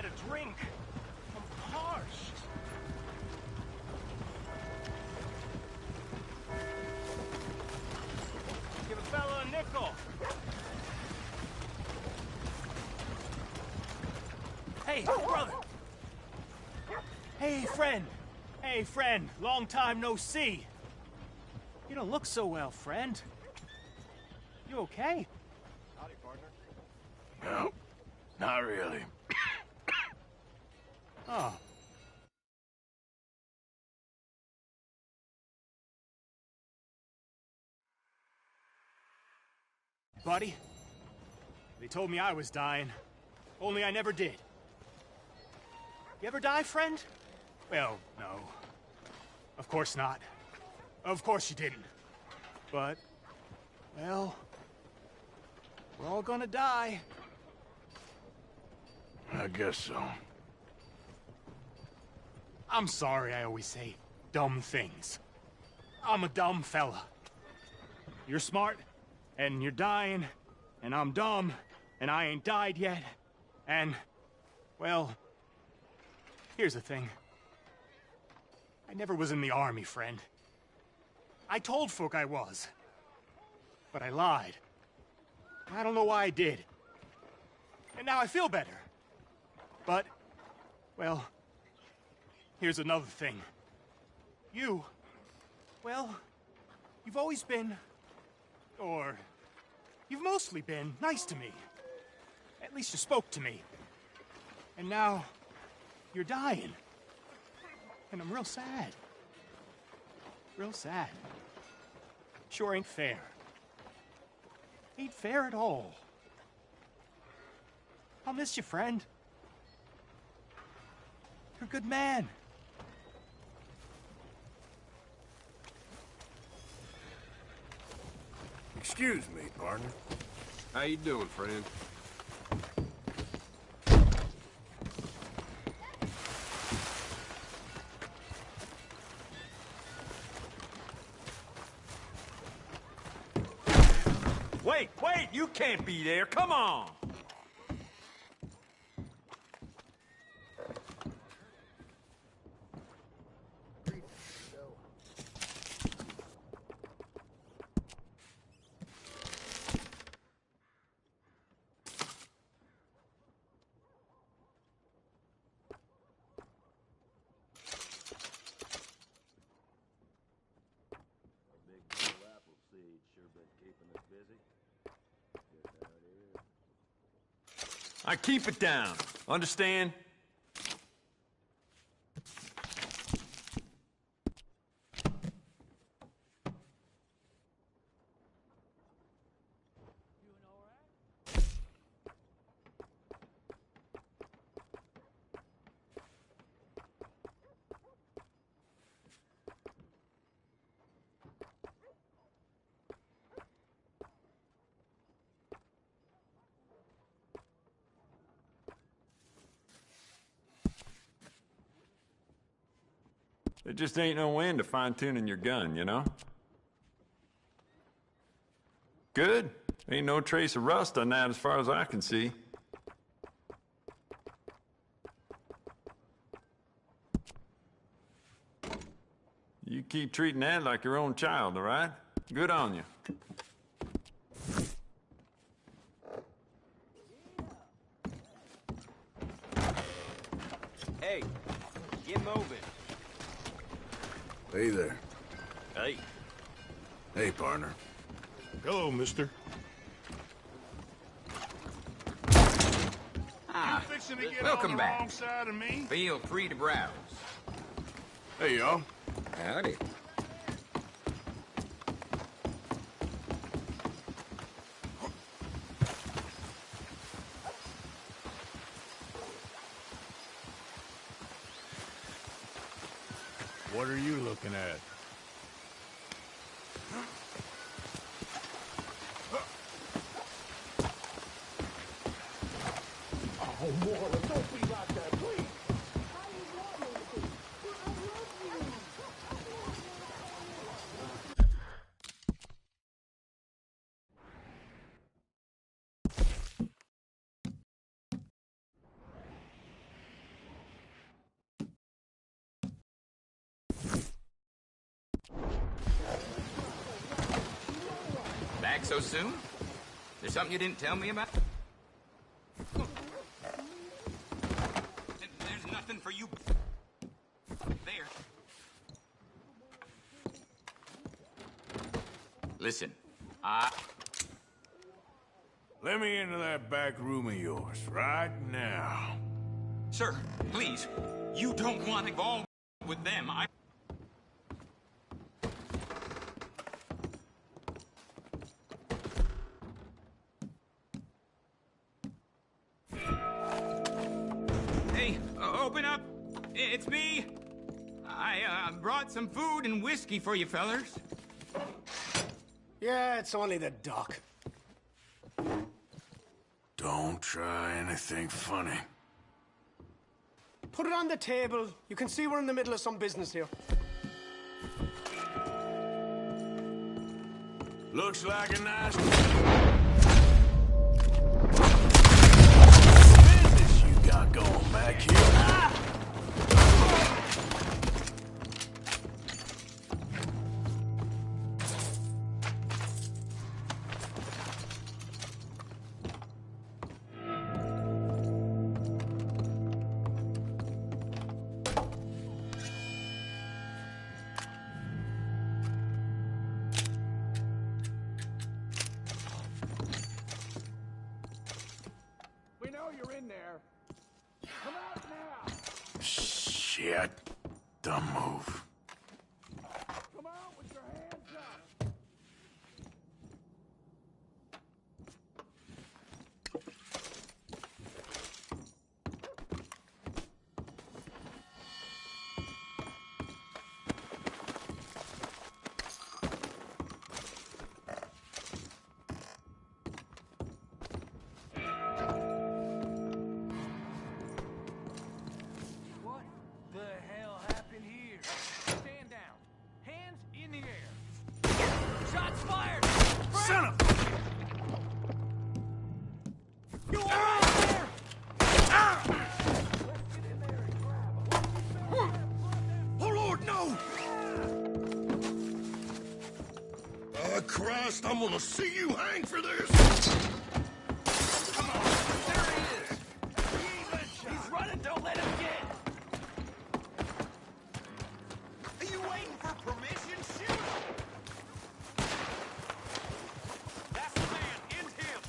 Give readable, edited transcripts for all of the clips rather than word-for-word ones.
get a drink. I'm parched. Give a fella a nickel. Hey, brother. Hey, friend. Hey, friend. Long time no see. You don't look so well, friend. You okay? Howdy, partner. No, not really. Oh. Buddy, they told me I was dying, only I never did. You ever die, friend? Well, no. Of course not. Of course you didn't. But, well, we're all gonna die. I guess so. I'm sorry I always say dumb things. I'm a dumb fella. You're smart, and you're dying, and I'm dumb, and I ain't died yet, and, well, here's the thing. I never was in the army, friend. I told folk I was, but I lied. I don't know why I did. And now I feel better. But, well, here's another thing. You, well, you've always been, or you've mostly been nice to me. At least you spoke to me. And now, you're dying. And I'm real sad. Real sad. Sure ain't fair. Ain't fair at all. I'll miss you, friend. You're a good man. Excuse me, partner. How you doing, friend? Wait, you can't be there. Come on. I keep it down. Understand? There just ain't no end to fine-tuning your gun, you know? Good. Ain't no trace of rust on that as far as I can see. You keep treating that like your own child, all right? Good on you. Hey, get moving. Hey there. Hey. Hey, partner. Hello, mister. Ah, welcome back. Side of me? Feel free to browse. Hey, y'all. Howdy. What are you looking at? Oh, Marla, don't be like that, please. How you want me to be? I love you. back so soon? There's something you didn't tell me about? There's nothing for you there. Listen, Let me into that back room of yours right now. Sir, please, you don't want to go with them. Hey, open up. It's me. I brought some food and whiskey for you fellers. Yeah, it's only the doc. Don't try anything funny. Put it on the table. You can see we're in the middle of some business here. Looks like a nice business you got going back here. We know you're in there. Come out now. Shit. Dumb move. Come out with your hands up. What the hell happened here? Stand down. Hands in the air. Shots fired! Son of... You all right there? Oh, Lord, no! Christ, I'm gonna see you hang for this! Come on. There he is. He's running. Don't let him get. Are you waiting for permission? Shoot him. That's the man. End him.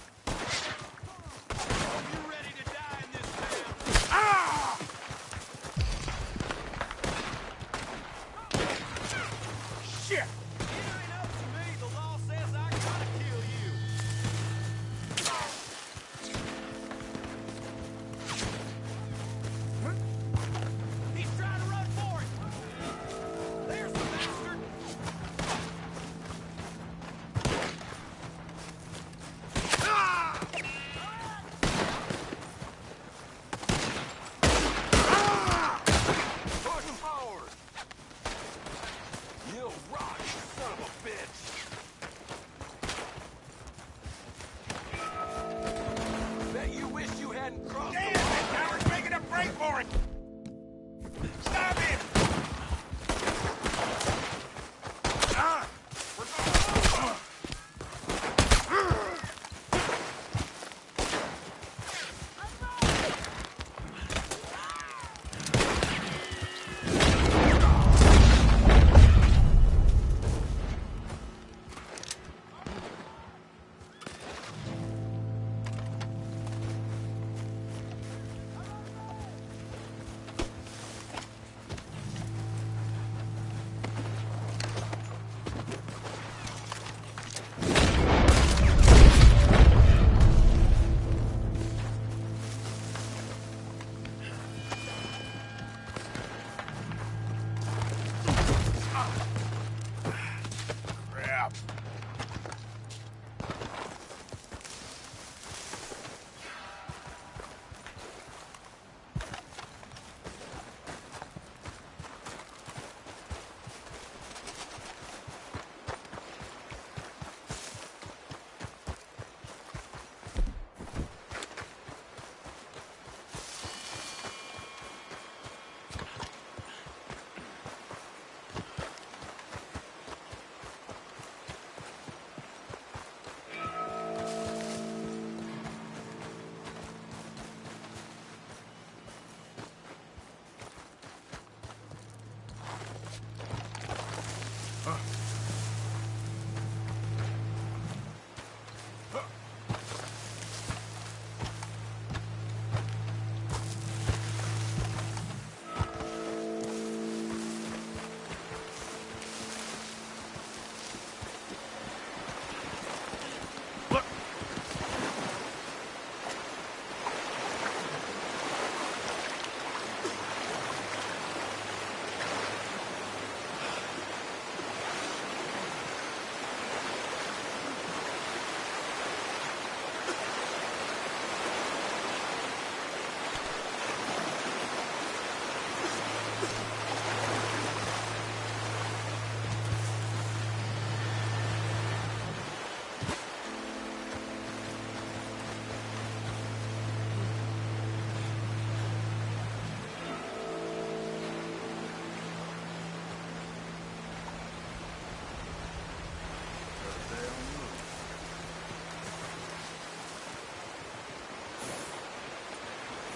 Are you ready to die in this town? Shit! It ain't up to me. The law says I gotta kill you.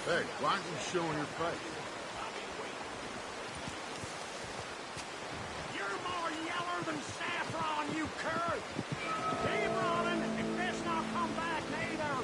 Hey, why aren't you showing your face? You're more yeller than saffron, you cur! Keep running, if this not come back neither!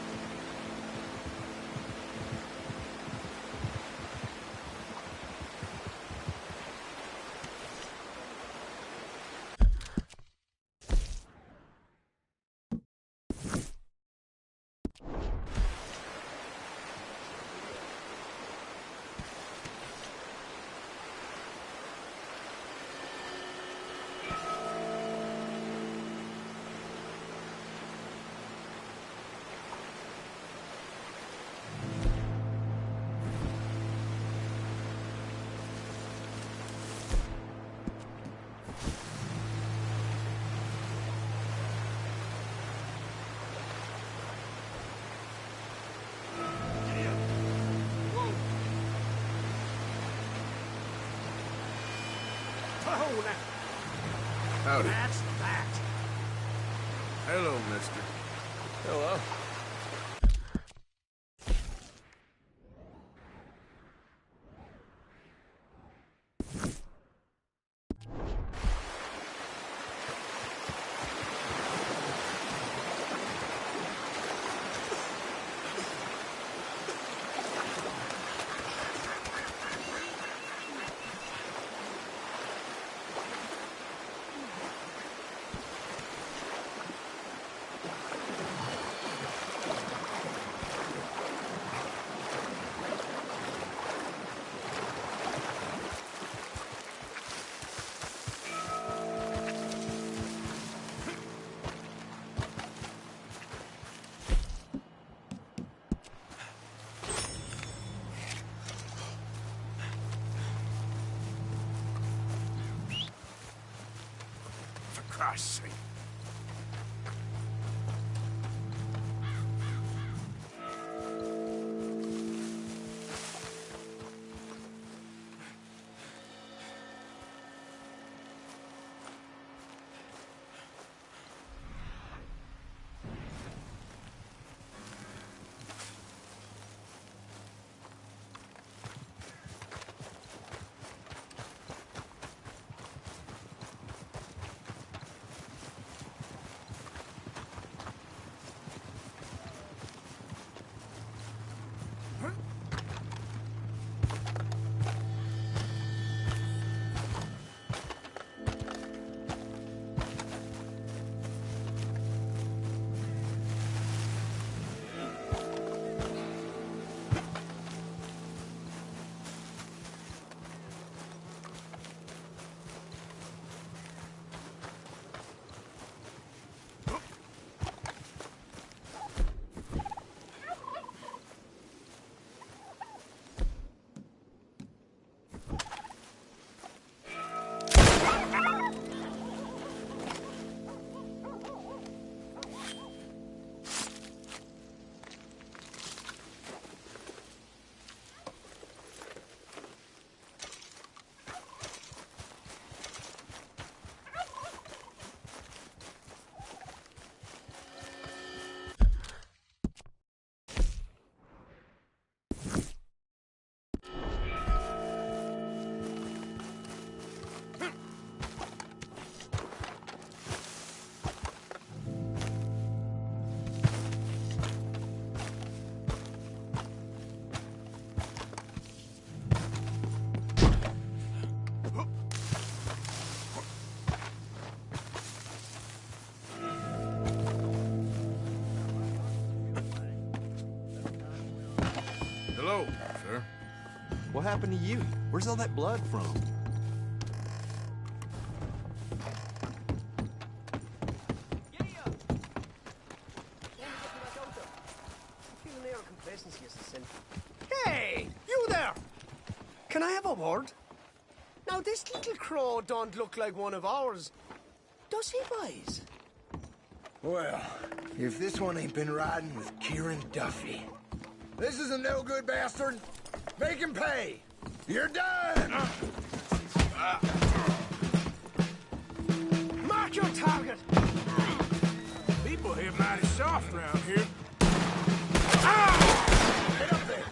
Oh, now, Howdy. that's that. Hello, mister. Hello. For Christ's sake. Hello, sir. What happened to you? Where's all that blood from? Hey, you there! Can I have a word? Now, this little crow don't look like one of ours. Does he, boys? Well, if this one ain't been riding with Kieran Duffy. This is a no-good bastard. Make him pay. You're done! Mark your target! People here mighty soft around here. Get up there.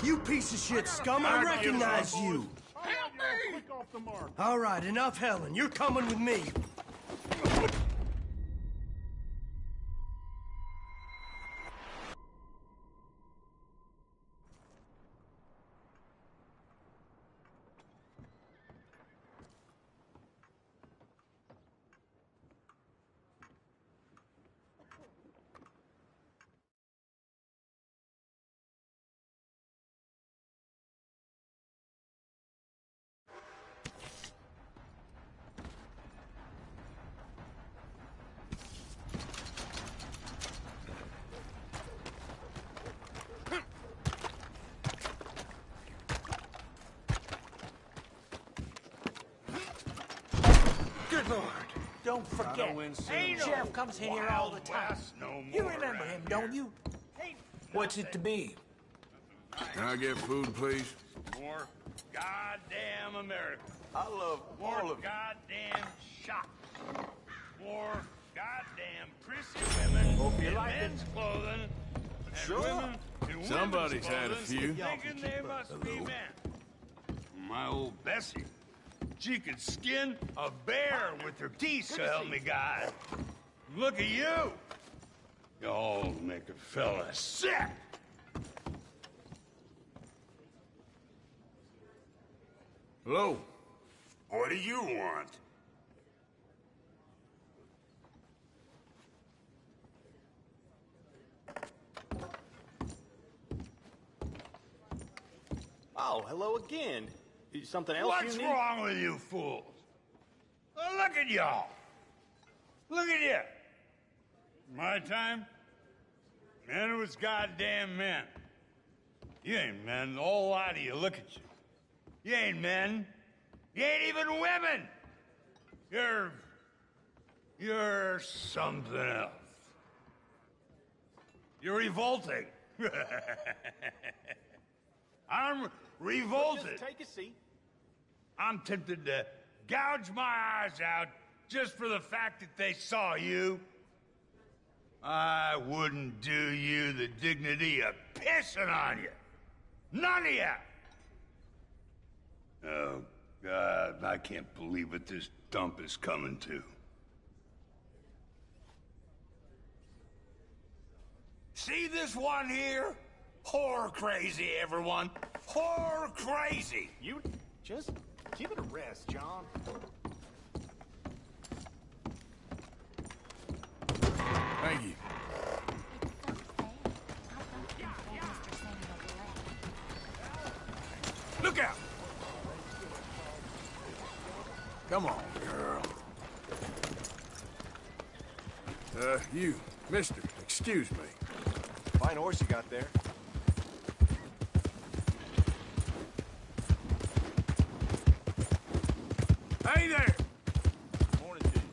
You piece of shit scum, I recognize you. All right, enough Helen. You're coming with me. Good Lord. Don't forget, Sheriff comes in here all the time. You remember him, don't you? What's it to be? Can I get food, please? More goddamn America. I love More all of you. goddamn shops. More goddamn prissy women in men's clothing. And Sure. women in women's Somebody's had a clothing few. Thinking they must be men. My old Bessie. She could skin a bear with her teeth, so help me God. Look at you. Y'all make a fella sick. Hello? What do you want? Oh, hello again. Something else What's you need? wrong with you fools? Well, look at y'all. Look at you. My time, men was goddamn men. You ain't men. The whole lot of you, look at you. You ain't men. You ain't even women. You're something else. You're revolting. I'm revolted. Just take a seat. I'm tempted to gouge my eyes out just for the fact that they saw you. I wouldn't do you the dignity of pissing on you. None of you. Oh, God, I can't believe what this dump is coming to. See this one here? Whore crazy, everyone. Whore crazy. You just give it a rest, John. Thank you. Look out! Come on, girl. You, mister, excuse me. Fine horse you got there. Hey there! Morning to you.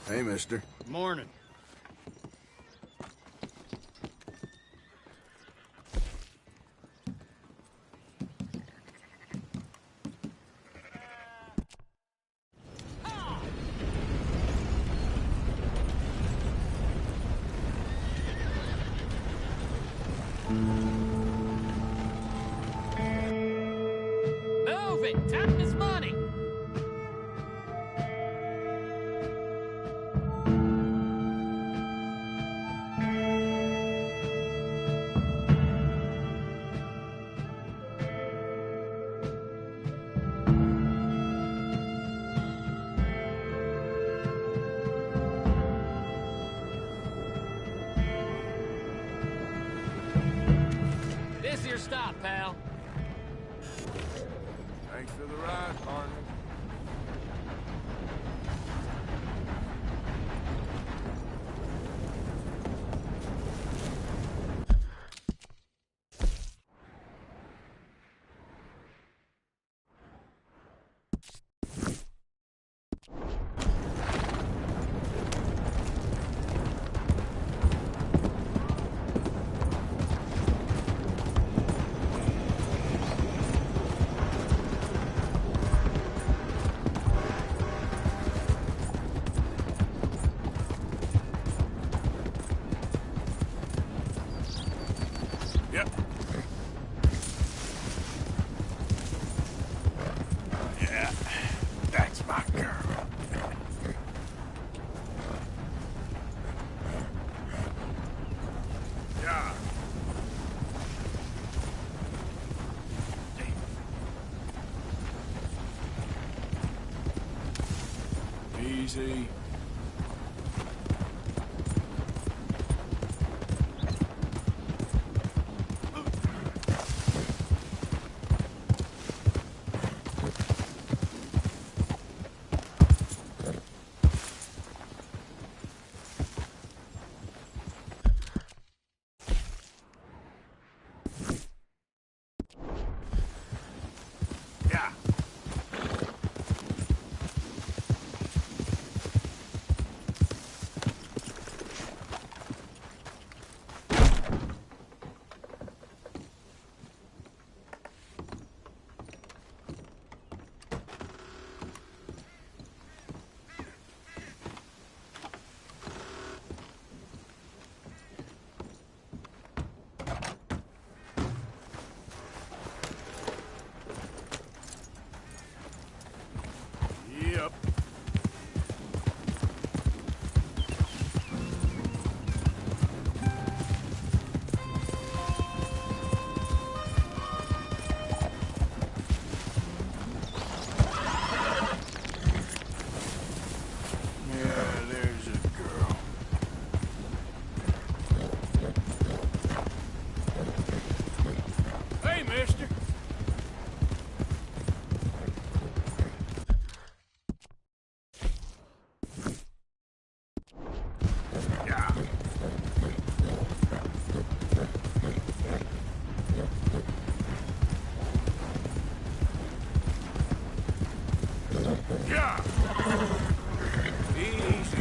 Hey, mister. Morning. Move it! Time is money! This your stop, pal. Thanks for the ride, partner. Easy. Yep. Yeah, there's a girl. Hey, mister. Yeah. Easy.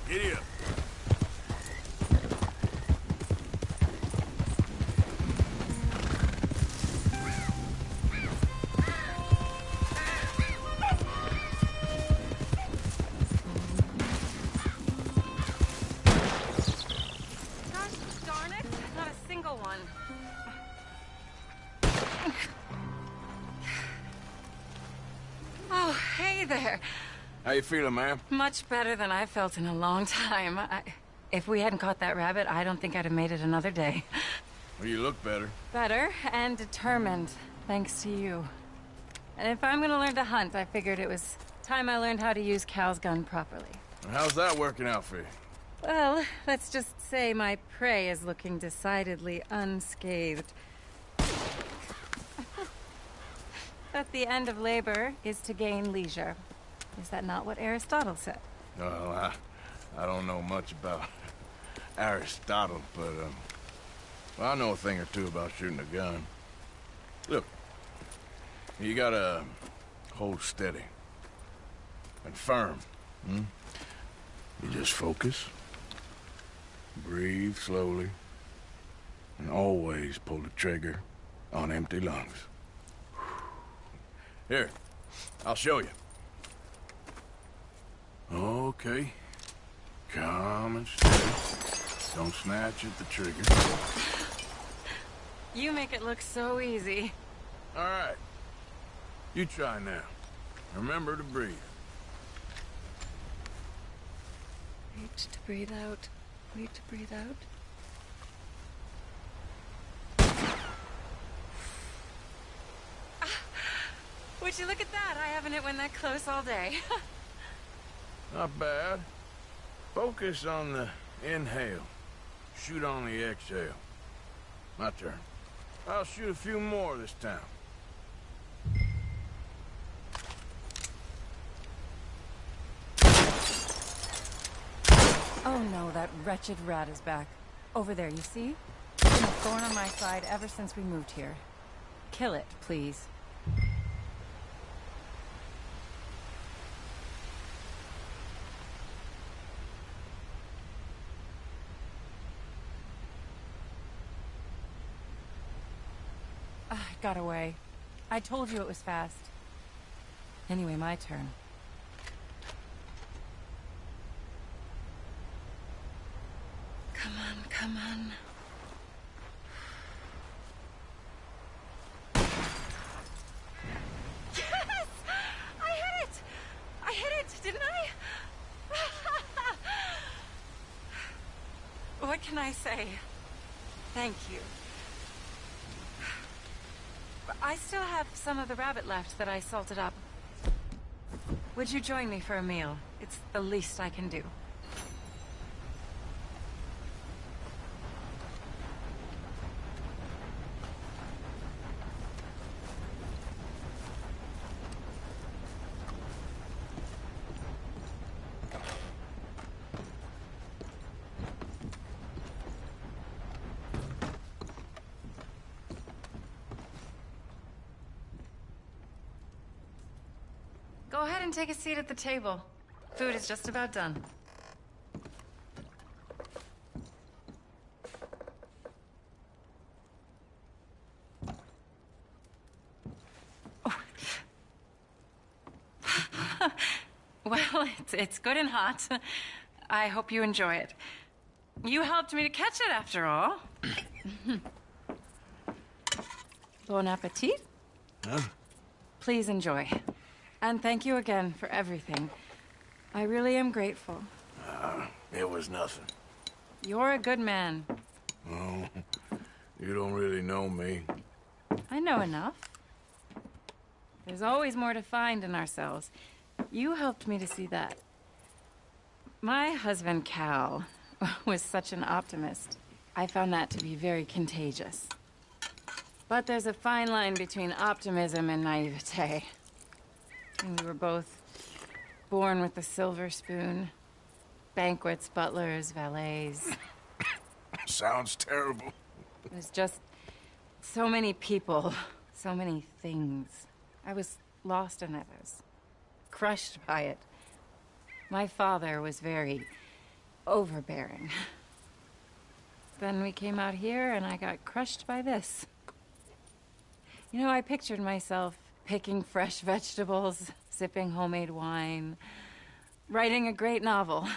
Giddy up. Gosh darn it, not a single one. Oh, hey there. How you feeling, ma'am? Much better than I felt in a long time. If we hadn't caught that rabbit, I don't think I'd have made it another day. Well, you look better. Better and determined, thanks to you. And if I'm gonna learn to hunt, I figured it was time I learned how to use Cal's gun properly. How's that working out for you? Well, let's just say my prey is looking decidedly unscathed. But the end of labor is to gain leisure. Is that not what Aristotle said? Well, I don't know much about Aristotle, but, well, I know a thing or two about shooting a gun. Look, you gotta hold steady and firm, You just focus, breathe slowly, and always pull the trigger on empty lungs. Here, I'll show you. Okay. Calm and steady. Don't snatch at the trigger. You make it look so easy. All right. You try now. Remember to breathe. Wait to breathe out. Wait to breathe out. Would you look at that? I haven't hit one that close all day. Not bad. Focus on the inhale. Shoot on the exhale. My turn. I'll shoot a few more this time. Oh no, that wretched rat is back. Over there, you see? It's been a thorn on my side ever since we moved here. Kill it, please. It got away. I told you it was fast. Anyway, my turn. Come on, come on. Yes! I hit it! I hit it, didn't I? What can I say? Thank you. I still have some of the rabbit left that I salted up. Would you join me for a meal? It's the least I can do. Go ahead and take a seat at the table. Food is just about done. Oh. Well, it's good and hot. I hope you enjoy it. You helped me to catch it, after all. Bon appetit. Huh? Please enjoy. And thank you again for everything. I really am grateful. It was nothing. You're a good man. Oh, you don't really know me. I know enough. There's always more to find in ourselves. You helped me to see that. My husband, Cal, was such an optimist. I found that to be very contagious. But there's a fine line between optimism and naivete. And we were both born with a silver spoon. Banquets, butlers, valets. Sounds terrible. There's just so many people, so many things. I was lost in it. I was crushed by it. My father was very overbearing. Then we came out here and I got crushed by this. You know, I pictured myself picking fresh vegetables, sipping homemade wine, writing a great novel.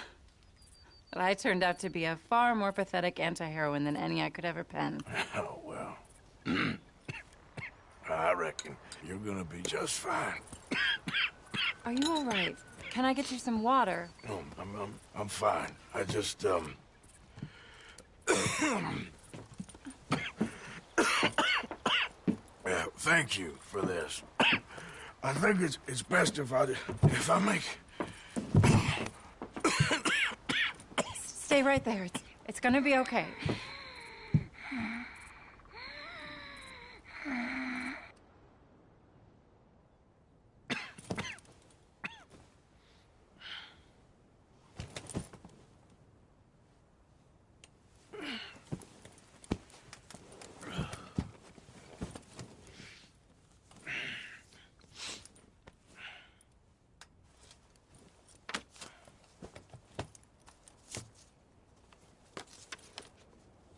But I turned out to be a far more pathetic anti-heroine than any I could ever pen. Oh, well. I reckon you're gonna be just fine. Are you all right? Can I get you some water? No, I'm fine. I just, thank you for this. I think it's best if I make... Stay right there. It's gonna be okay.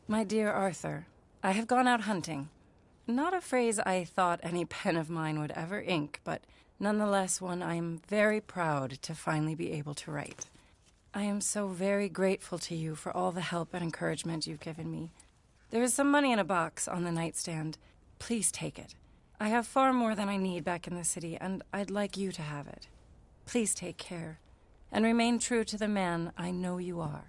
My dear Arthur, I have gone out hunting. Not a phrase I thought any pen of mine would ever ink, but nonetheless one I am very proud to finally be able to write. I am so very grateful to you for all the help and encouragement you've given me. There is some money in a box on the nightstand. Please take it. I have far more than I need back in the city, and I'd like you to have it. Please take care, and remain true to the man I know you are.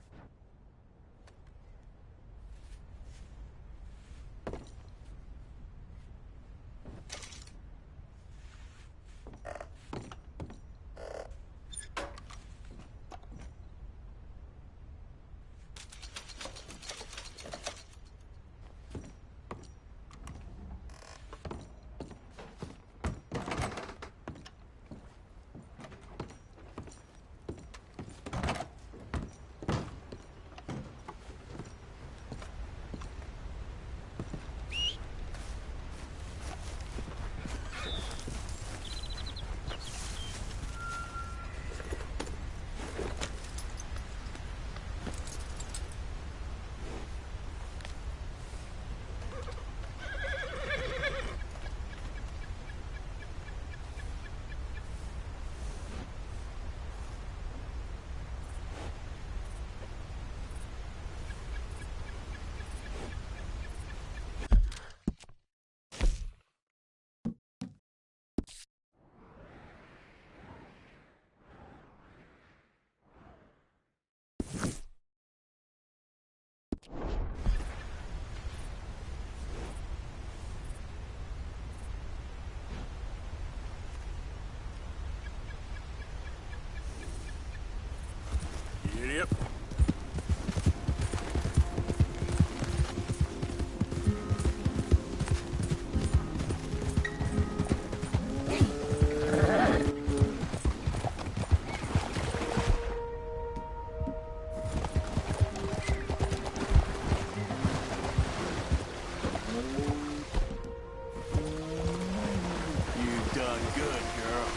Idiot. You've done good, girl.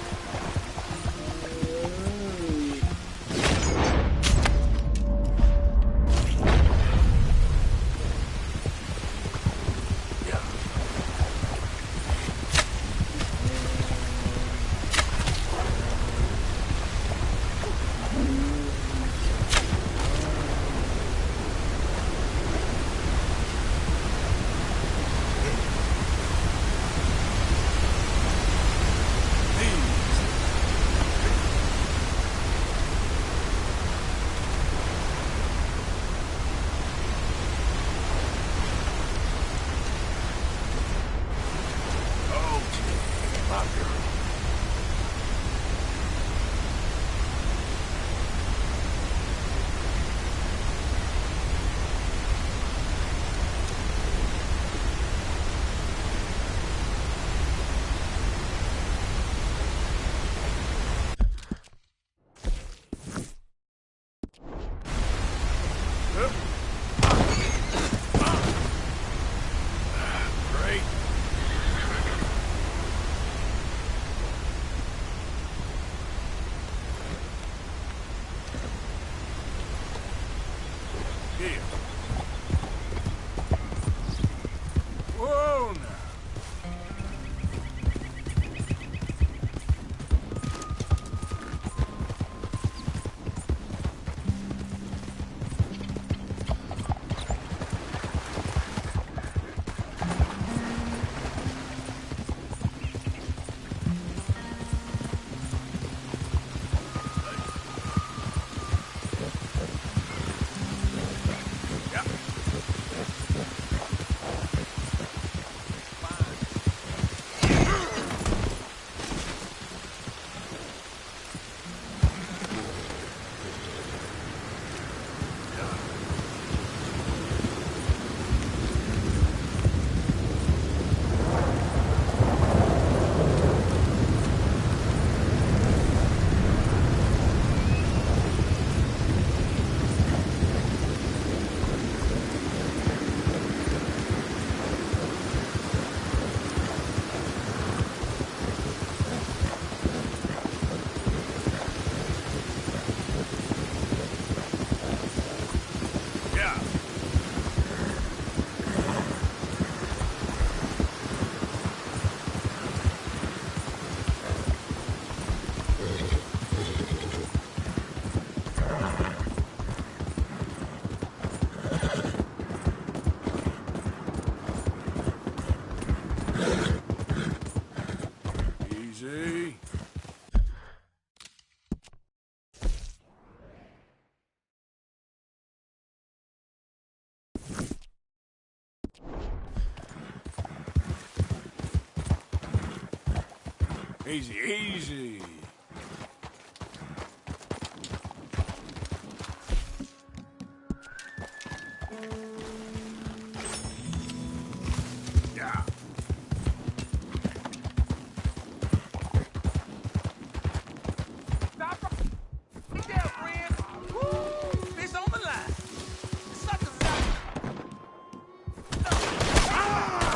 Great. Here. Whoa, now. Yeah. Easy. Easy, easy. Yeah. Stop right there, friend. Woo! Fish on the line. Suckers out.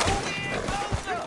Move in closer.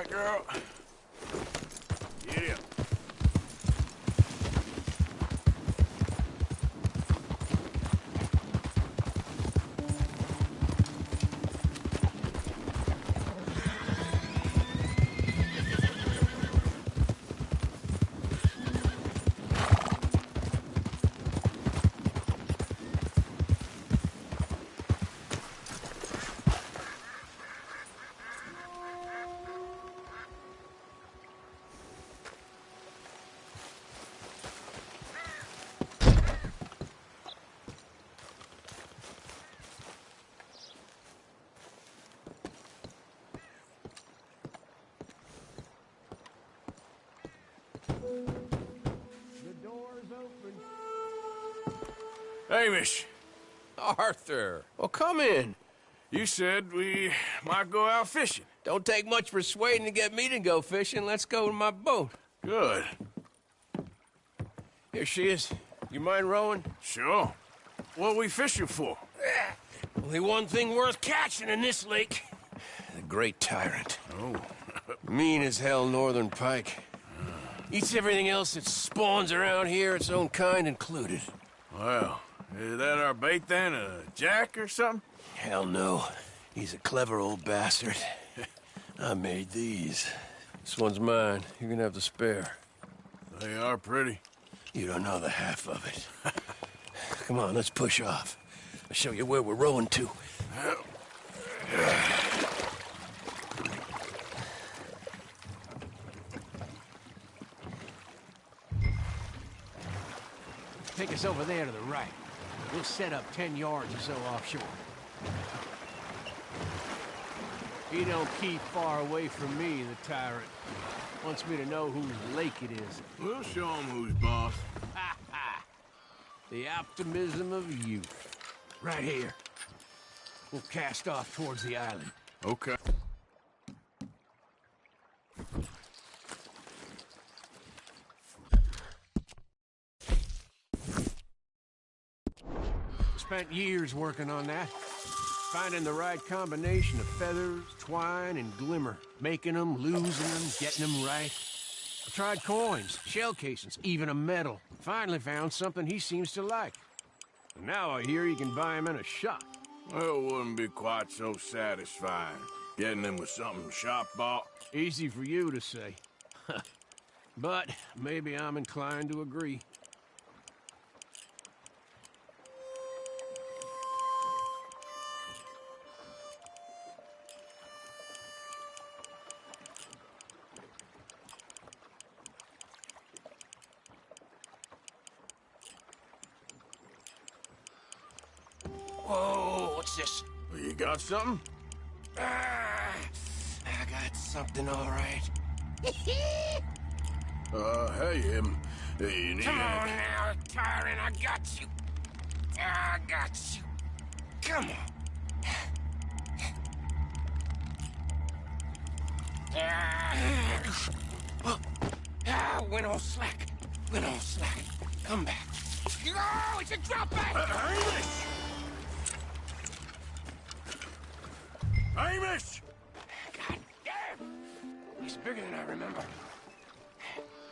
right, girl. Get up. Hamish. Arthur, well, come in. You said we might go out fishing. Don't take much persuading to get me to go fishing. Let's go to my boat. Good. Here she is. You mind rowing? Sure. What are we fishing for? Only one thing worth catching in this lake. The Great Tyrant. Oh. Mean as hell northern pike. Eats everything else that spawns around here, its own kind included. Well, is that our bait then? A jack or something? Hell no. He's a clever old bastard. I made these. This one's mine. You're gonna have to spare. They are pretty. You don't know the half of it. Come on, let's push off. I'll show you where we're rowing to. Take us over there to the right. We'll set up 10 yards or so offshore. He don't keep far away from me, the tyrant. Wants me to know whose lake it is. We'll show him who's boss. Ha ha! The optimism of youth. Right here. We'll cast off towards the island. Okay. Spent years working on that. Finding the right combination of feathers, twine, and glimmer. Making them, losing them, getting them right. I tried coins, shell casings, even a medal. Finally found something he seems to like. And now I hear you can buy him in a shop. Well, it wouldn't be quite so satisfying. Getting them with something shop bought. Easy for you to say. But maybe I'm inclined to agree. Whoa, what's this? You got something? I got something, all right. Hey, you need Come on now, tyrant, I got you. I got you. Come on. Went all slack. Went all slack. Come back. Oh, it's a drop back! Hamish! Hamish! God damn! He's bigger than I remember.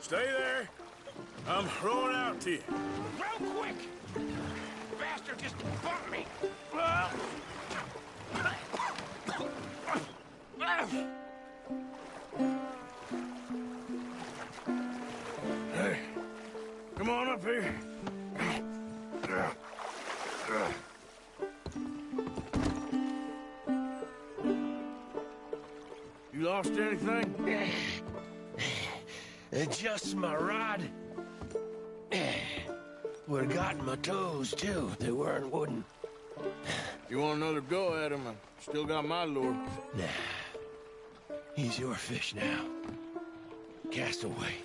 Stay there. I'm throwing out to you. Real quick! The bastard just bumped me. Hey, come on up here. You lost anything? Just my rod. Would've gotten my toes, too, if they weren't wooden. You want another go at him? I still got my lure. Nah. He's your fish now. Cast away.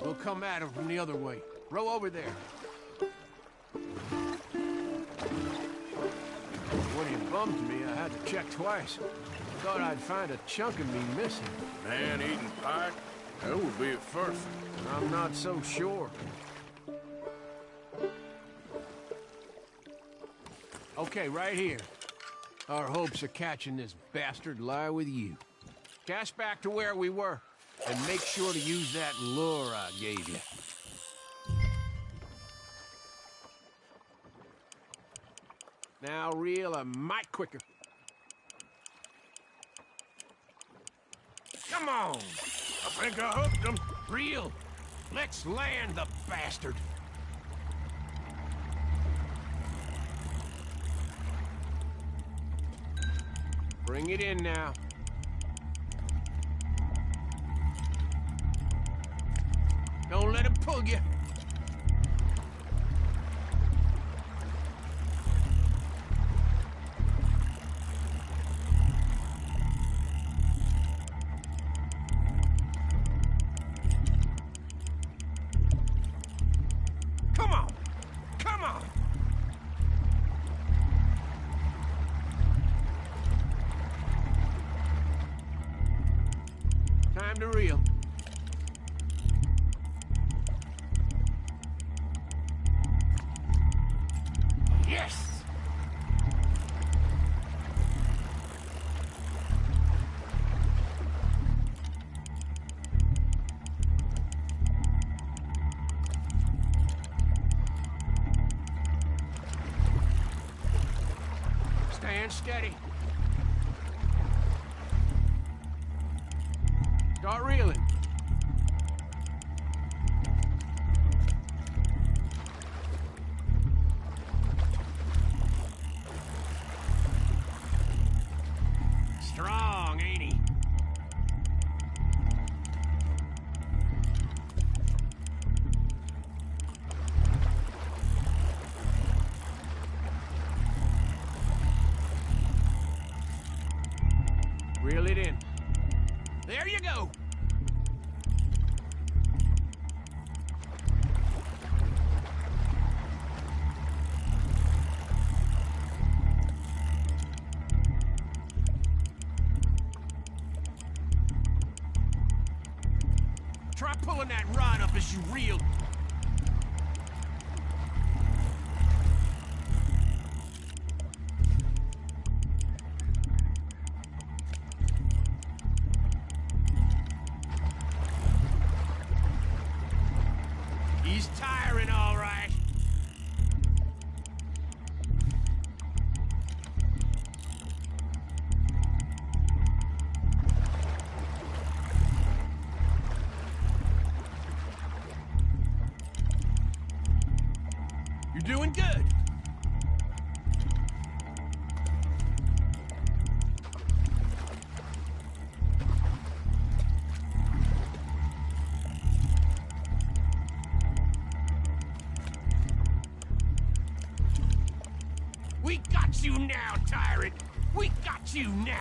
We'll come at him from the other way. Row over there. When he bumped me, I had to check twice. Thought I'd find a chunk of me missing. Man-eating pike? That would be at first. I'm not so sure. Okay, right here. Our hopes of catching this bastard lie with you. Cast back to where we were, and make sure to use that lure I gave you. Now reel a mite quicker. Come on! I think I hooked him. Reel. Let's land the bastard. Bring it in now. Don't let him pull you. Come on! Come on! Time to reel. Yes! Stand steady. Start reeling. Strong, ain't he? Reel it in. There you go. Try pulling that rod up as you reel. He's tiring, all right. You're doing good. We got you now, tyrant. We got you now.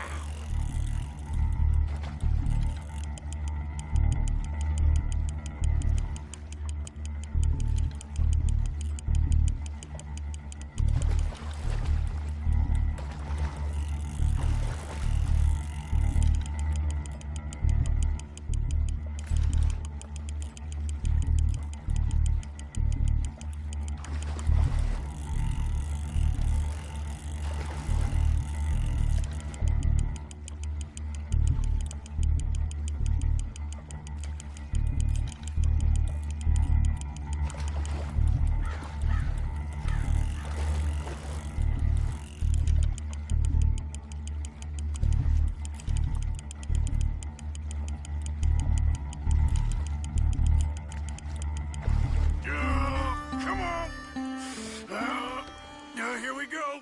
Come on. Here we go.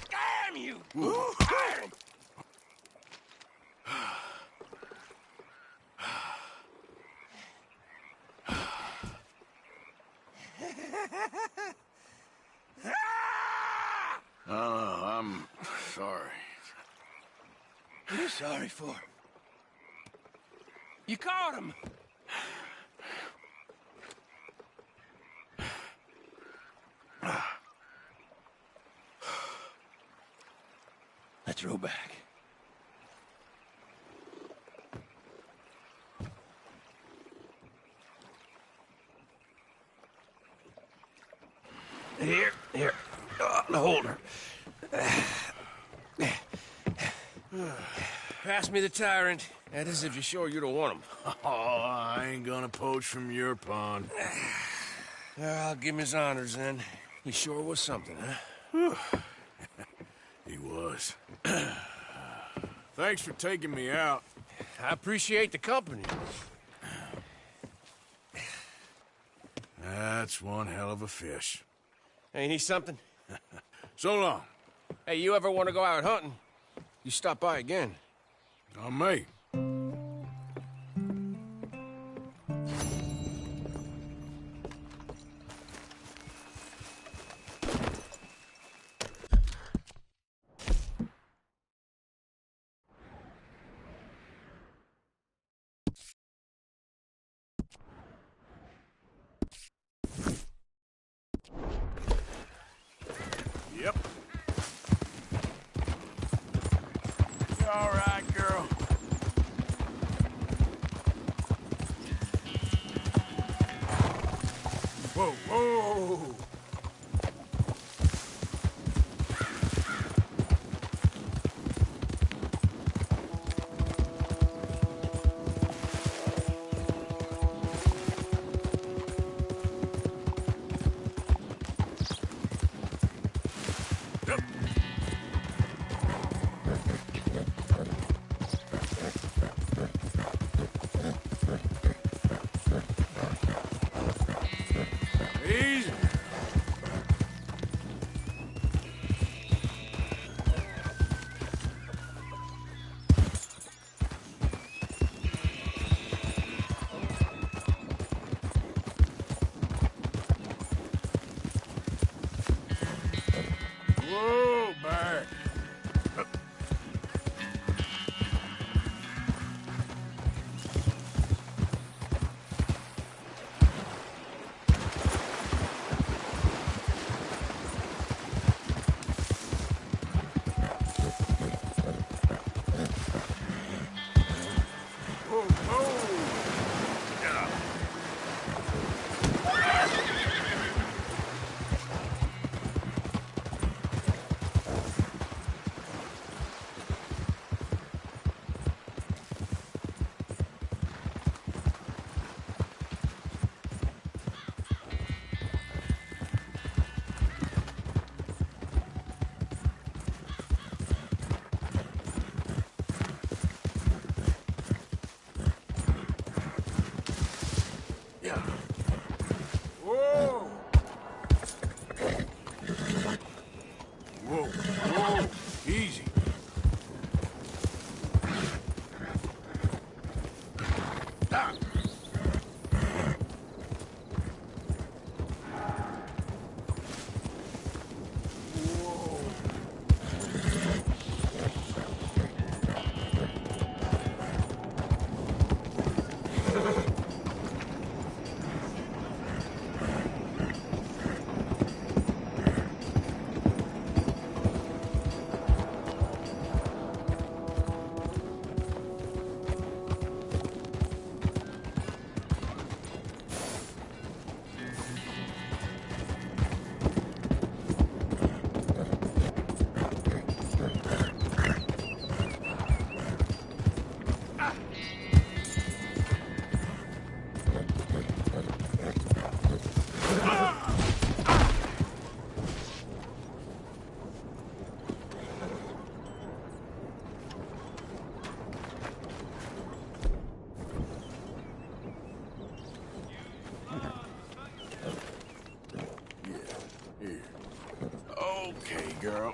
Damn you! I'm sorry. What are you sorry for? You caught him. Let's row back. Here. Hold her. Pass me the tyrant. That is if you're sure you don't want him. Oh, I ain't gonna poach from your pond. I'll give him his honors then. He sure was something, huh? He was. Thanks for taking me out. I appreciate the company. That's one hell of a fish. Ain't he something? So long. Hey, you ever want to go out hunting? You stop by again. On me. Yep. You all right, girl? Whoa, whoa! Easy. Whoa, Bert. Whoa, whoa. Yeah. Yeah. Whoa! Whoa, whoa! Easy. Ah. Here. Okay, girl.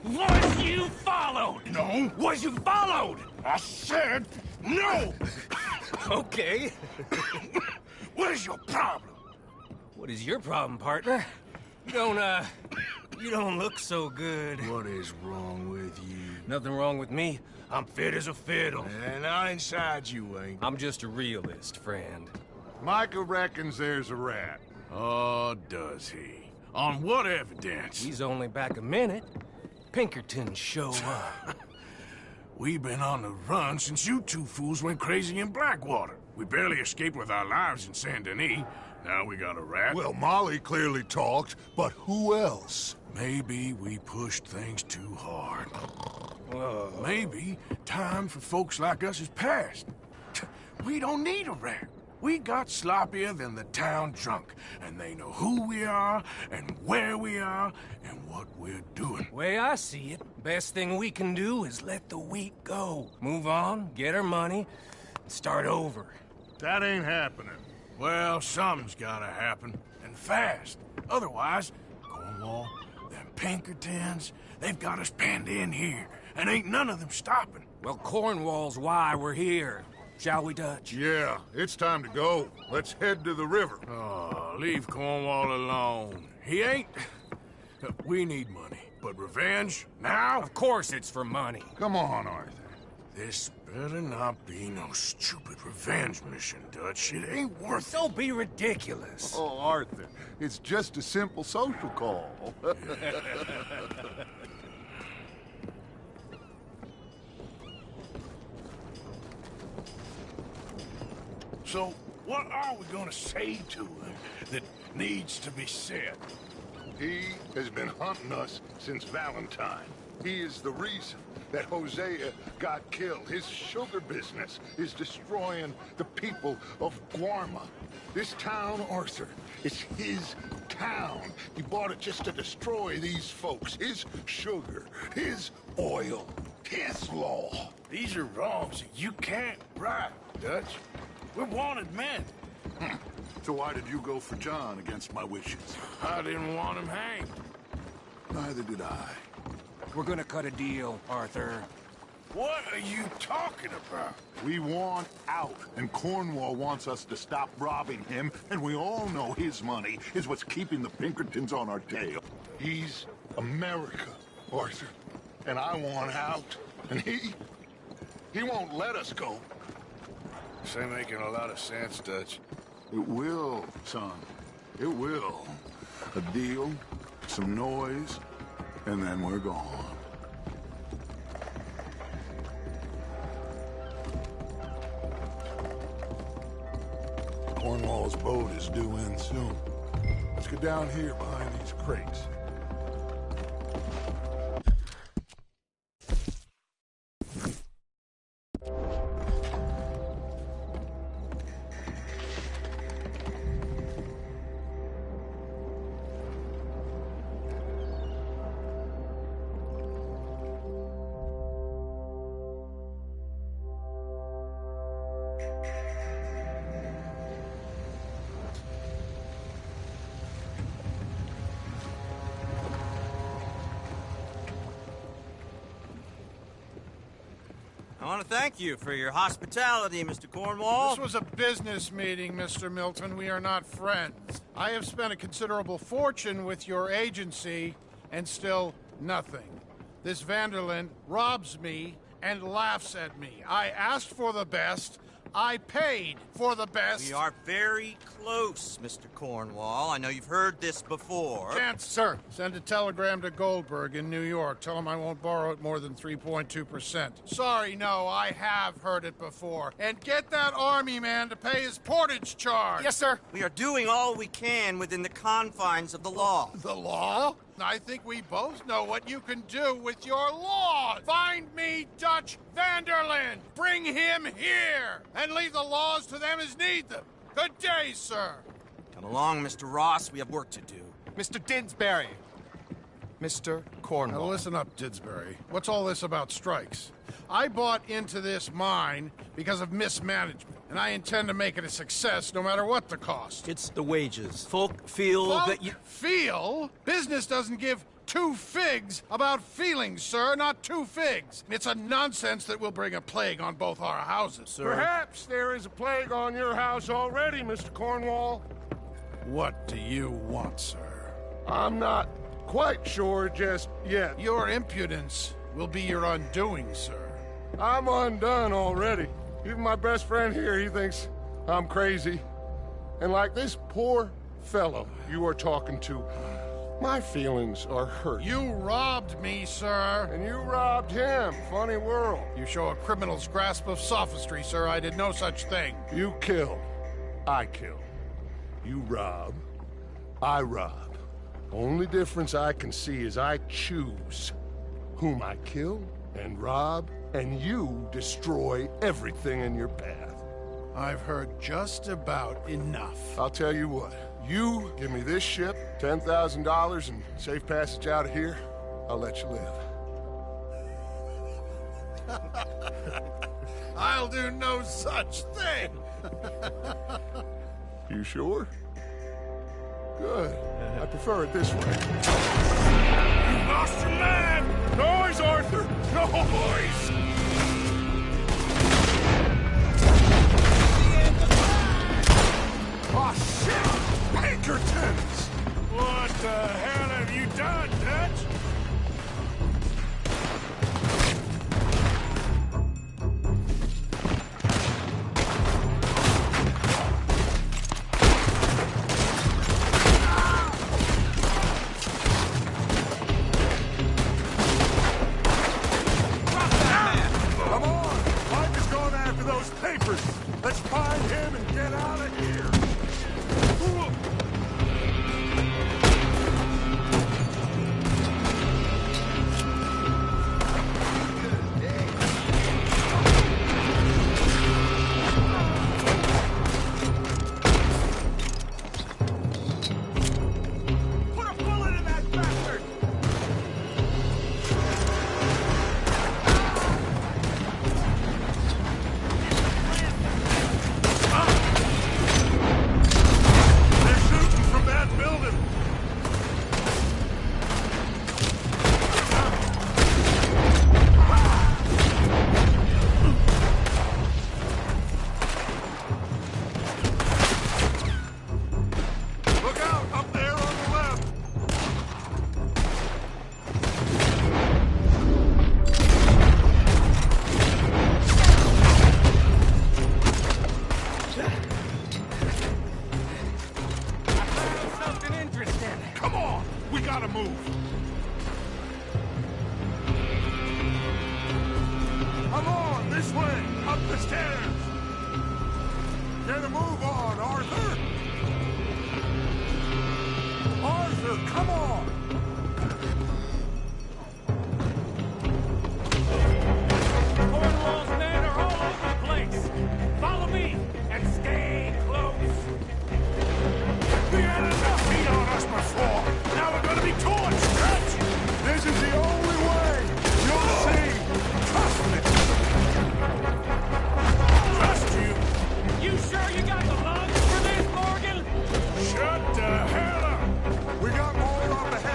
Was you followed? No. Was you followed? I said no! Okay. What is your problem? What is your problem, partner? You don't look so good. What is wrong with you? Nothing wrong with me. I'm fit as a fiddle. And not inside you ain't. I'm just a realist, friend. Micah reckons there's a rat. Oh, does he? On what evidence? He's only back a minute. Pinkerton show up. We've been on the run since you two fools went crazy in Blackwater. We barely escaped with our lives in Saint Denis. Now we got a rat. Well, Molly clearly talked, but who else? Maybe we pushed things too hard. Maybe time for folks like us is past. We don't need a rat. We got sloppier than the town drunk, and they know who we are, and where we are, and what we're doing. Way I see it, best thing we can do is let the week go. Move on, get our money, and start over. That ain't happening. Well, something's gotta happen, and fast. Otherwise, Cornwall, them Pinkertons, they've got us penned in here, and ain't none of them stopping. Well, Cornwall's why we're here. Shall we, Dutch? Yeah, it's time to go. Let's head to the river. Oh, leave Cornwall alone. He ain't... We need money, but revenge, now? Of course it's for money. Come on, Arthur. This better not be no stupid revenge mission, Dutch. It ain't worth it. Don't be ridiculous. Oh, Arthur, it's just a simple social call. So, what are we gonna say to him that needs to be said? He has been hunting us since Valentine. He is the reason that Hosea got killed. His sugar business is destroying the people of Guarma. This town, Arthur, is his town. He bought it just to destroy these folks. His sugar, his oil, his law. These are wrongs that you can't right, Dutch. We're wanted men. So why did you go for John against my wishes? I didn't want him hanged. Neither did I. We're gonna cut a deal, Arthur. What are you talking about? We want out, and Cornwall wants us to stop robbing him, and we all know his money is what's keeping the Pinkertons on our tail. He's America, Arthur, and I want out, and he won't let us go. This ain't making a lot of sense, Dutch. It will, son. It will. A deal, some noise, and then we're gone. Cornwall's boat is due in soon. Let's get down here behind these crates. I want to thank you for your hospitality, Mr. Cornwall. This was a business meeting, Mr. Milton. We are not friends. I have spent a considerable fortune with your agency, and still nothing. This Vanderlyn robs me and laughs at me. I asked for the best. I paid for the best. We are very close, Mr. Cornwall. I know you've heard this before. Chance, sir. Send a telegram to Goldberg in New York. Tell him I won't borrow it more than 3.2%. Sorry, no, I have heard it before. And get that army man to pay his portage charge. Yes, sir. We are doing all we can within the confines of the law. The law? I think we both know what you can do with your law. Find me Dutch Vanderlyn. Bring him here. And leave the laws to them as need them. Good day, sir. Come along, Mr. Ross. We have work to do. Mr. Dinsbury. Mr. Cornwall. Now listen up, Didsbury. What's all this about strikes? I bought into this mine because of mismanagement, and I intend to make it a success no matter what the cost. It's the wages. Folk feel that you... Feel? Business doesn't give two figs about feelings, sir, not two figs. It's a nonsense that will bring a plague on both our houses, sir. Perhaps there is a plague on your house already, Mr. Cornwall. What do you want, sir? I'm not quite sure just yet. Your impudence will be your undoing, sir. I'm undone already. Even my best friend here, he thinks I'm crazy. And like this poor fellow you are talking to, my feelings are hurt. You robbed me, sir. And you robbed him. Funny world. You show a criminal's grasp of sophistry, sir. I did no such thing. You kill. I kill. You rob. I rob. Only difference I can see is I choose whom I kill and rob, and you destroy everything in your path. I've heard just about enough. I'll tell you what. You give me this ship, $10,000, and safe passage out of here, I'll let you live. I'll do no such thing. You sure? Good. I prefer it this way. You lost your man! Noise, Arthur! Noise! Oh, shit! Pinkertons! What the hell have you done, Dutch? Come on! Mike is going after those papers! Let's find him and get out of here! Put a bullet in that bastard! They're shooting from that building! Look out! Up there on the left! Something interesting. Come on! We gotta move. Come on, this way! Up the stairs! Get a move on, Arthur! Arthur, come on! Cornwall's men are all over the place. Follow me and stay close. We had enough heat on us before. Now we're gonna be torched, Dutch. This is the only way! You'll see! Trust me! Trust you? You sure you got the lungs for this, Morgan? Shut the hell up. We got more up ahead!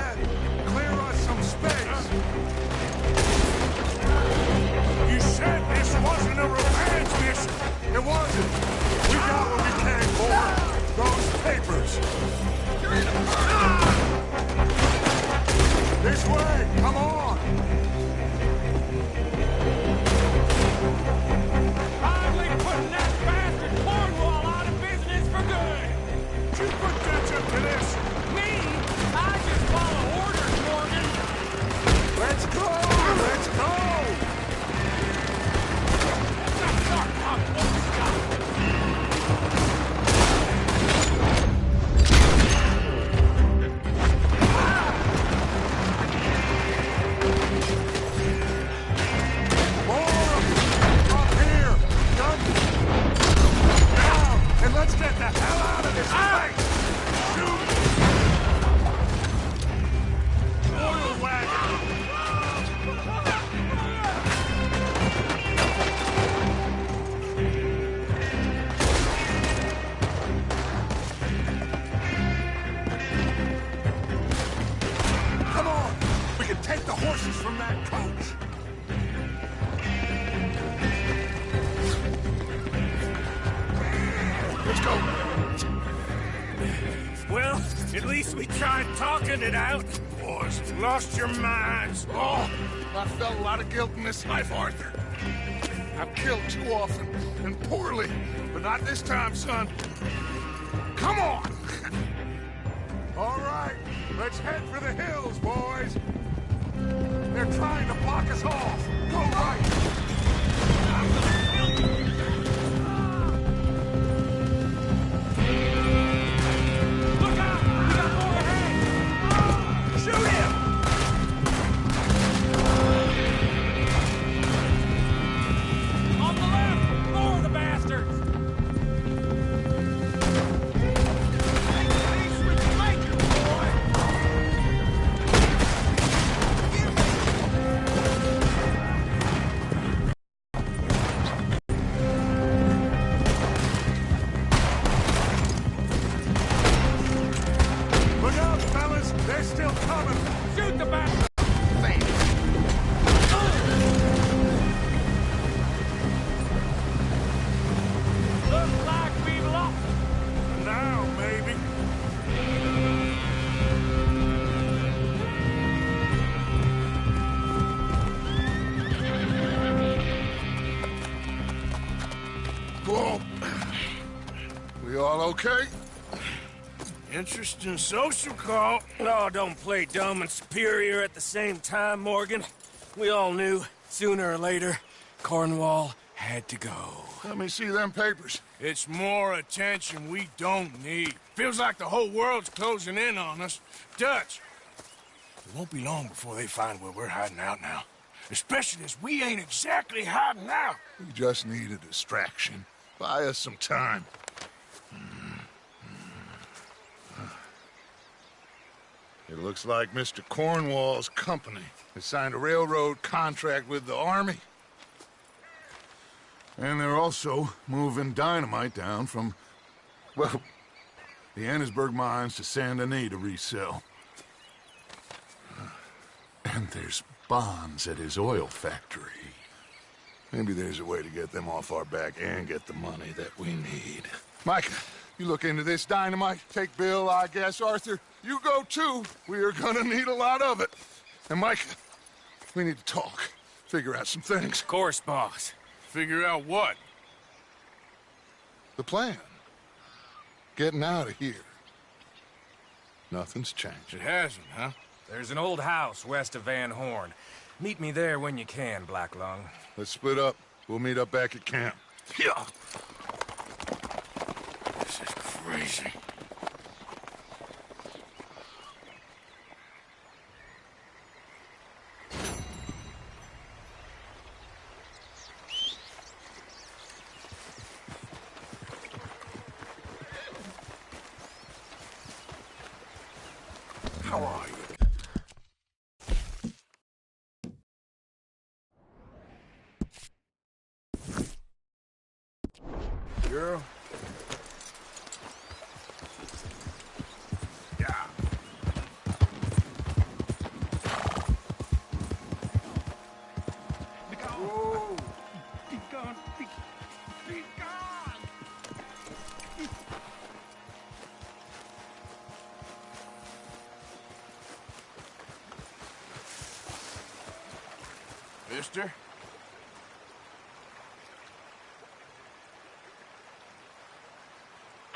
At least we tried talking it out. Boys, you lost your minds. Oh, I felt a lot of guilt in this life, Arthur. I've killed too often and poorly, but not this time, son. Come on! All right, let's head for the hills, boys. They're trying to block us off. Go right. Okay? Interesting social call. Oh, don't play dumb and superior at the same time, Morgan. We all knew, sooner or later, Cornwall had to go. Let me see them papers. It's more attention we don't need. Feels like the whole world's closing in on us. Dutch, it won't be long before they find where we're hiding out now. Especially as we ain't exactly hiding out. We just need a distraction. Buy us some time. It looks like Mr. Cornwall's company has signed a railroad contract with the Army. And they're also moving dynamite down from, well, the Annesburg mines to Saint Denis to resell. And there's bonds at his oil factory. Maybe there's a way to get them off our back and get the money that we need. Micah, you look into this dynamite. Take Bill, I guess. Arthur, you go too. We are gonna need a lot of it. And Micah, we need to talk. Figure out some things. Of course, boss. Figure out what? The plan. Getting out of here. Nothing's changed. It hasn't, huh? There's an old house west of Van Horn. Meet me there when you can, Black Lung. Let's split up. We'll meet up back at camp. Yeah. This is crazy. How are you? Girl? Yeah. Whoa. Be gone. Be gone. Mister?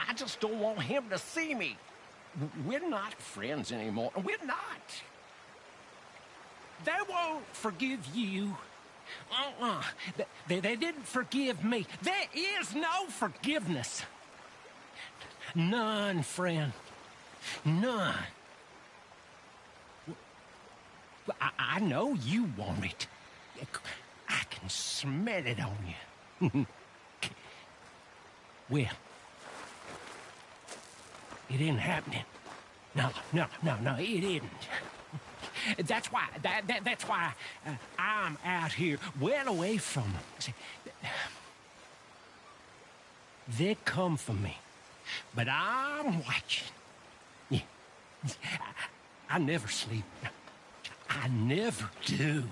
I just don't want him to see me. We're not friends anymore. We're not. They won't forgive you. They didn't forgive me. There is no forgiveness. None, friend. None. I know you want it. I can smell it on you. Well, it isn't happening. No, it isn't. That's why, that's why I'm out here, well away from them. See, they come for me, but I'm watching. Yeah. I never sleep. I never do.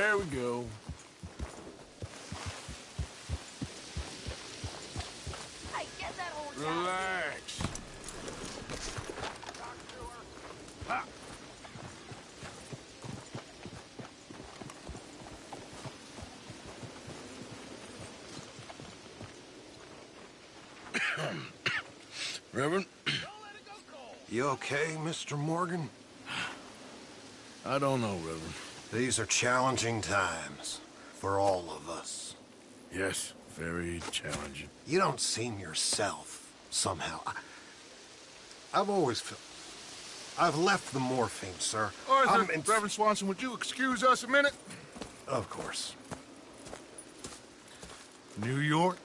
There we go. Hey, get that horse Relax. out. Reverend? You okay, Mr. Morgan? I don't know, Reverend. These are challenging times for all of us. Yes, very challenging. You don't seem yourself, somehow. I've always felt... I've left the morphine, sir. Arthur, Reverend Swanson, would you excuse us a minute? Of course. New York.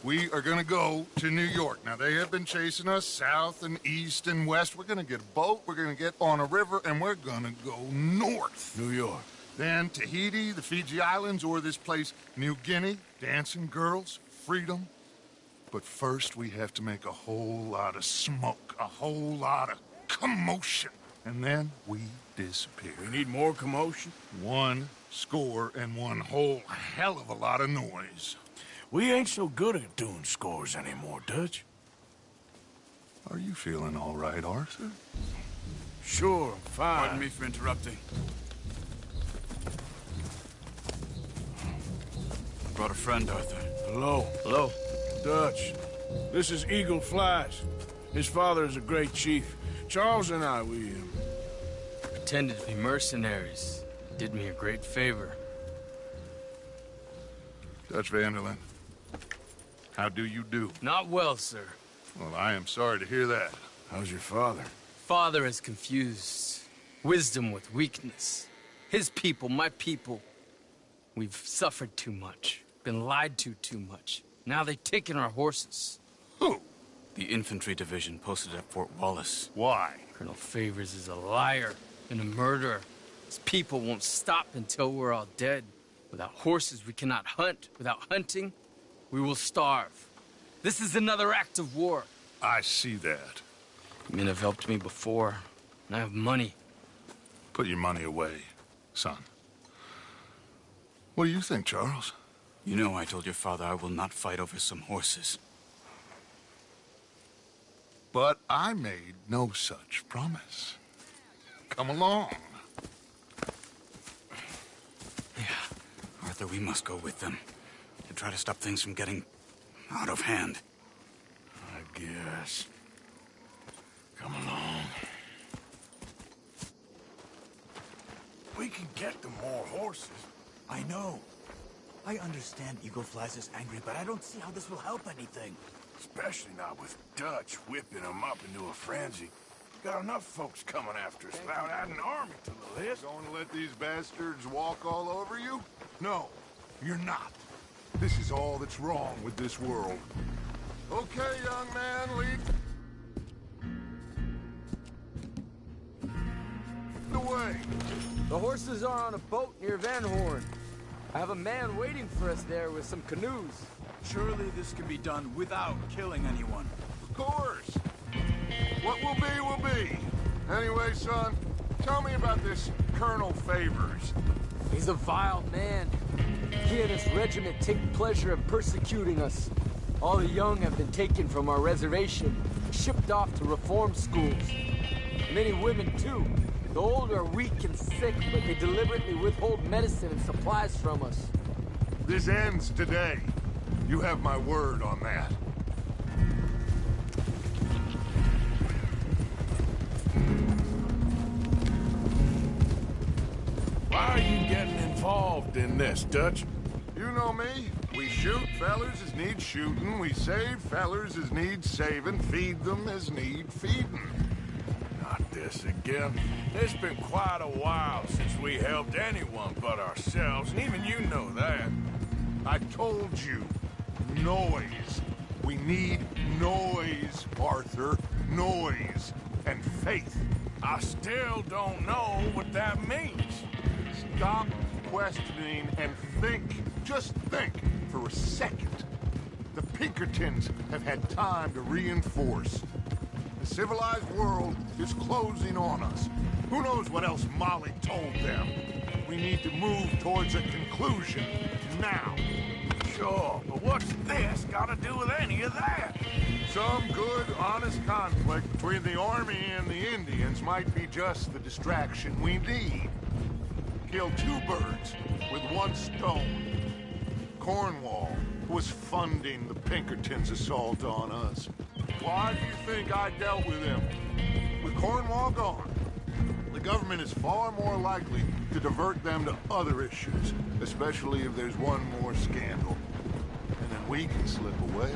We are gonna go to New York. Now, they have been chasing us south and east and west. We're gonna get a boat, we're gonna get on a river, and we're gonna go north. New York. Then Tahiti, the Fiji Islands, or this place, New Guinea, dancing girls, freedom. But first, we have to make a whole lot of smoke, a whole lot of commotion. And then we disappear. We need more commotion? 1 score and 1 whole hell of a lot of noise. We ain't so good at doing scores anymore, Dutch. Are you feeling all right, Arthur? Sure, I'm fine. Pardon me for interrupting. I brought a friend, Arthur. Hello. Hello. Dutch. This is Eagle Flies. His father is a great chief. Charles and I, we pretended to be mercenaries. Did me a great favor. Dutch Vanderlyn, how do you do? Not well, sir. Well, I am sorry to hear that. How's your father? Father has confused wisdom with weakness. His people, my people. We've suffered too much. Been lied to too much. Now they've taken our horses. Who? The infantry division posted at Fort Wallace. Why? Colonel Favors is a liar and a murderer. His people won't stop until we're all dead. Without horses, we cannot hunt. Without hunting, we will starve. This is another act of war. I see that. Men have helped me before, and I have money. Put your money away, son. What do you think, Charles? You know I told your father I will not fight over some horses. But I made no such promise. Come along. Arthur, we must go with them to try to stop things from getting out of hand. I guess. Come along. We can get them more horses. I know. I understand Eagle Flies is angry, but I don't see how this will help anything. Especially not with Dutch whipping them up into a frenzy. Got enough folks coming after us without adding an army to the list. Going to let these bastards walk all over you? No, you're not. This is all that's wrong with this world. Okay, young man, lead the way. The horses are on a boat near Van Horn. I have a man waiting for us there with some canoes. Surely this can be done without killing anyone. Of course. What will be. Anyway, son, tell me about this Colonel Favors. He's a vile man. He and his regiment take pleasure in persecuting us. All the young have been taken from our reservation, shipped off to reform schools. Many women, too. The old are weak and sick, but they deliberately withhold medicine and supplies from us. This ends today. You have my word on that. Why are you getting involved in this, Dutch? You know me. We shoot fellers as need shooting. We save fellers as need saving. Feed them as need feeding. Not this again. It's been quite a while since we helped anyone but ourselves, and even you know that. I told you. Noise. We need noise, Arthur. Noise. And faith. I still don't know what that means. Stop questioning and think. Just think for a second. The Pinkertons have had time to reinforce. The civilized world is closing on us. Who knows what else Molly told them? we need to move towards a conclusion now. Sure, but what's this got to do with any of that? Some good, honest conflict between the army and the Indians might be just the distraction we need. Kill two birds with one stone. Cornwall was funding the Pinkertons' assault on us. Why do you think I dealt with him? With Cornwall gone, the government is far more likely to divert them to other issues, especially if there's one more scandal. And then we can slip away.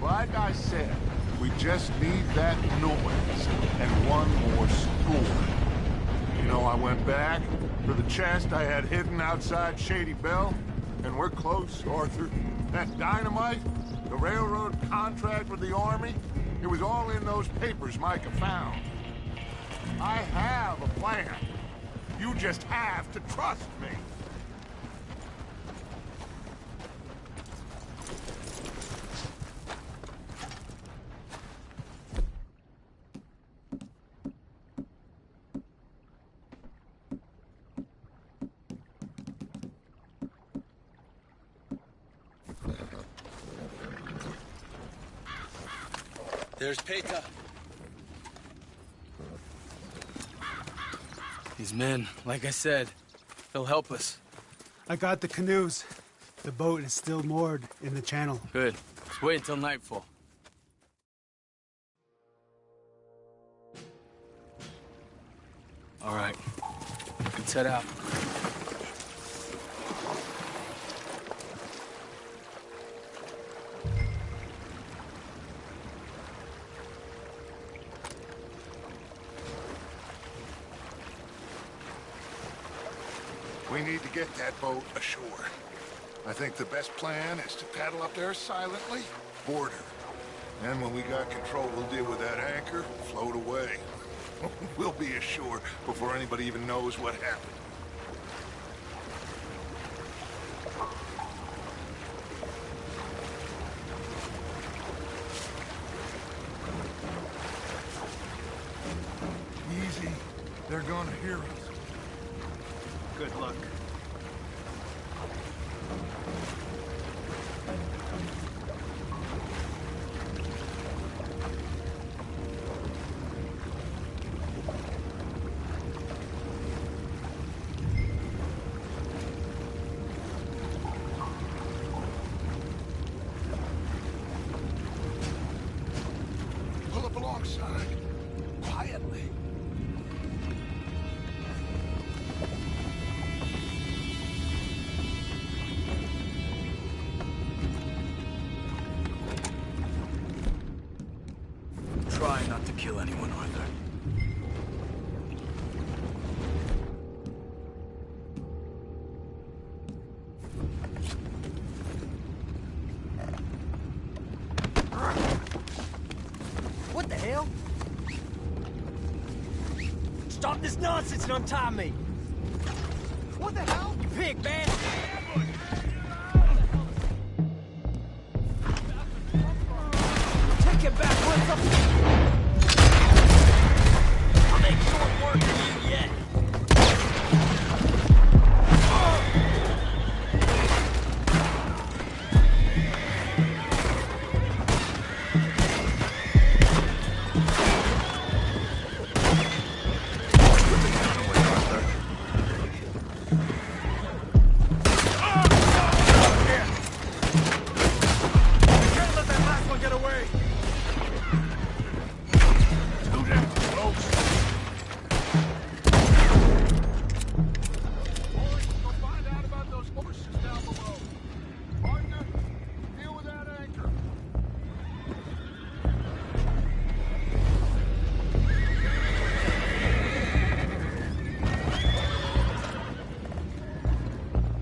Like I said, we just need that noise and one more score. You know, I went back for the chest I had hidden outside Shady Belle, and we're close, Arthur. That dynamite, the railroad contract with the army, it was all in those papers Micah found. I have a plan. You just have to trust me. There's Peta. These men, like I said, they'll help us. I got the canoes. The boat is still moored in the channel. Good. Let's wait until nightfall. All right. Let's head out. We need to get that boat ashore. I think the best plan is to paddle up there silently, board her. And when we got control, we'll deal with that anchor, float away. We'll be ashore before anybody even knows what happened. Easy. They're gonna hear us. Good luck. Pull up alongside. Quietly. Try not to kill anyone, Arthur. What the hell? Stop this nonsense and untie me! What the hell? You pig bastard! Take him back, what's up? I'll make short work of you yet!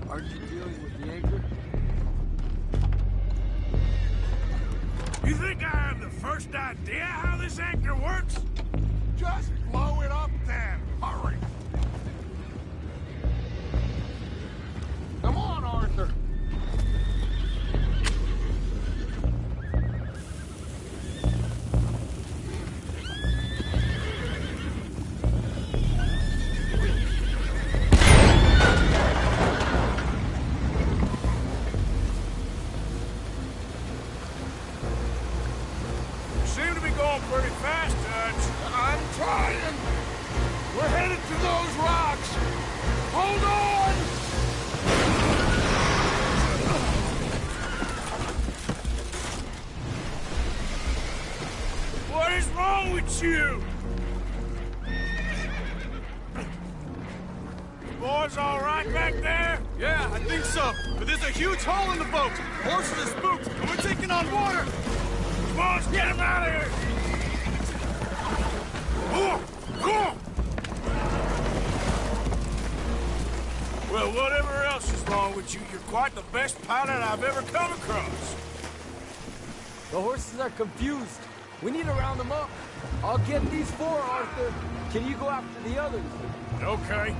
Aren't you dealing with the anchor? You think I have the first idea how this anchor works? Just blow it up then. Hurry. Come on, Arthur. It's you! Boys all right back there? Yeah, I think so. But there's a huge hole in the boat. Horses are spooked, and we're taking on water. Boys, get him out of here! Go! Well, whatever else is wrong with you, you're quite the best pilot I've ever come across. The horses are confused. We need to round them up. I'll get these four, Arthur. Can you go after the others? Okay.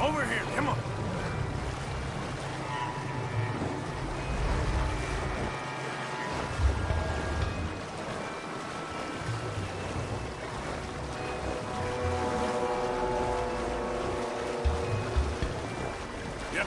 Over here, come on. Yep.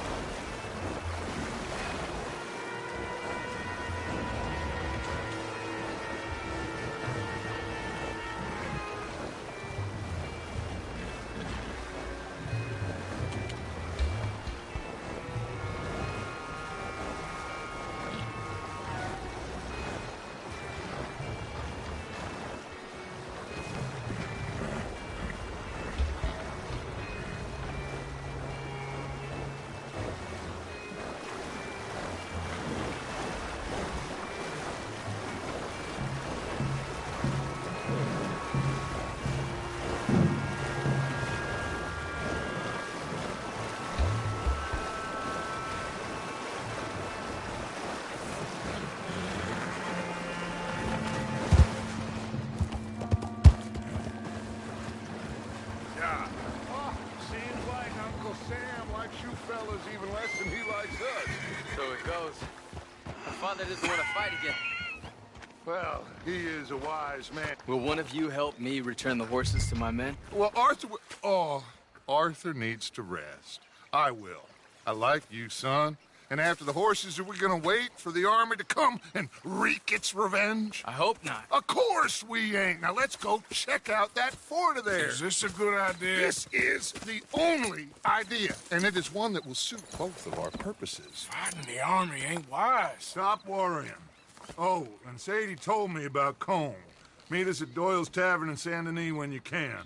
Seems like Uncle Sam likes you fellas even less than he likes us. So it goes. My father doesn't want to fight again. Well, he is a wise man. Will one of you help me return the horses to my men? Well, Arthur needs to rest. I will. I like you, son. And after the horses, are we gonna wait for the army to come and wreak its revenge? I hope not. Of course we ain't. Now let's go check out that fort of theirs. Is this a good idea? This is the only idea, and it is one that will suit both of our purposes. Fighting the army ain't wise. Stop worrying. Oh, and Sadie told me about Combe. Meet us at Doyle's Tavern in Saint Denis when you can.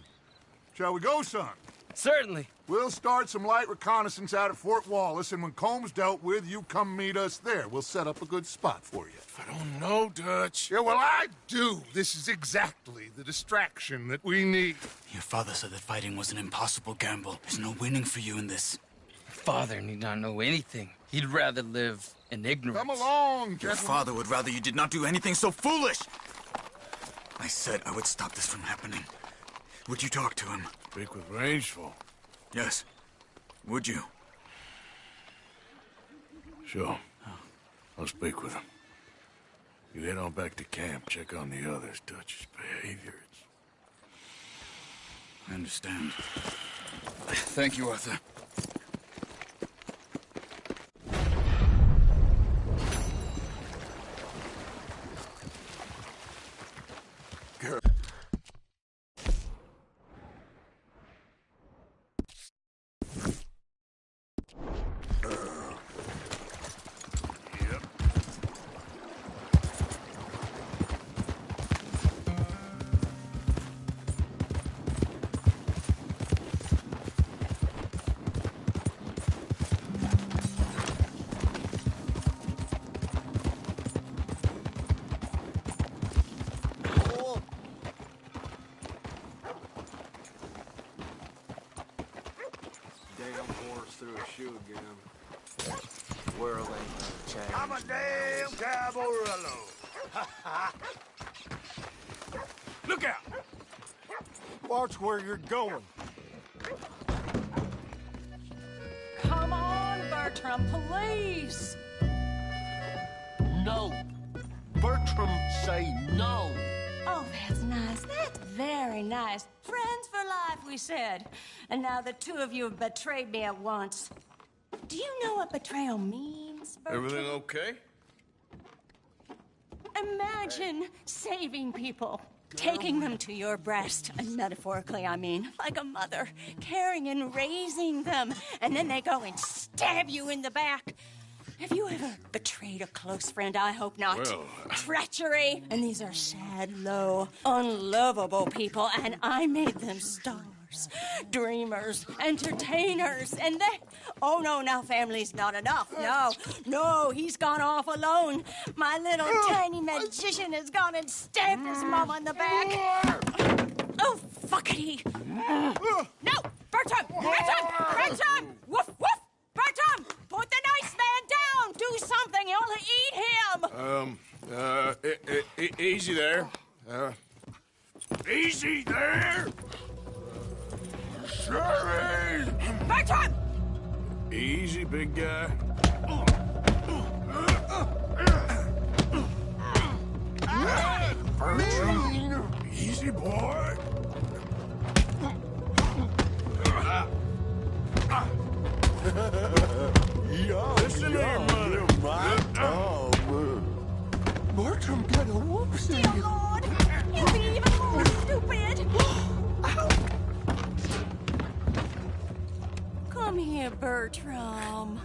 Shall we go, son? Certainly. We'll start some light reconnaissance out at Fort Wallace, and when Combs dealt with, you come meet us there. We'll set up a good spot for you. I don't know, Dutch. Yeah, well, I do. This is exactly the distraction that we need. Your father said that fighting was an impossible gamble. There's no winning for you in this. Father need not know anything. He'd rather live in ignorance. Come along, Your gentlemen. father would rather you did not do anything so foolish. I said I would stop this from happening. Would you talk to him? Speak with Rangeful. Yes. Would you? Sure. I'll speak with him. You head on back to camp, check on the others, Dutch's behavior. I understand. Thank you, Arthur. Through a shoe again. World ain't gonna change. I'm a damn caballerello. Look out! Watch where you're going. Come on, Bertram, please. No. Bertram, say no. Oh, that's nice. That's very nice. Friends for life, we said. And now the two of you have betrayed me at once. Do you know what betrayal means, Bertram? Everything okay? Imagine saving people, taking them to your breast, and metaphorically, I mean, like a mother, caring and raising them, and then they go and stab you in the back. Have you ever betrayed a close friend? I hope not. Well, Treachery. And these are sad, low, unlovable people, and I made them stars, dreamers, entertainers, and they... Oh, no, now family's not enough. No, he's gone off alone. My little tiny magician has gone and stabbed his mama in the back. Oh, fuckity. No, Bertram! Woof, woof! Bertram, put the nice man down! Do something, you'll eat him! Easy there. Easy there! Sherry! Bertram! Easy, big guy. Bertram! Easy, boy. Listen here, mother. Bertram got a whoopsie. Dear Lord, you'll be even more stupid. Come here, Bertram.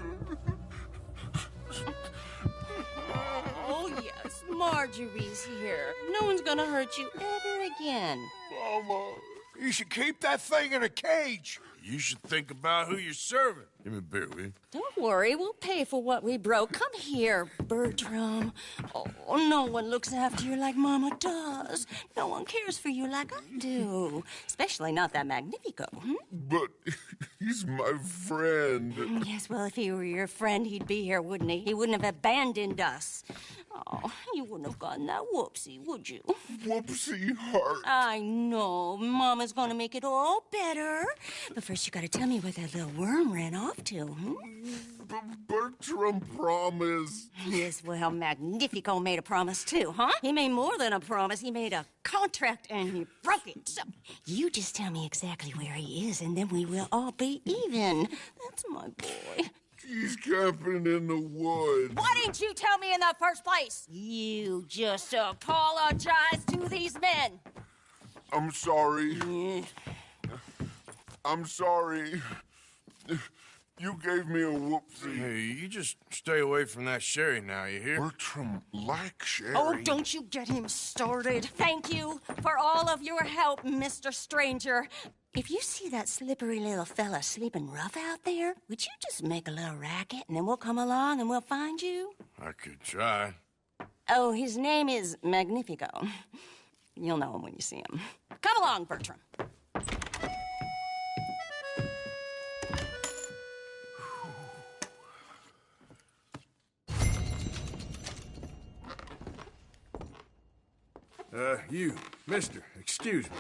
Oh, yes, Marjorie's here. No one's gonna hurt you ever again. Mama, you should keep that thing in a cage. You should think about who you're serving. Give me a beer, will you? Don't worry, we'll pay for what we broke. Come here, Bertram. Oh, no one looks after you like Mama does. No one cares for you like I do. Especially not that Magnifico. But he's my friend. Yes, well, if he were your friend, he'd be here, wouldn't he? He wouldn't have abandoned us. Oh, you wouldn't have gotten that whoopsie, would you? Whoopsie heart. I know. Mama's gonna make it all better. But first, you gotta tell me where that little worm ran off to, Bertram promised. Yes, well, Magnifico made a promise, too, huh? He made more than a promise. He made a contract, and he broke it. So, you just tell me exactly where he is, and then we will all be even. That's my boy. He's camping in the woods. Why didn't you tell me in the first place? You just apologize to these men. I'm sorry. I'm sorry. You gave me a whoopsie. Hey, you just stay away from that Sherry now, you hear? Bertram likes Sherry. Oh, don't you get him started. Thank you for all of your help, Mr. Stranger. If you see that slippery little fella sleeping rough out there, would you just make a little racket, and then we'll come along and we'll find you? I could try. Oh, his name is Magnifico. You'll know him when you see him. Come along, Bertram. You, mister, excuse me.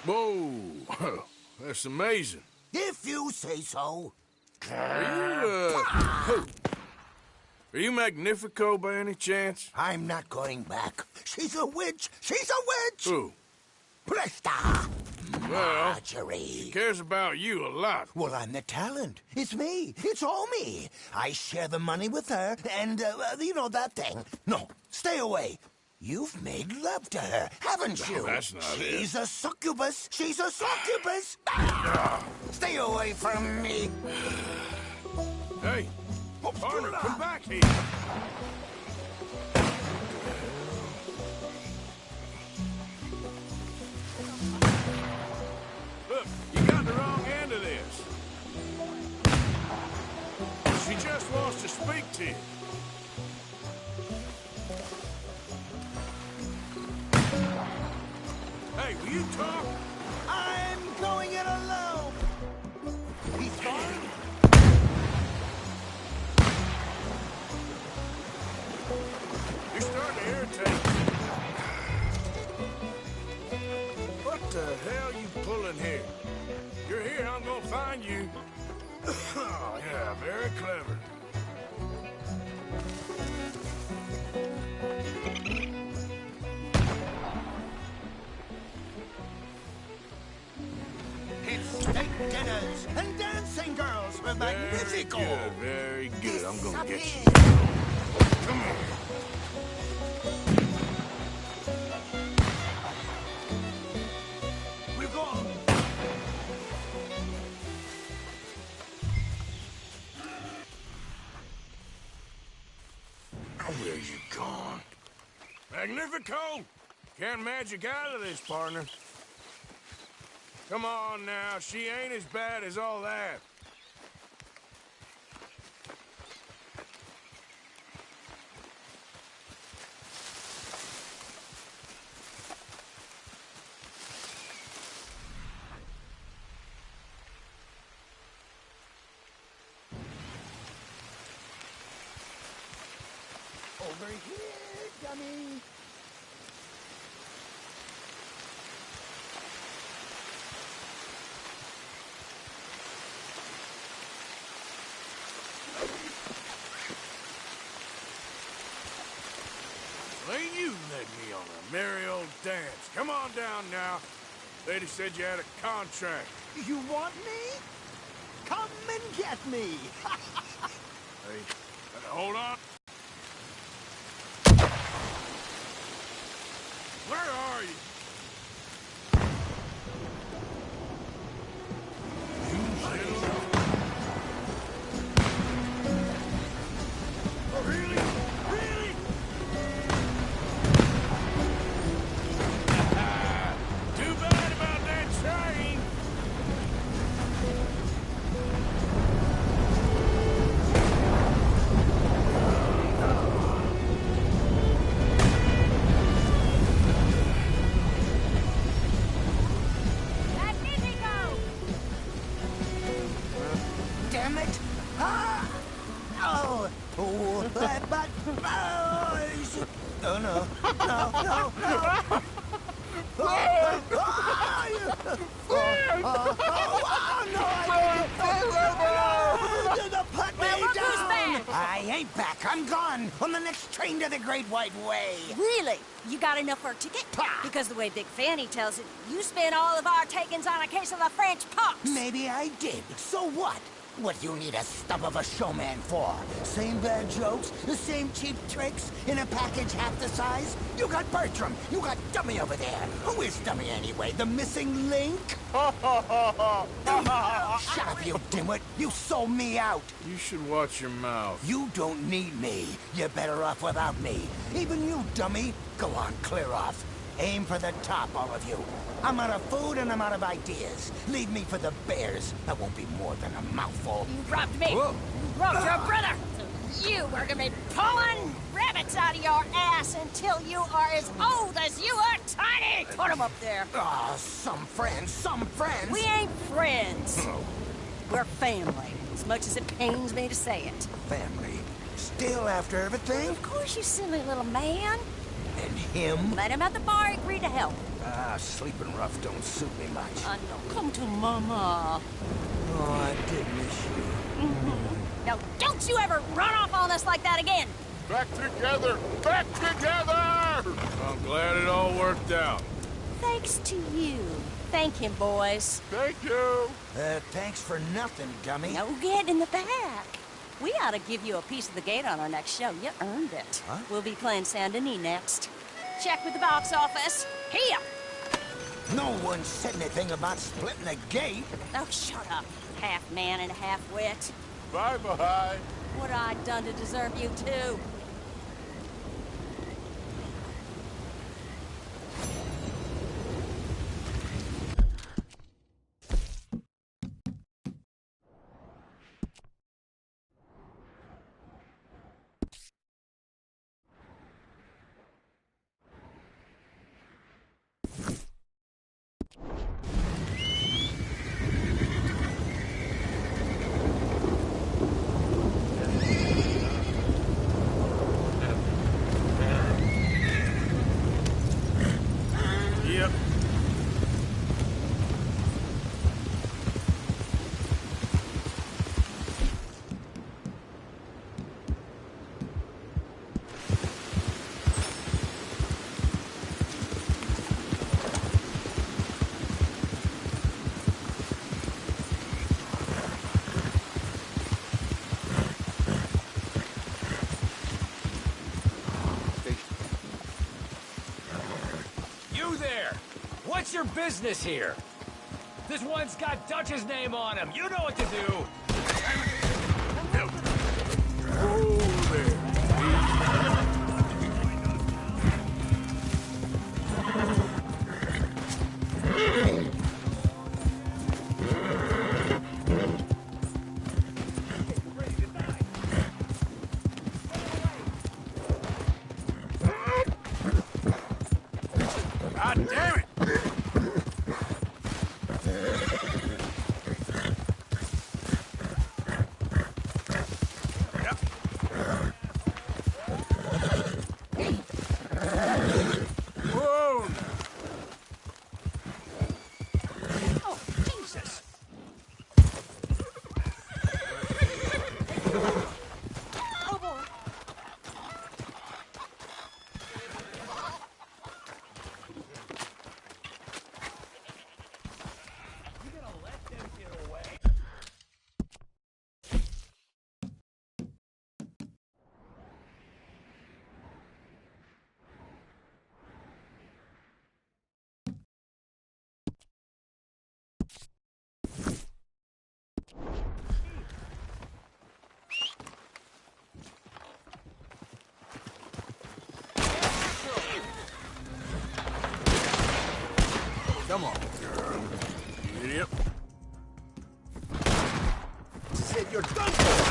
Whoa, that's amazing. If you say so. Are you Magnifico by any chance? I'm not going back. She's a witch! She's a witch! Who? Presta! Well, Marjorie. she cares about you a lot. Well, I'm the talent. It's me. It's all me. I share the money with her, and, you know that thing. No, stay away. You've made love to her, haven't you? No, that's not it. She's a succubus. She's a succubus. Stay away from me. Hey, partner, come back here. Look, you got the wrong end of this. She just wants to speak to you. Hey, will you talk? I'm going it alone. He's gone. You're starting to irritate me. What the hell you pulling here? You're here, I'm gonna find you. Oh, yeah, very clever. It's steak dinners and dancing girls with Magnifico. Very good. I'm gonna get you. Come here. We're gone. Where you gone? Magnifico! Can't magic out of this, partner. Come on now, she ain't as bad as all that. Over here, dummy. Ain't you led me on a merry old dance. Come on down now. Lady said you had a contract. You want me? Come and get me. Hey, hold on. Where are you? Really? Really? Too bad about that train. Damn it! Ah! Oh! Oh! But oh no! No! No! No! I ain't back. I'm gone on the next train to the Great White Way. Really? You got enough for a ticket? Because the way Big Fanny tells it, you spent all of our takings on a case of the French pox. Maybe I did. So what? What you need a stump of a showman for? Same bad jokes, the same cheap tricks, in a package half the size? You got Bertram, you got Dummy over there. Who is Dummy anyway? The missing link? Shut up, you dimwit. You sold me out. You should watch your mouth. You don't need me. You're better off without me. Even you, Dummy. Go on, clear off. Aim for the top, all of you. I'm out of food and I'm out of ideas. Leave me for the bears. That won't be more than a mouthful. You robbed me. Whoa. You robbed your brother. So you are gonna be pulling rabbits out of your ass until you are as old as you are tiny. Put them up there. Ah, some friends, some friends. We ain't friends. We're family, as much as it pains me to say it. Family? Still after everything? Of course, you silly little man. And him? Met him at the bar, agreed to help. Sleeping rough don't suit me much. No, come to Mama. Oh, I did miss you. Now, don't you ever run off on us like that again! Back together! Back together! I'm glad it all worked out. Thanks to you. Thank him, boys. Thank you. Thanks for nothing, dummy. Now get in the back. We ought to give you a piece of the gate on our next show. You earned it. Huh? We'll be playing Saint Denis next. Check with the box office. Here! No one said anything about splitting the gate. Oh, shut up. Half man and half wit. Bye-bye. What I done to deserve you, too? What's your business here? This one's got Dutch's name on him. You know what to do. God damn it! Whoa! Oh, Jesus! Oh, boy. Come on, idiot. Said you're done for.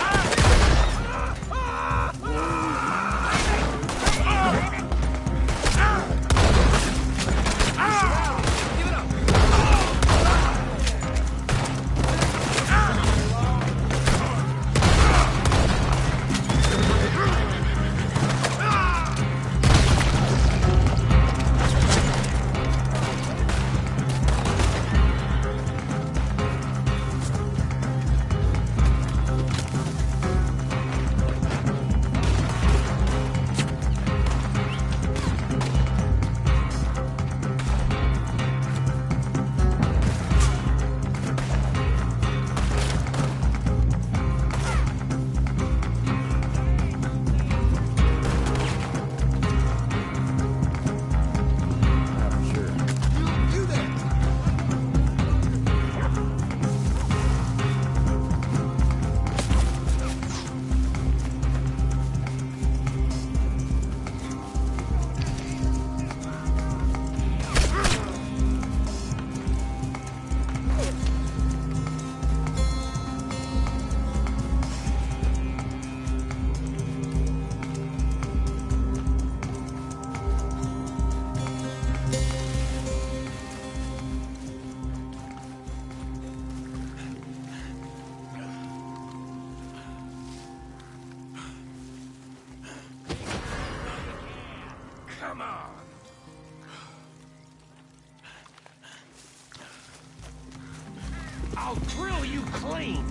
clean.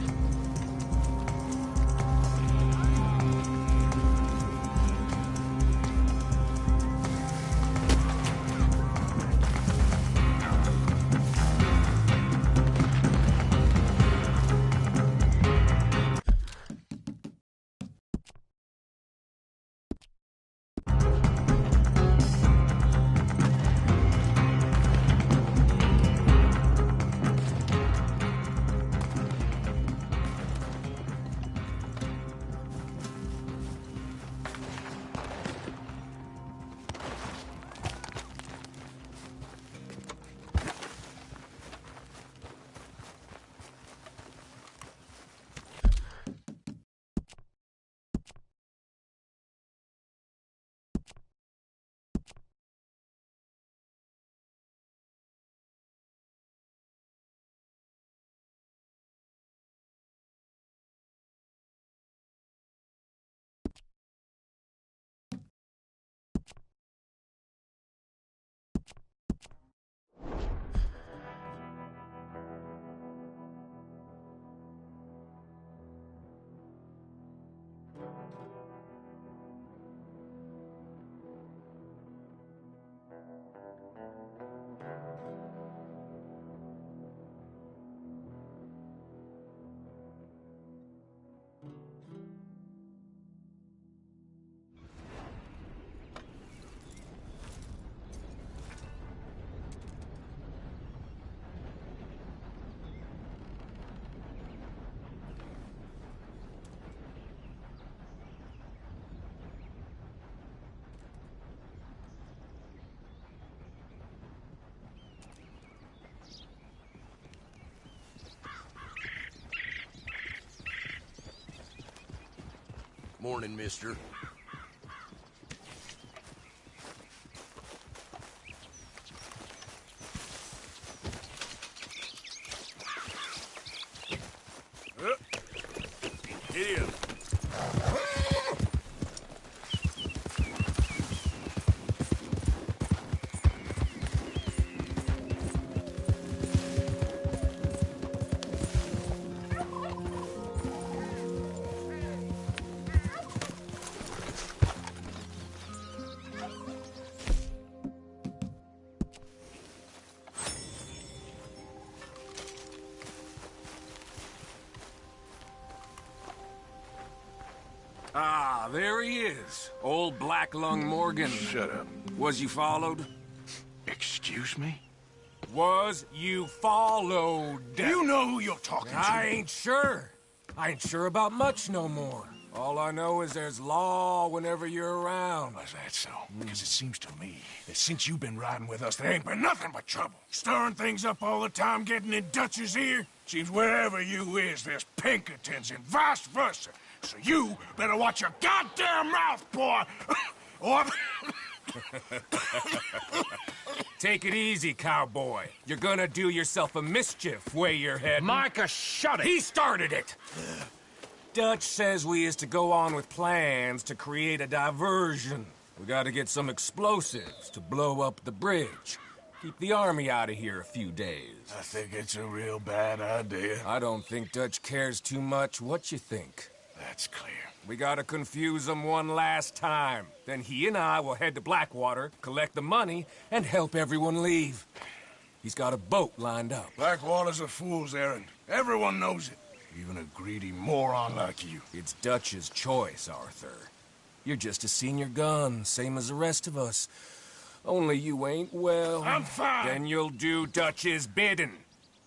Morning, mister. Get in. Ah, there he is. Old Black Lung Morgan. Shut up. Was you followed? Excuse me? Was you followed? You know who you're talking to. I ain't sure. I ain't sure about much no more. All I know is there's law whenever you're around. Was that so? Because it seems to me that since you've been riding with us, there ain't been nothing but trouble. Stirring things up all the time, getting in Dutch's ear. Seems wherever you is, there's Pinkertons and vice versa. So you better watch your goddamn mouth, boy! Or... Take it easy, cowboy. You're gonna do yourself a mischief way you're heading. Micah, shut it! He started it! Dutch says we is to go on with plans to create a diversion. We gotta get some explosives to blow up the bridge. Keep the army out of here a few days. I think it's a real bad idea. I don't think Dutch cares too much what you think. That's clear. We gotta confuse him one last time. Then he and I will head to Blackwater, collect the money, and help everyone leave. He's got a boat lined up. Blackwater's a fool's errand. Everyone knows it. Even a greedy moron like you. It's Dutch's choice, Arthur. You're just a senior gun, same as the rest of us. Only you ain't well. I'm fine. Then you'll do Dutch's bidding,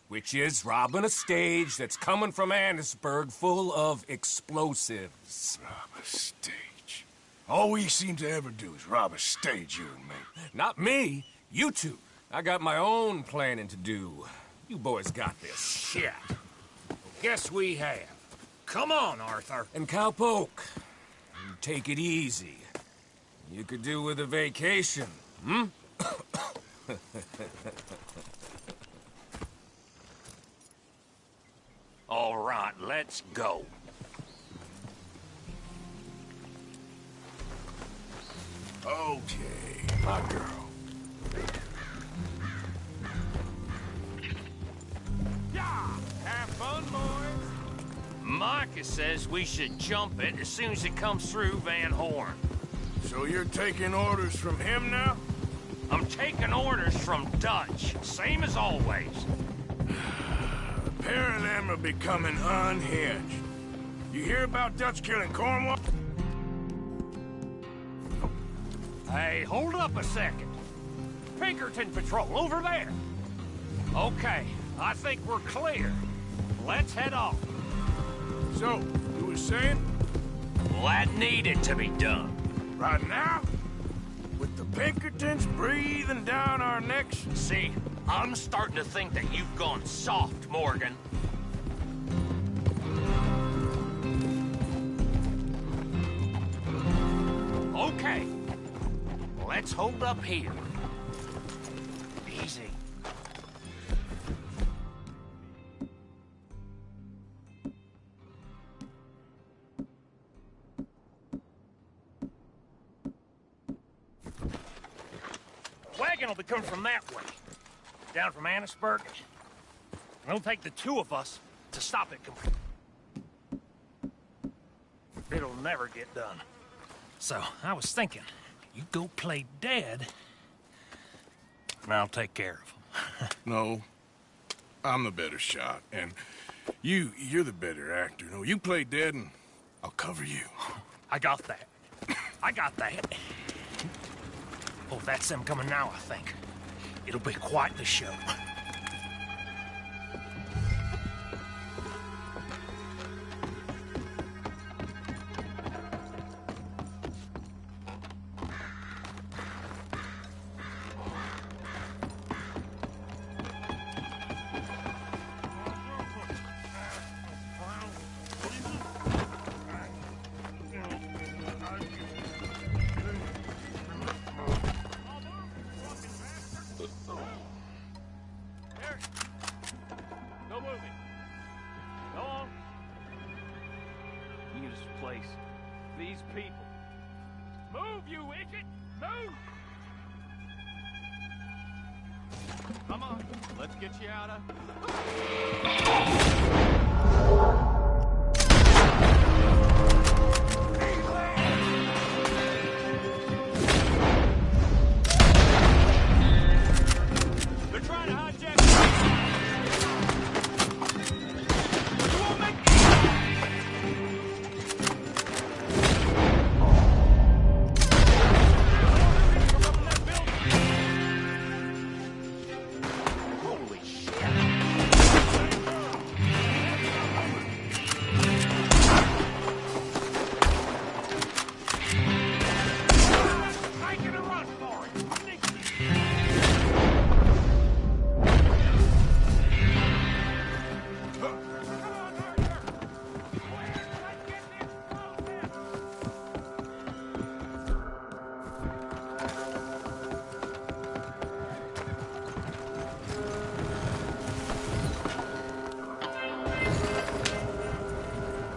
which is robbing a stage that's coming from Annisburg full of explosives. Rob a stage. All we seem to ever do is rob a stage, you and me. Not me. You two. I got my own planning to do. You boys got this. Shit. Guess we have. Come on, Arthur. And Cowpoke, you take it easy. You could do with a vacation, hmm? All right, let's go. Okay, my girl. Yeah! Have fun, boys! Marcus says we should jump it as soon as it comes through Van Horn. So you're taking orders from him now? I'm taking orders from Dutch, same as always. The pair of them are becoming unhinged. You hear about Dutch killing Cornwall? Hey, hold up a second. Pinkerton Patrol, over there. Okay, I think we're clear. Let's head off. So, you were saying? Well, that needed to be done. Right now? With the Pinkertons breathing down our necks? See, I'm starting to think that you've gone soft, Morgan. Okay. Let's hold up here. Easy. Wagon will be coming from that way. Down from Annisburg. It'll take the two of us to stop it completely. It'll never get done. So, I was thinking, you go play dead, and I'll take care of him. No. I'm the better shot, and you're the better actor. No, you play dead, and I'll cover you. I got that. I got that. Oh, that's them coming now, I think. It'll be quite the show. These people. Move, you idiot! Move! Come on, let's get you out of... They're trying to hijack... You won't make...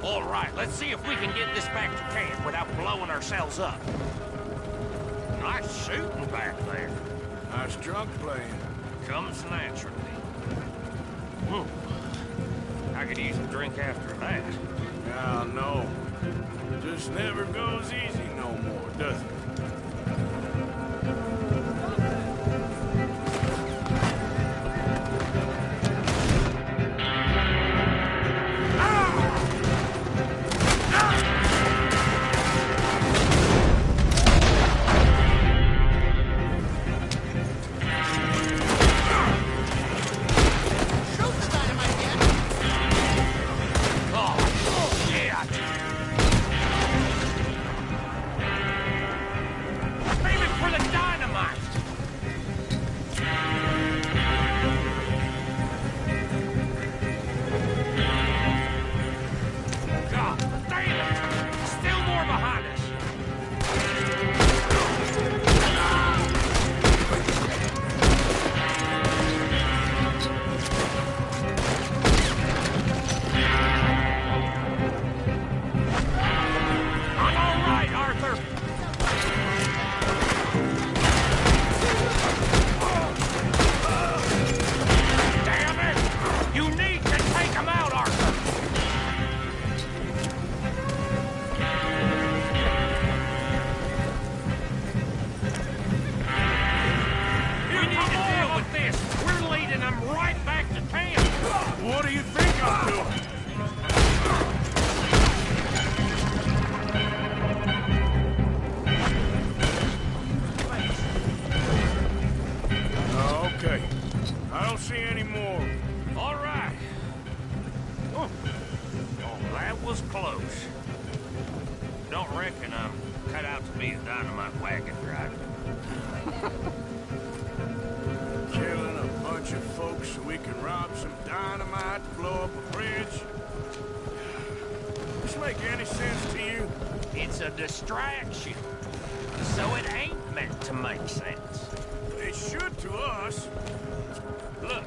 All right, let's see if we can get this back to camp without blowing ourselves up. Nice shooting back there. Nice drunk playing. Comes naturally. I could use a drink after that. Yeah, no. Just never goes easy no more, does it? dynamite wagon driver. Killing a bunch of folks so we can rob some dynamite, blow up a bridge. This make any sense to you? It's a distraction, so it ain't meant to make sense. It should to us. Look,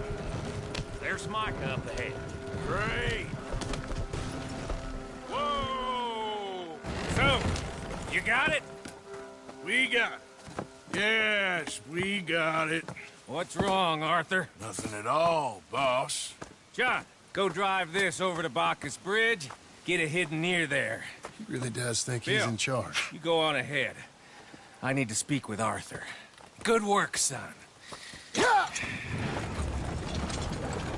there's Micah up ahead. Great. Whoa! So, you got it? We got it. Yes, we got it. What's wrong, Arthur? Nothing at all, boss. John, go drive this over to Bacchus Bridge. Get it hidden near there. He really does think Bill, he's in charge. You go on ahead. I need to speak with Arthur. Good work, son.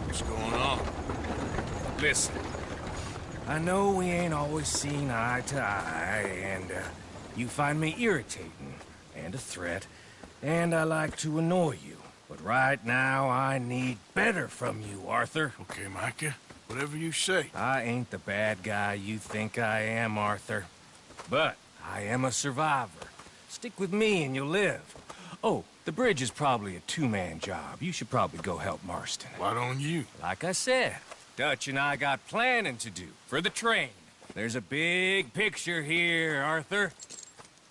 What's going on? Listen, I know we ain't always seen eye to eye, and you find me irritating and a threat, and I like to annoy you. But right now, I need better from you, Arthur. Okay, Micah. Whatever you say. I ain't the bad guy you think I am, Arthur. But I am a survivor. Stick with me and you'll live. Oh, the bridge is probably a two-man job. You should probably go help Marston. Why don't you? Like I said, Dutch and I got planning to do for the train. There's a big picture here, Arthur.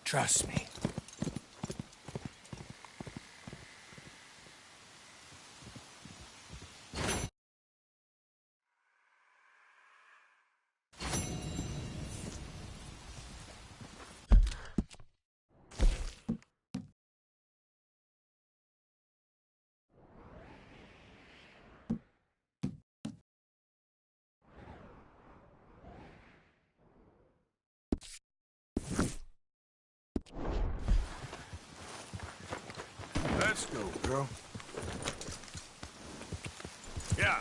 Trust me. Let's go, girl. Yeah.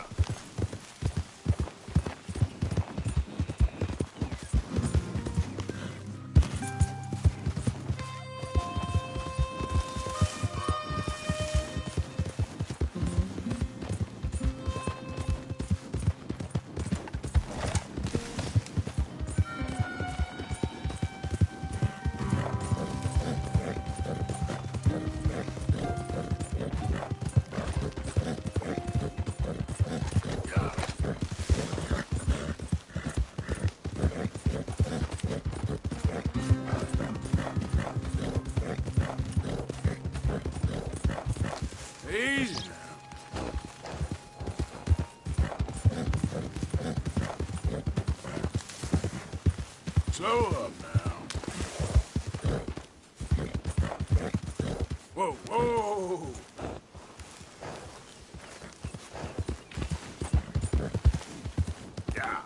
Easy now. Slow up now. Whoa, whoa! Yeah.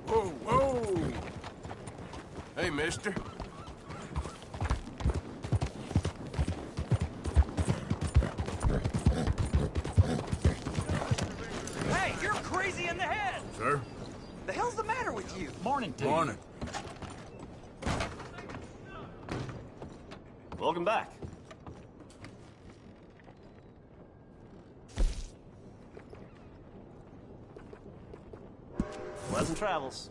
Whoa, whoa! Hey, mister. Hey, you're crazy in the head! Sir? The hell's the matter with you? Morning, dude. Morning. Welcome back. Pleasant travels.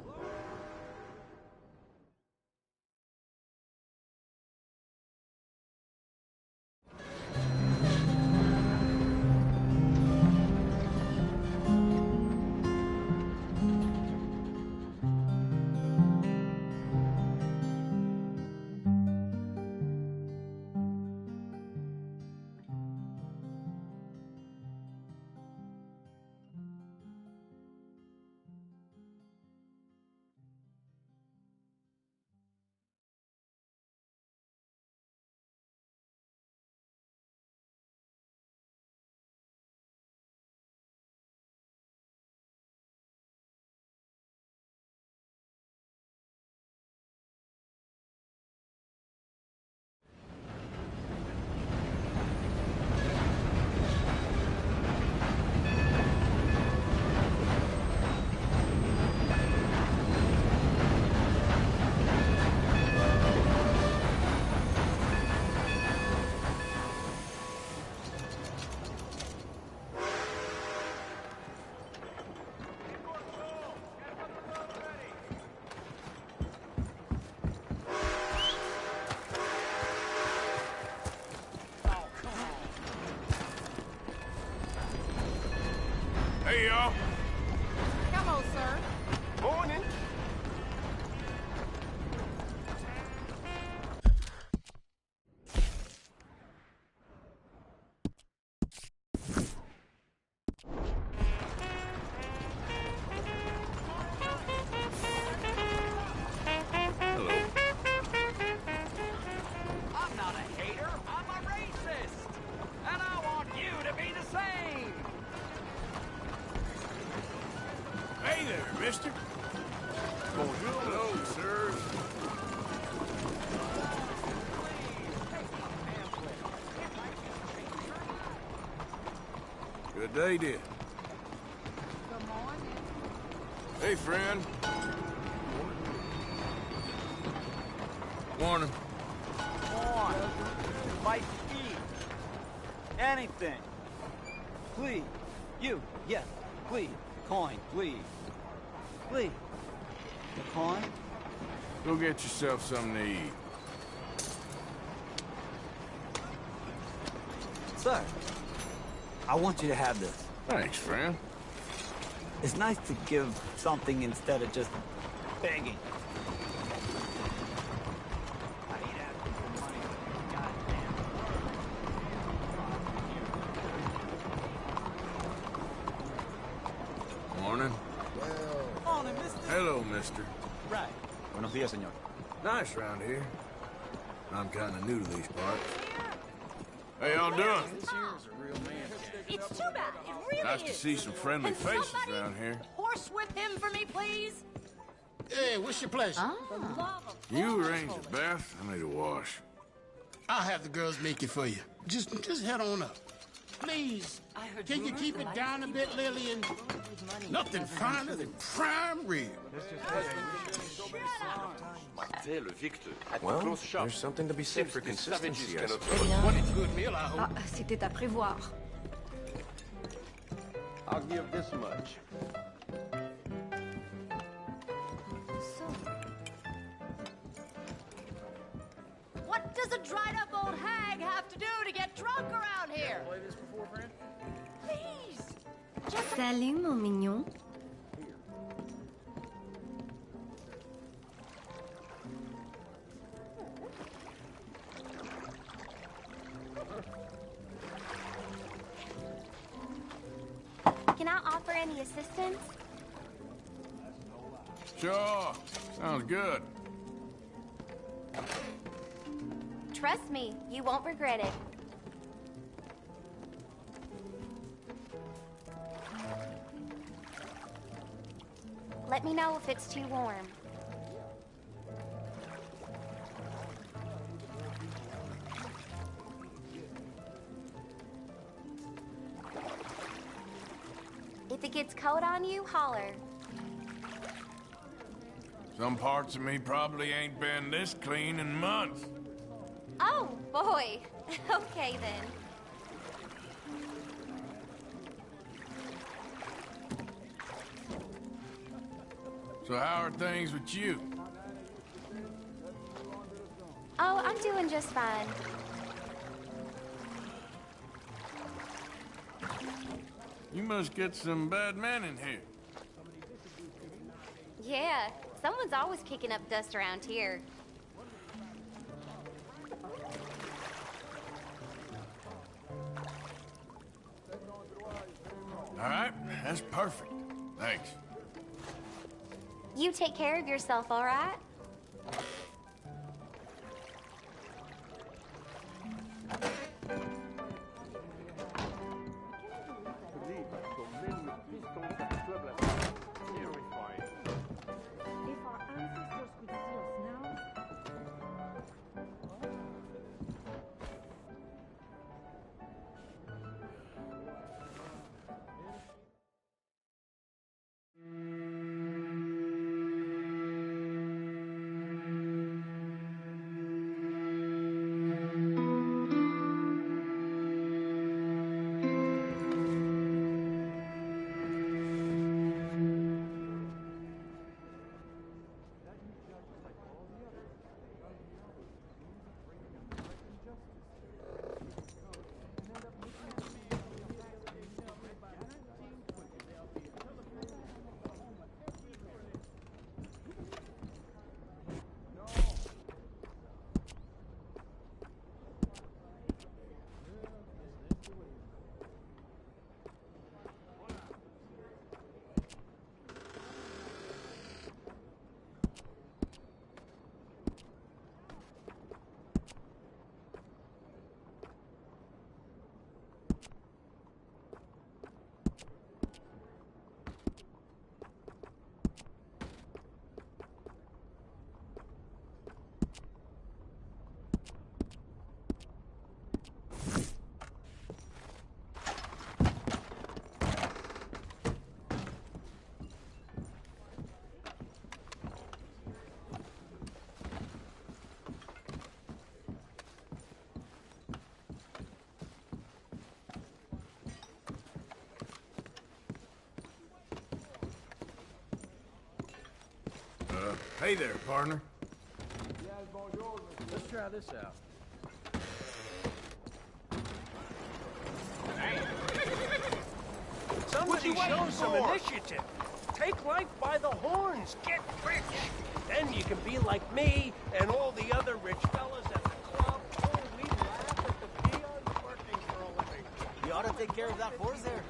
Hey, y'all. Hello, sir. Morning. I'm not a hater, I'm a racist. And I want you to be the same. Hey there, mister. Hello, sir. Good day, dear. Hey, friend. Morning. Come on. My feet. Anything. Please. You. Yes. Please. Coin. Please. Please. A coin? Go get yourself something to eat. Sir, I want you to have this. Thanks, friend. It's nice to give something instead of just begging. Morning. Morning, mister. Hello, mister. Right. Buenos días, señor. Nice round here. I'm kind of new to these parts. How y'all doing? It's too bad. It really Nice to is. see some friendly Can faces somebody around here. Horsewhip him for me, please. Hey, what's your pleasure? You arrange the bath, I need a wash. I'll have the girls make it for you. Just head on up. Please, can you keep it down a bit, Lillian? Nothing finer than prime rib. Well, there's something to be said for consistency, I suppose. One good meal, I hope. Ah, c'était à prévoir. I'll give this much. What does a dried-up old hag have to do to get drunk around here? Please. Salut, mon mignon. Can I offer any assistance? Sure. Sounds good. Trust me, you won't regret it. Let me know if it's too warm. If it gets cold on you, holler. Some parts of me probably ain't been this clean in months. Oh, boy. Okay, then. So how are things with you? Oh, I'm doing just fine. You must get some bad men in here. Yeah, someone's always kicking up dust around here. All right, that's perfect. Thanks. You take care of yourself, all right? Hey there, partner. Let's try this out. Somebody show some initiative. Take life by the horns. Get rich. Then you can be like me and all the other rich fellas at the club. Oh, we laugh at the peons working for a living. You ought to take care of that horse there.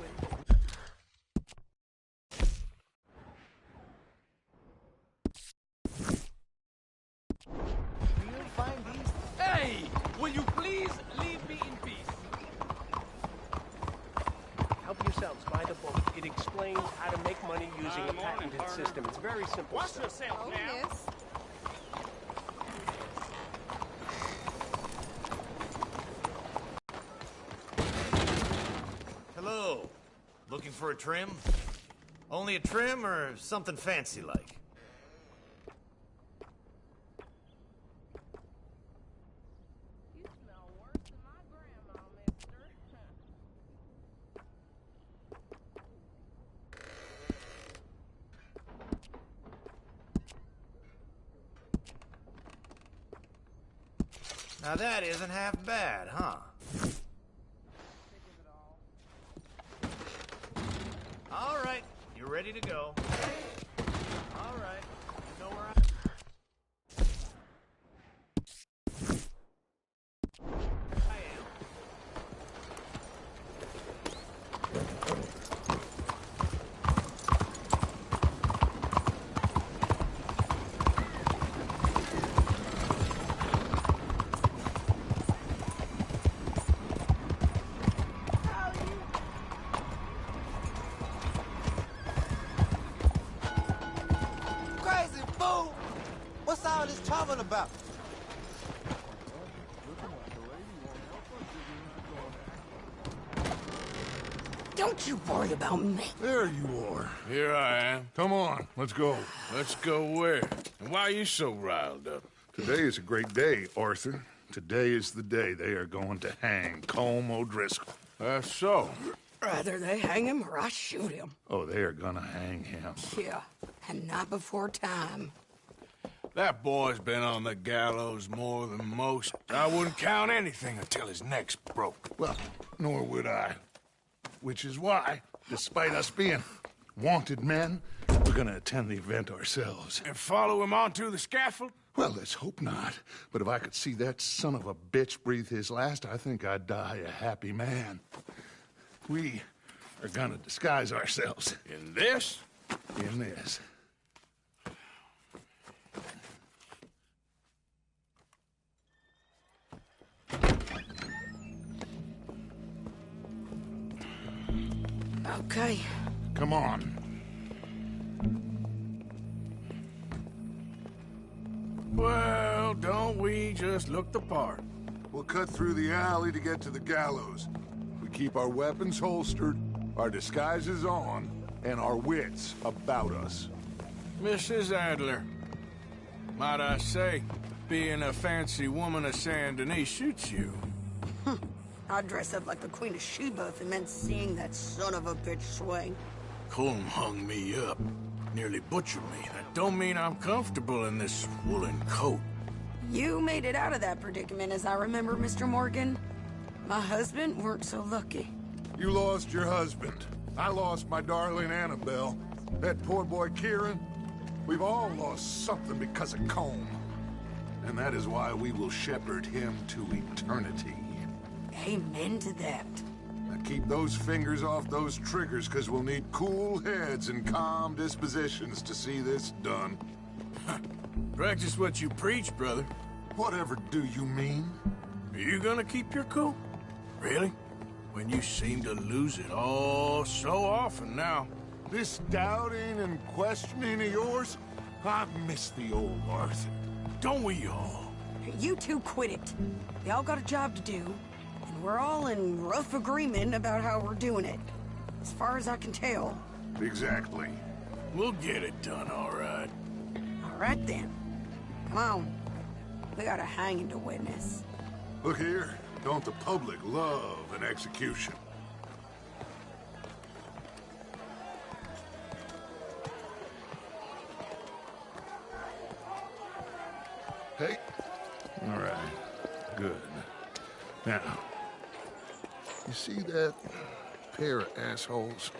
Hey! Will you please leave me in peace? Help yourselves by the book. It explains how to make money using a patented system. It's very simple. Watch yourself now. Hello. Looking for a trim? Only a trim or something fancy like? Now that isn't half bad, huh? All right, you're ready to go. All right, you know where I am. Crazy fool! What's all this trouble about? Don't you worry about me. There you are. Here I am. Come on, let's go. Let's go where? And why are you so riled up? Today is a great day, Arthur. Today is the day they are going to hang Colm O'Driscoll. That's so. Rather they hang him or I shoot him. Oh, they are gonna hang him. Yeah, and not before time. That boy's been on the gallows more than most. I wouldn't count anything until his neck's broke. Well, nor would I. Which is why, despite us being wanted men, we're gonna attend the event ourselves. And follow him onto the scaffold? Well, let's hope not. But if I could see that son of a bitch breathe his last, I think I'd die a happy man. We are gonna disguise ourselves. In this? In this. Okay. Come on. Well, don't we just look the part? We'll cut through the alley to get to the gallows. We keep our weapons holstered, our disguises on, and our wits about us. Mrs. Adler, might I say, being a fancy woman of Saint Denis suits you. I'd dress up like the Queen of Sheba if it meant seeing that son of a bitch swing. Colm hung me up, nearly butchered me. That don't mean I'm comfortable in this woolen coat. You made it out of that predicament, as I remember, Mr. Morgan. My husband weren't so lucky. You lost your husband. I lost my darling Annabelle. That poor boy Kieran. We've all lost something because of Colm. And that is why we will shepherd him to eternity. Amen to that. Now keep those fingers off those triggers, because we'll need cool heads and calm dispositions to see this done. Practice what you preach, brother. Whatever do you mean? Are you gonna keep your cool? Really? When you seem to lose it all so often now. This doubting and questioning of yours, I miss the old Arthur. Don't we all? You two quit it. We all got a job to do, and we're all in rough agreement about how we're doing it. As far as I can tell. Exactly. We'll get it done, all right. All right, then. Come on. We got a hanging to witness. Look here. Don't the public love an execution? Hey. All right. Good. Now, You see that pair of assholes?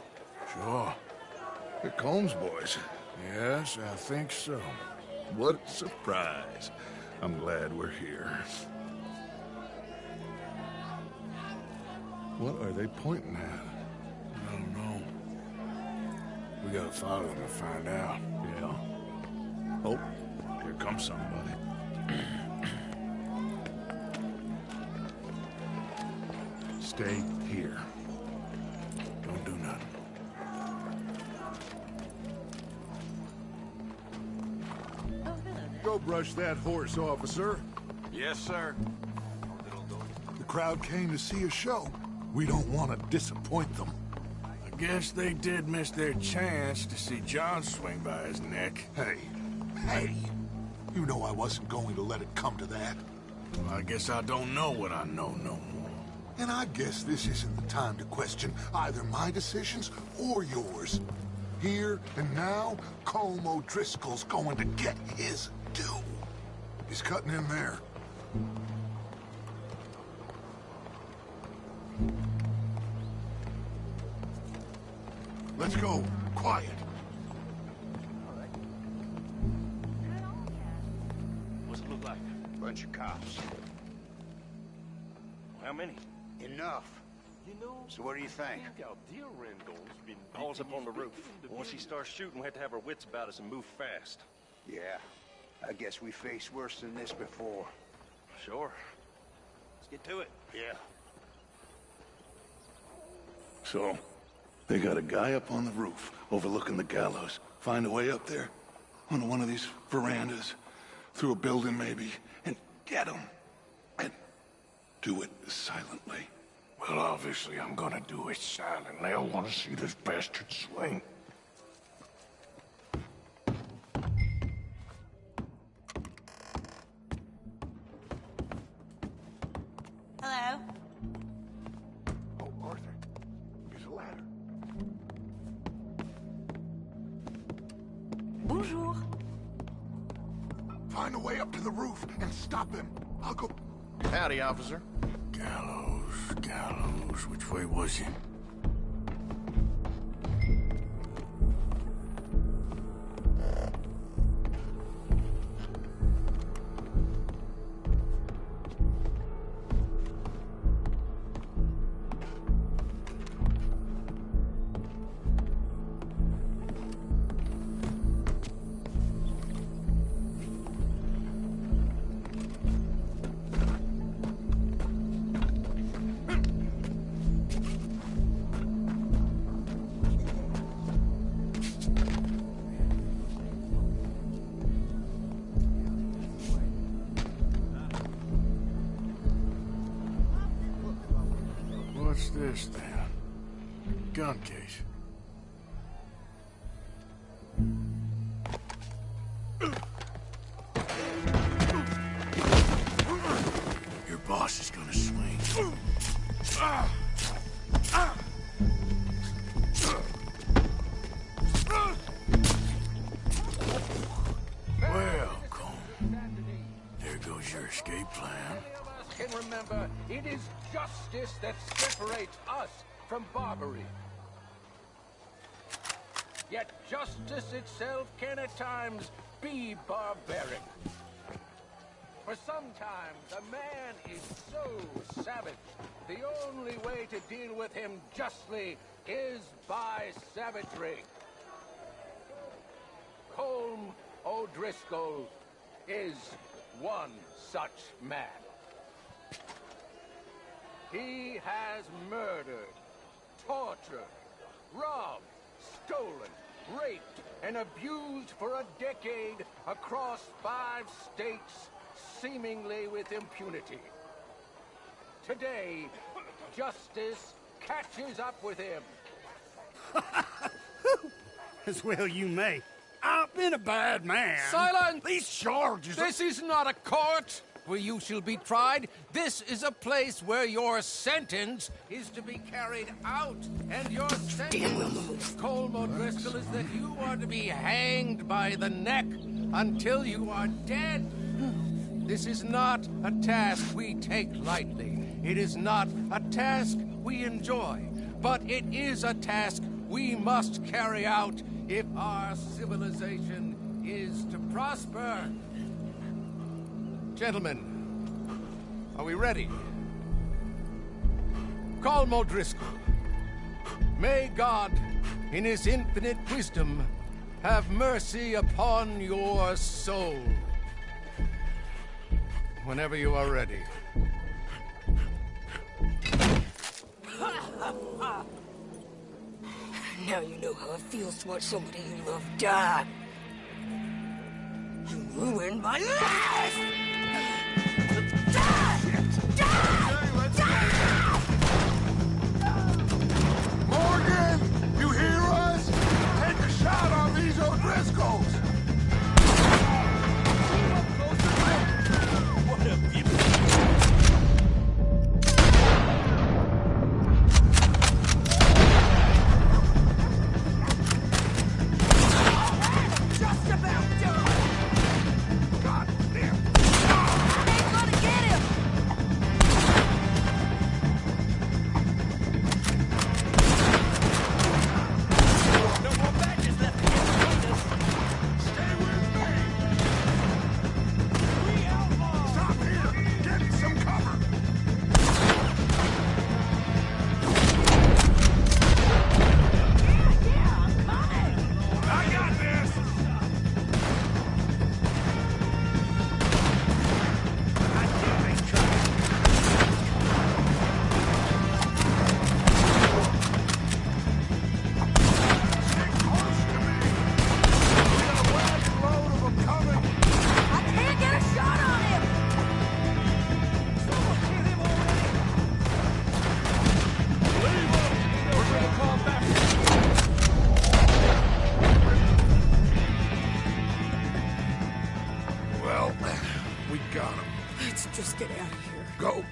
Sure. The Combs boys. Yes, I think so. What a surprise. I'm glad we're here. What are they pointing at? I don't know. We gotta follow them and find out. Yeah. Oh, here comes somebody. Stay here. Don't do nothing. Go brush that horse, officer. Yes, sir. The crowd came to see a show. We don't want to disappoint them. I guess they did miss their chance to see John swing by his neck. Hey, you know I wasn't going to let it come to that. Well, I guess I don't know what I know no more. And I guess this isn't the time to question either my decisions or yours. Here and now, Colm O'Driscoll's going to get his due. He's cutting in there. Let's go. Quiet. What's it look like? Bunch of cops. How many? Enough. You know, So what do you think? our dear Randall's been balls up on the roof. Once he starts shooting, we have to have our wits about us and move fast. Yeah. I guess we faced worse than this before. Sure. Let's get to it. Yeah. So, they got a guy up on the roof overlooking the gallows. Find a way up there, on one of these verandas, through a building maybe, and get him. And do it silently. Well, obviously I'm gonna do it silently. I want to see this bastard swing. Hello? Oh, Arthur, here's a ladder. Bonjour. Find a way up to the roof and stop him. I'll go... Howdy, officer. Gallows. Which way was he? What's this, then? Gun case. Your boss is gonna swing. Well, Colm, there goes your escape plan. Can remember, it is justice that separates us from barbary. Yet justice itself can at times be barbaric. For sometimes a man is so savage, the only way to deal with him justly is by savagery. Colm O'Driscoll is one such man. He has murdered, tortured, robbed, stolen, raped, and abused for a decade across 5 states, seemingly with impunity. Today, justice catches up with him. As well you may. I've been a bad man. Silence! These charges... This is not a court where you shall be tried. This is a place where your sentence is to be carried out. And your sentence, Colm O'Driscoll, is that you are to be hanged by the neck until you are dead. This is not a task we take lightly. It is not a task we enjoy. But it is a task we must carry out if our civilization is to prosper. Gentlemen, are we ready? Call O'Driscoll. May God, in his infinite wisdom, have mercy upon your soul. Whenever you are ready. Now you know how it feels to watch somebody you love die. You ruined my life! Morgan, you hear us? Take a shot on these O'Driscolls! What a beauty. Just about done! God damn! Ain't gonna get him! No more badges left to get behind us. Stay with me! We outlaws! Stop here! Get some cover! I got this! I think they tried. I can't get a shot on him! Someone kill him already! Leave him! We're gonna call back. Well, we got him. Let's just get out of here. Go.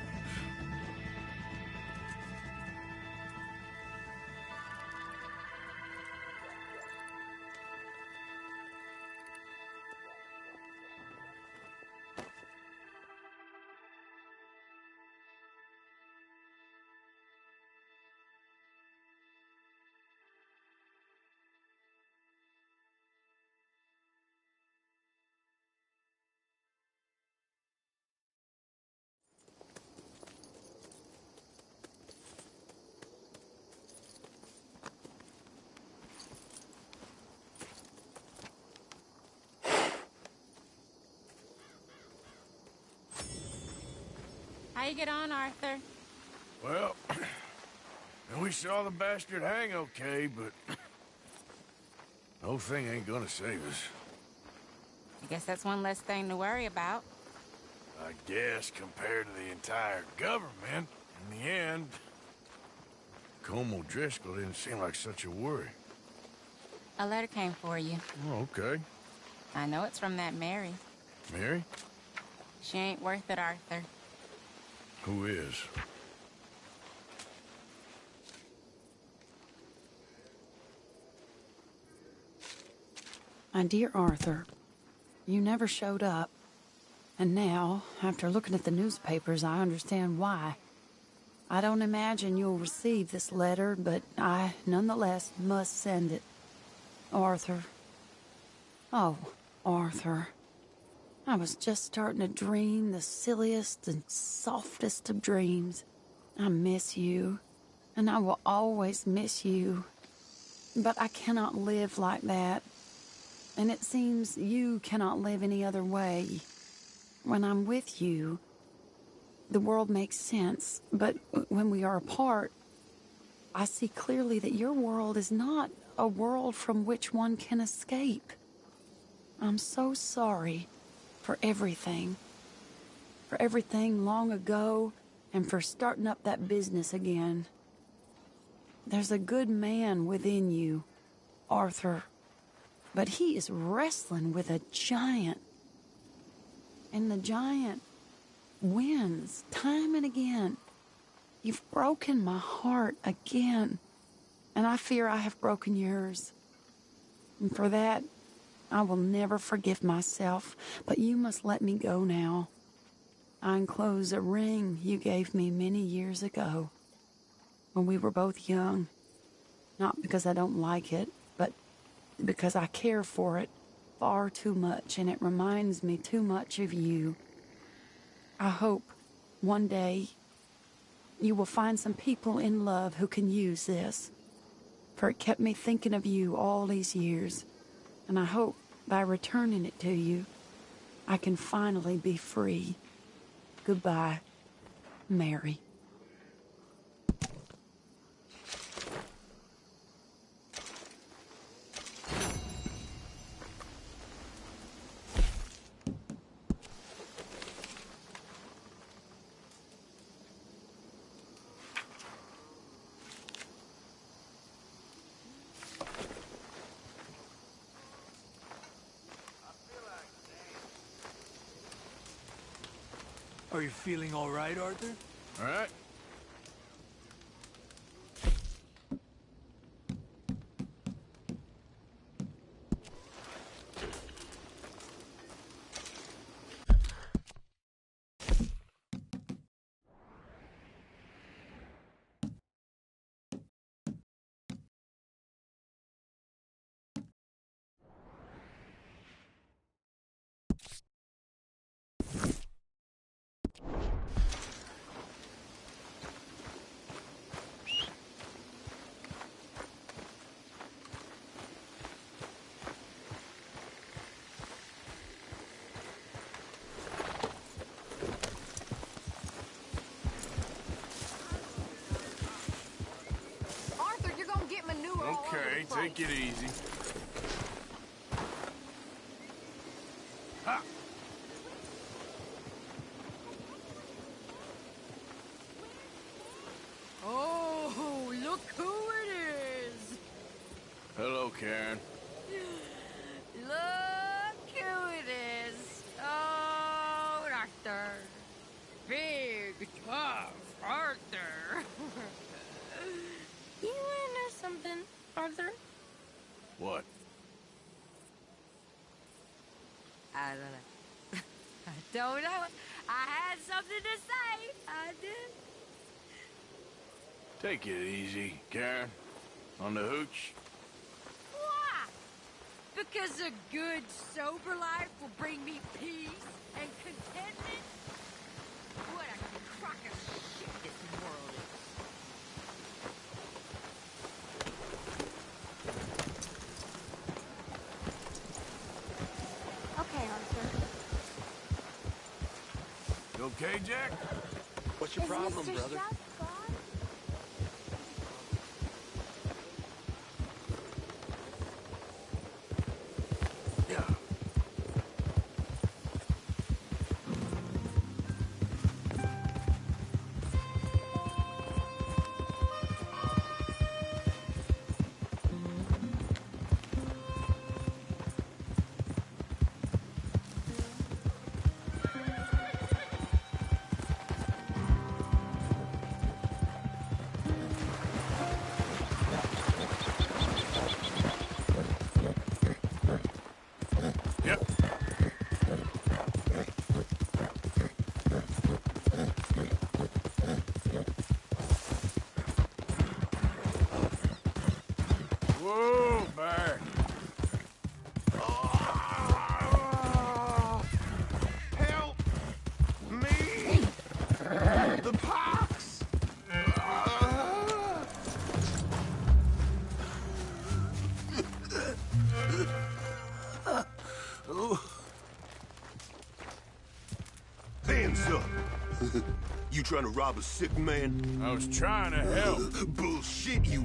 How you get on, Arthur? Well, we saw the bastard hang okay, but the whole thing ain't gonna save us. I guess that's one less thing to worry about. I guess compared to the entire government, in the end, Como Driscoll didn't seem like such a worry. A letter came for you. Oh, okay. I know it's from that Mary. Mary? She ain't worth it, Arthur. Who is? My dear Arthur, you never showed up. And now, after looking at the newspapers, I understand why. I don't imagine you'll receive this letter, but I, nonetheless, must send it. Arthur. Oh, Arthur. I was just starting to dream the silliest and softest of dreams. I miss you, and I will always miss you. But I cannot live like that. And it seems you cannot live any other way. When I'm with you, the world makes sense. But when we are apart, I see clearly that your world is not a world from which one can escape. I'm so sorry for everything. For everything long ago, and for starting up that business again. There's a good man within you, Arthur. But he is wrestling with a giant. And the giant wins time and again. You've broken my heart again. And I fear I have broken yours. And for that, I will never forgive myself. But you must let me go now. I enclose a ring you gave me many years ago when we were both young. Not because I don't like it, but because I care for it far too much, and it reminds me too much of you. I hope one day you will find some people in love who can use this, for it kept me thinking of you all these years, and I hope by returning it to you, I can finally be free. Goodbye, Mary. Are you feeling all right, Arthur? All right. Okay, take it easy. Ha! Oh, look who it is! Hello, Karen. Look who it is! Oh, Arthur. Big, tough Arthur. You wanna know something, Arthur? What? I don't know. I don't know. I had something to say. I did. Take it easy, Karen. On the hooch. Why? Because a good, sober life will bring me peace and contentment? What a crock of shit this world is. Okay, Arthur. You okay, Jack? What's your problem, Mr. brother? Stroud gone? Yeah. Yep. Whoa, Bear. Help me! The pox! Hands up! You trying to rob a sick man? I was trying to help. Bullshit, you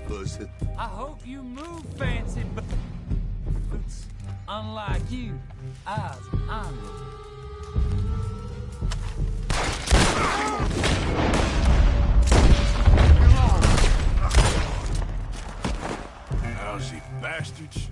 was. I hope you move, fancy boots. Unlike you, I was honorable. Lousy bastards.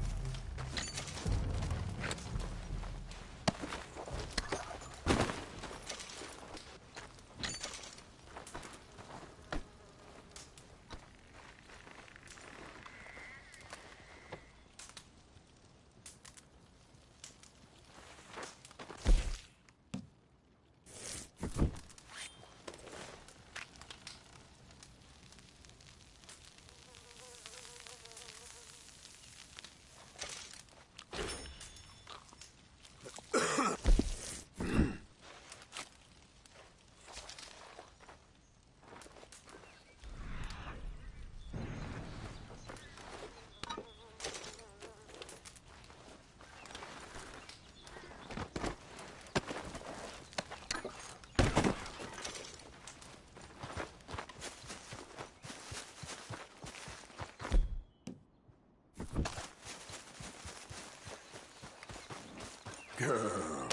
girl.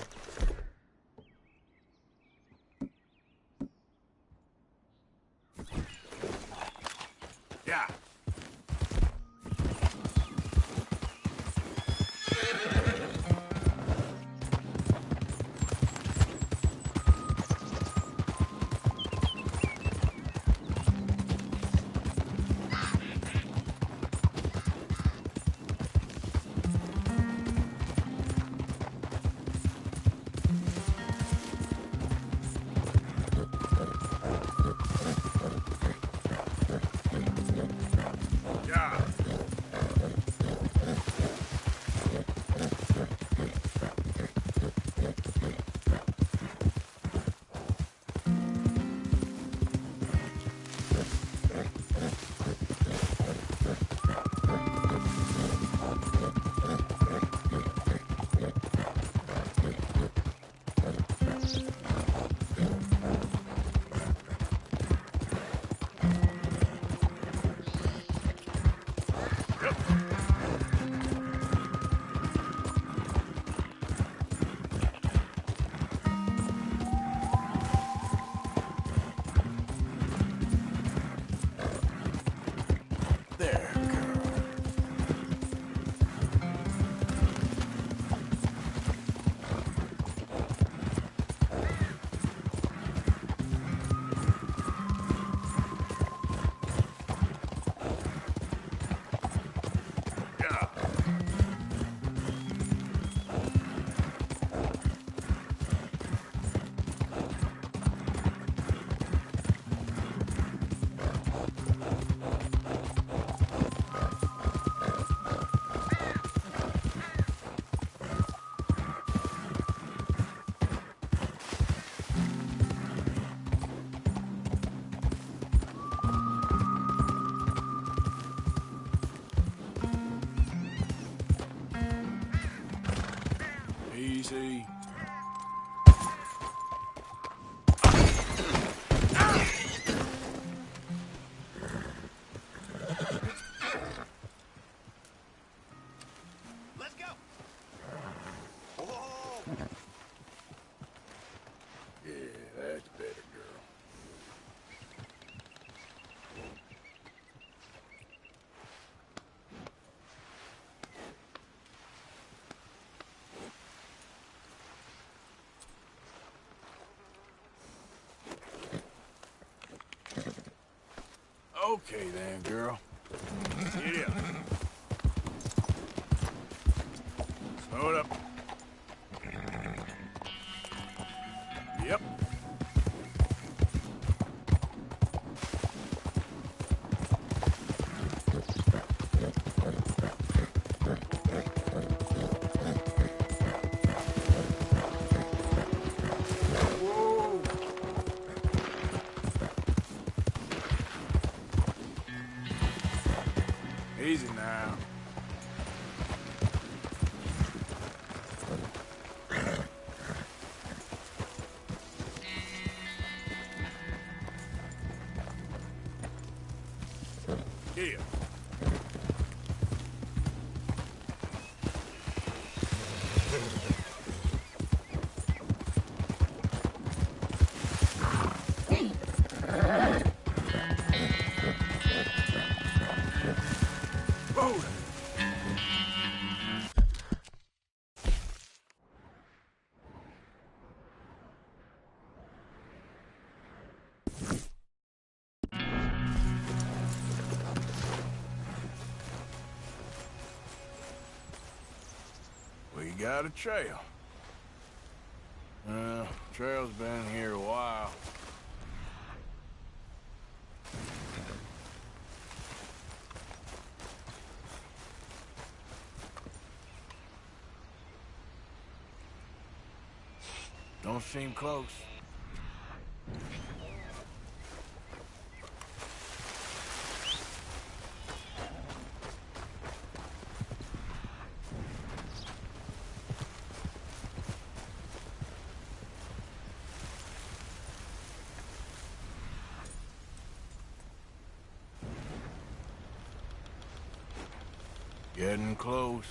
Yeah. Easy. Let's go. Whoa. Yeah, that's better, girl. Okay then, girl. Get up. Slow it up. Yep. Whoa. Easy now. Here. Hold it. We got a trail. Trail's been here a while. Don't seem close. Getting close.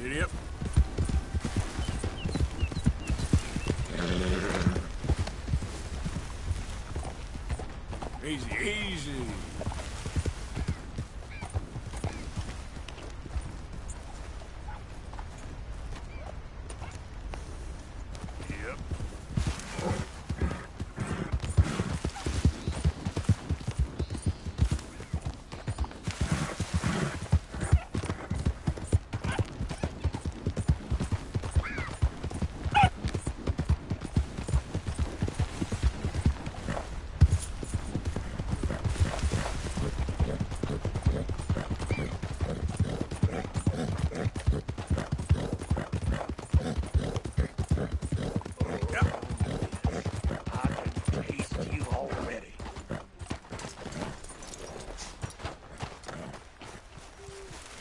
Giddy up. Easy, easy. Yep.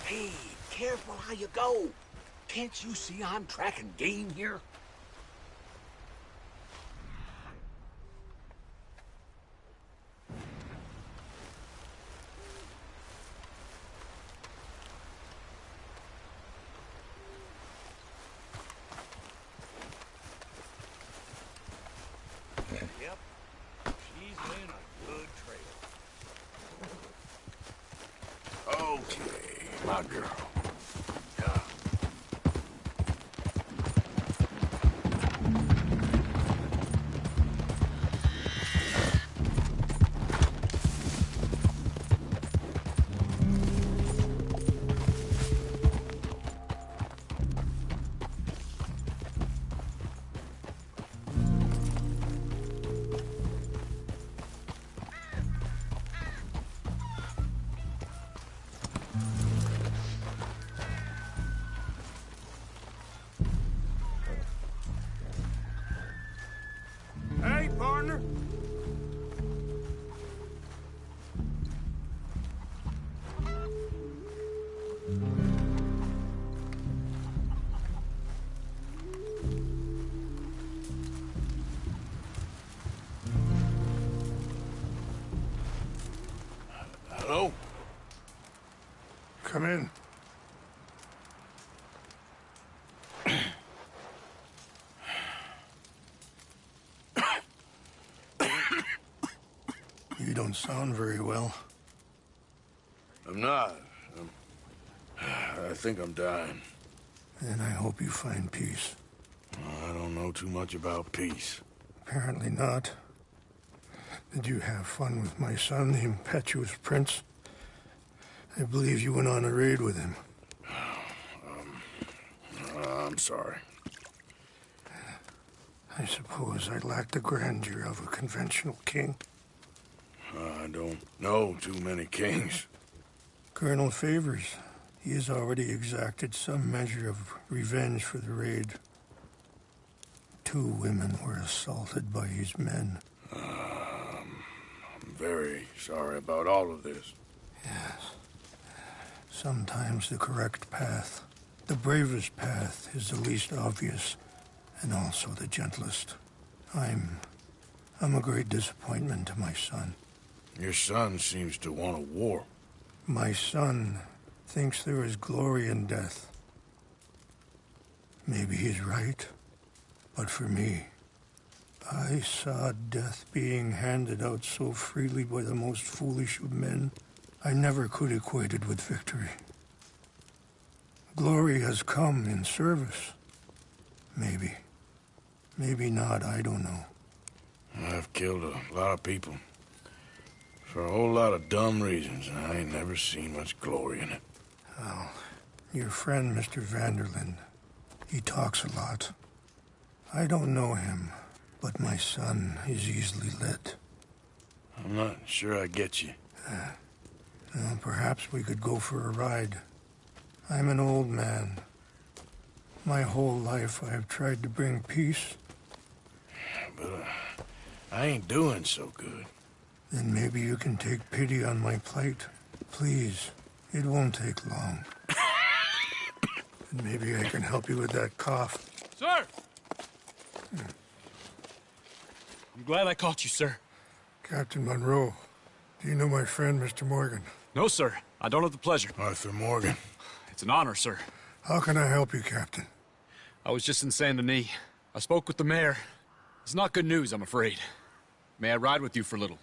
Hey, careful how you go. Can't you see I'm tracking game here? Yep, she's in a good trail. Okay, my girl. Hey, partner. Hello? Come in. You don't sound very well. I'm not. I think I'm dying. And I hope you find peace. I don't know too much about peace. Apparently not. Did you have fun with my son, the impetuous prince? I believe you went on a raid with him. I'm sorry. I suppose I lack the grandeur of a conventional king. I don't know too many kings. Colonel Favors, he has already exacted some measure of revenge for the raid. 2 women were assaulted by his men. I'm very sorry about all of this. Yes. Sometimes the correct path, the bravest path, is the least obvious and also the gentlest. I'm a great disappointment to my son. Your son seems to want a war. My son thinks there is glory in death. Maybe he's right, but for me, I saw death being handed out so freely by the most foolish of men, I never could equate it with victory. Glory has come in service. Maybe. Maybe not, I don't know. I've killed a lot of people. For a whole lot of dumb reasons, and I ain't never seen much glory in it. Well, your friend, Mr. Vanderlyn, he talks a lot. I don't know him, but my son is easily led. I'm not sure I get you. Well, perhaps we could go for a ride. I'm an old man. My whole life I have tried to bring peace. But I ain't doing so good. Then maybe you can take pity on my plight. Please, it won't take long. And maybe I can help you with that cough. Sir! I'm glad I caught you, sir. Captain Monroe, do you know my friend, Mr. Morgan? No, sir. I don't have the pleasure. Arthur Morgan. It's an honor, sir. How can I help you, Captain? I was just in Saint Denis. I spoke with the mayor. It's not good news, I'm afraid. May I ride with you for a little?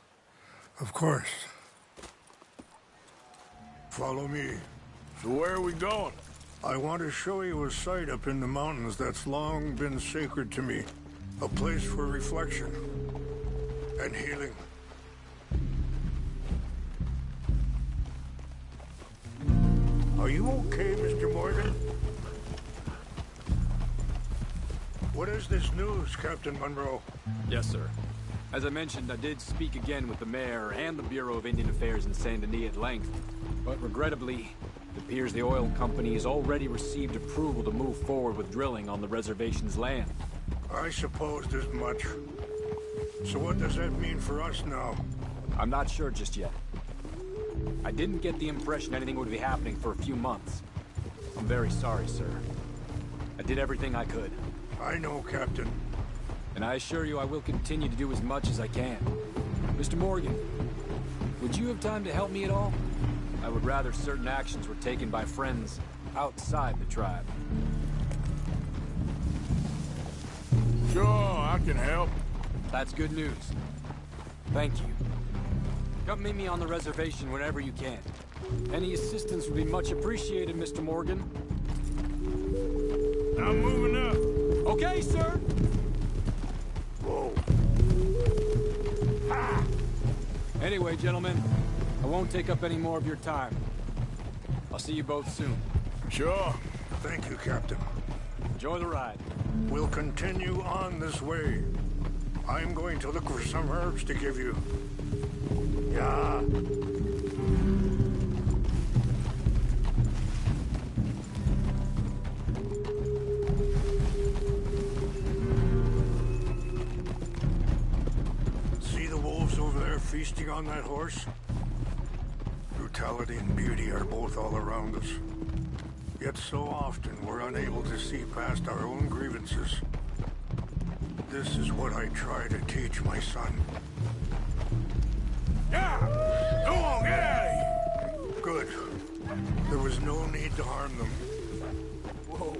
Of course. Follow me. So where are we going? I want to show you a site up in the mountains that's long been sacred to me. A place for reflection and healing. Are you okay, Mr. Morgan? What is this news, Captain Monroe? Yes, sir. As I mentioned, I did speak again with the mayor and the Bureau of Indian Affairs in Saint Denis at length, but regrettably, it appears the oil company has already received approval to move forward with drilling on the reservation's land. I supposed as much. So what does that mean for us now? I'm not sure just yet. I didn't get the impression anything would be happening for a few months. I'm very sorry, sir. I did everything I could. I know, Captain. And I assure you I will continue to do as much as I can. Mr. Morgan, would you have time to help me at all? I would rather certain actions were taken by friends outside the tribe. Sure, I can help. That's good news. Thank you. Come meet me on the reservation whenever you can. Any assistance would be much appreciated, Mr. Morgan. I'm moving up. Okay, sir. Whoa. Ha! Anyway, gentlemen, I won't take up any more of your time. I'll see you both soon. Sure. Thank you, Captain. Enjoy the ride. We'll continue on this way. I'm going to look for some herbs to give you. Yeah. See the wolves over there feasting on that horse? Brutality and beauty are both all around us. Yet so often we're unable to see past our own grievances. This is what I try to teach my son. Yeah! Go on, get out of here! Good. There was no need to harm them. Whoa.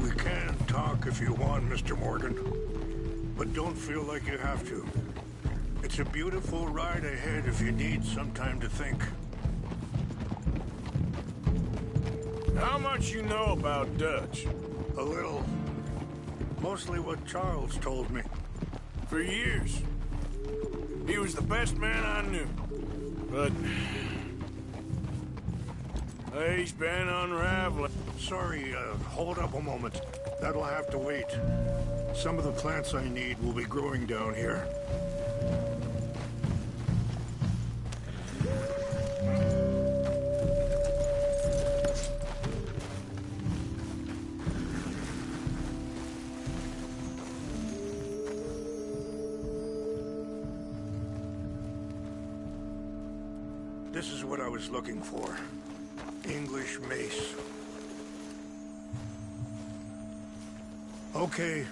We can talk if you want, Mr. Morgan. But don't feel like you have to. It's a beautiful ride ahead if you need some time to think. How much you know about Dutch? A little. Mostly what Charles told me. For years. He was the best man I knew. But... he's been unraveling. Sorry, hold up a moment. That'll have to wait. Some of the plants I need will be growing down here. This is what I was looking for. English mace. Okay.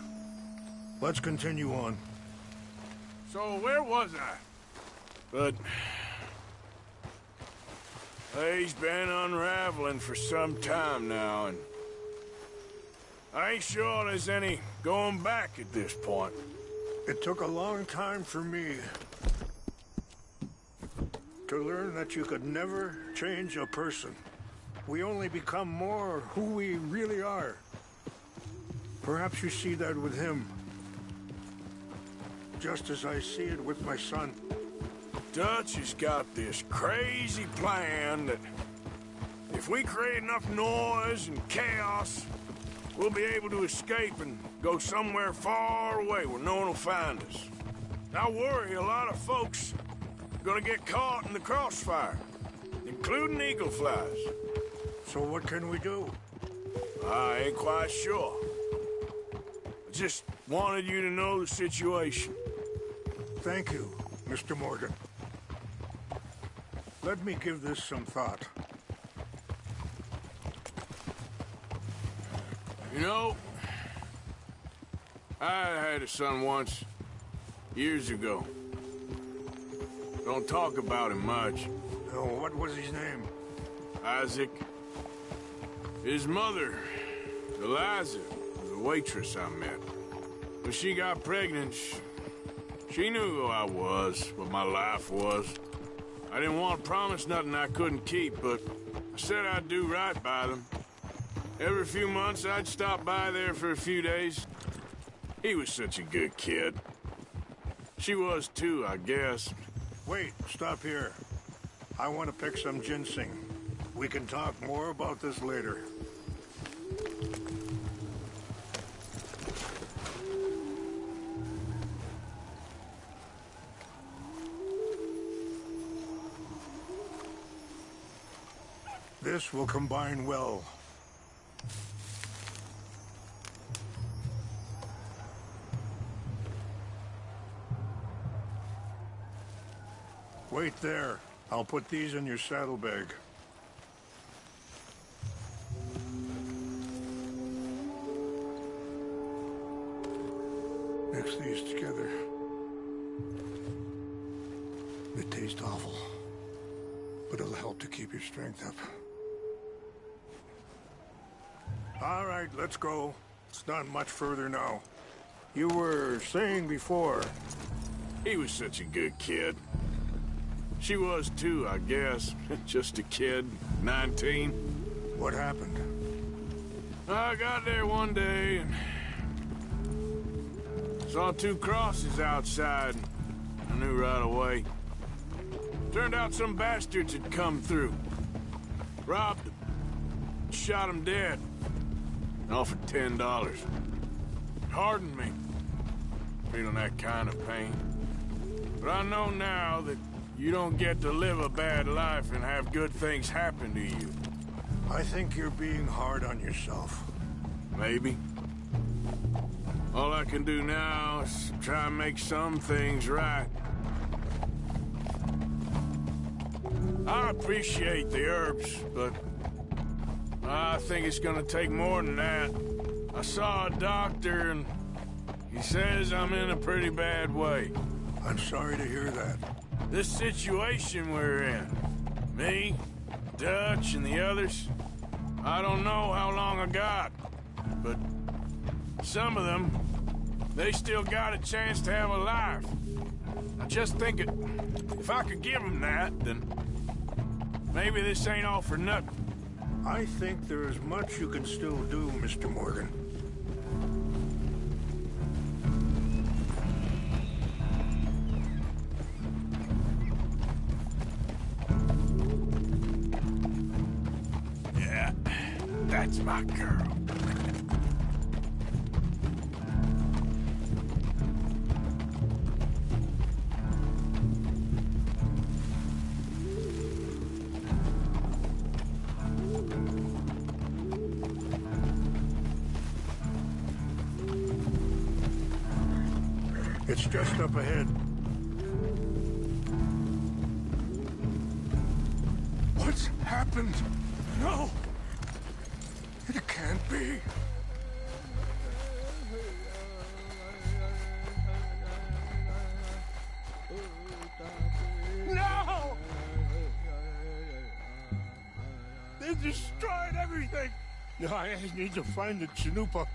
Let's continue on. So where was I? But... he's been unraveling for some time now, and... I ain't sure there's any going back at this point. It took a long time for me to learn that you could never change a person. We only become more who we really are. Perhaps you see that with him. Just as I see it with my son. Dutch has got this crazy plan that if we create enough noise and chaos, we'll be able to escape and go somewhere far away where no one will find us. I worry a lot of folks are gonna get caught in the crossfire, including eagle flies. So what can we do? I ain't quite sure. I just wanted you to know the situation. Thank you, Mr. Morgan. Let me give this some thought. You know, I had a son once, years ago. Don't talk about him much. What was his name? Isaac. His mother, Eliza, was a waitress I met. When she got pregnant, she knew who I was, what my life was. I didn't want to promise nothing I couldn't keep, but I said I'd do right by them. Every few months, I'd stop by there for a few days. He was such a good kid. She was too, I guess. Wait, stop here. I want to pick some ginseng. We can talk more about this later. This will combine well. Wait there. I'll put these in your saddlebag. Mix these together. They taste awful, but it'll help to keep your strength up. All right, let's go. It's not much further now. You were saying before... He was such a good kid. She was too, I guess. Just a kid, 19. What happened? I got there one day and saw 2 crosses outside. I knew right away. Turned out some bastards had come through. Robbed them. Shot them dead. Offered $10. Hardened me. Feeling that kind of pain. But I know now that you don't get to live a bad life and have good things happen to you. I think you're being hard on yourself. Maybe. All I can do now is try and make some things right. I appreciate the herbs, but I think it's gonna take more than that. I saw a doctor and he says I'm in a pretty bad way. I'm sorry to hear that. This situation we're in, me, Dutch, and the others, I don't know how long I got, but some of them, they still got a chance to have a life. I just think if I could give them that, then maybe this ain't all for nothing. I think there is much you can still do, Mr. Morgan. Yeah, that's my girl. It's just up ahead. What's happened? No! It can't be. No! They destroyed everything! No, I need to find the Chanupa.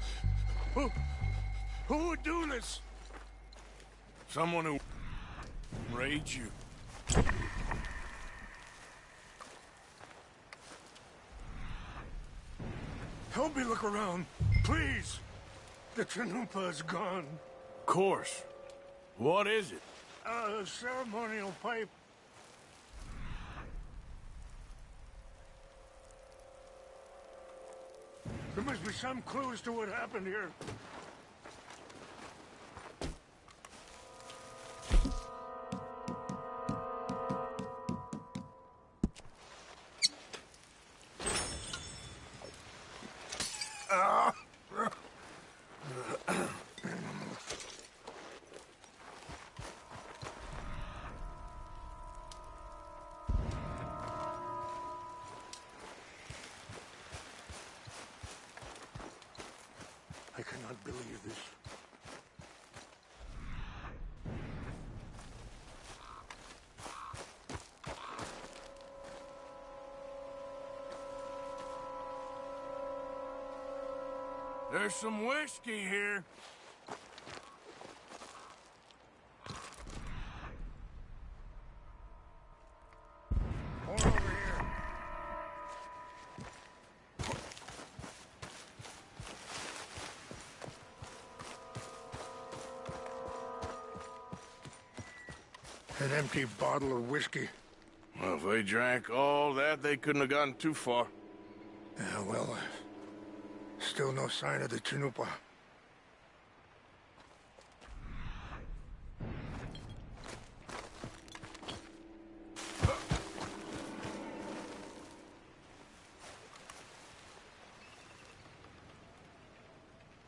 Who would do this? Someone who raid you. Help me look around, please. The Chanupa is gone. Of course. What is it? A ceremonial pipe. There must be some clues to what happened here. I cannot believe this. There's some whiskey here. More over here. An empty bottle of whiskey. Well, if they drank all that, they couldn't have gotten too far. Yeah, well, still no sign of the Chanupa.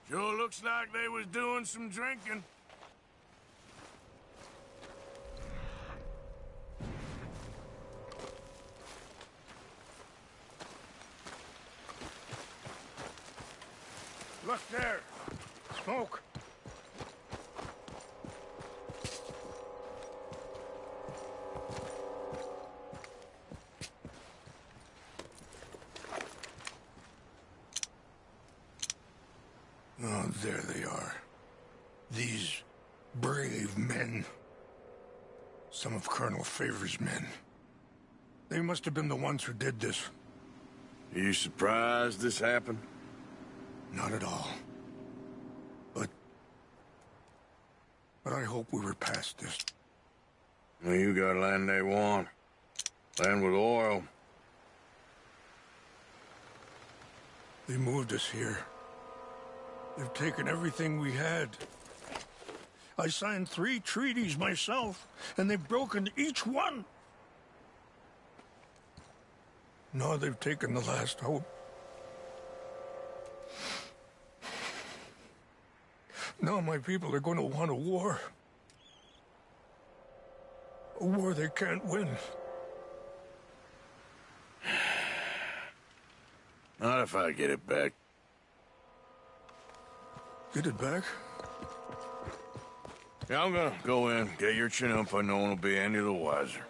Sure looks like they was doing some drinking. Look there. Smoke. Oh, there they are. These brave men. Some of Colonel Favor's men. They must have been the ones who did this. Are you surprised this happened? Not at all. But I hope we were past this. Well, you got land they want. Land with oil. They moved us here. They've taken everything we had. I signed 3 treaties myself, and they've broken each one. Now they've taken the last hope. Now my people are going to want a war. A war they can't win. Not if I get it back. Get it back? Yeah, I'm gonna go in, get your chin up. No one will be any the wiser.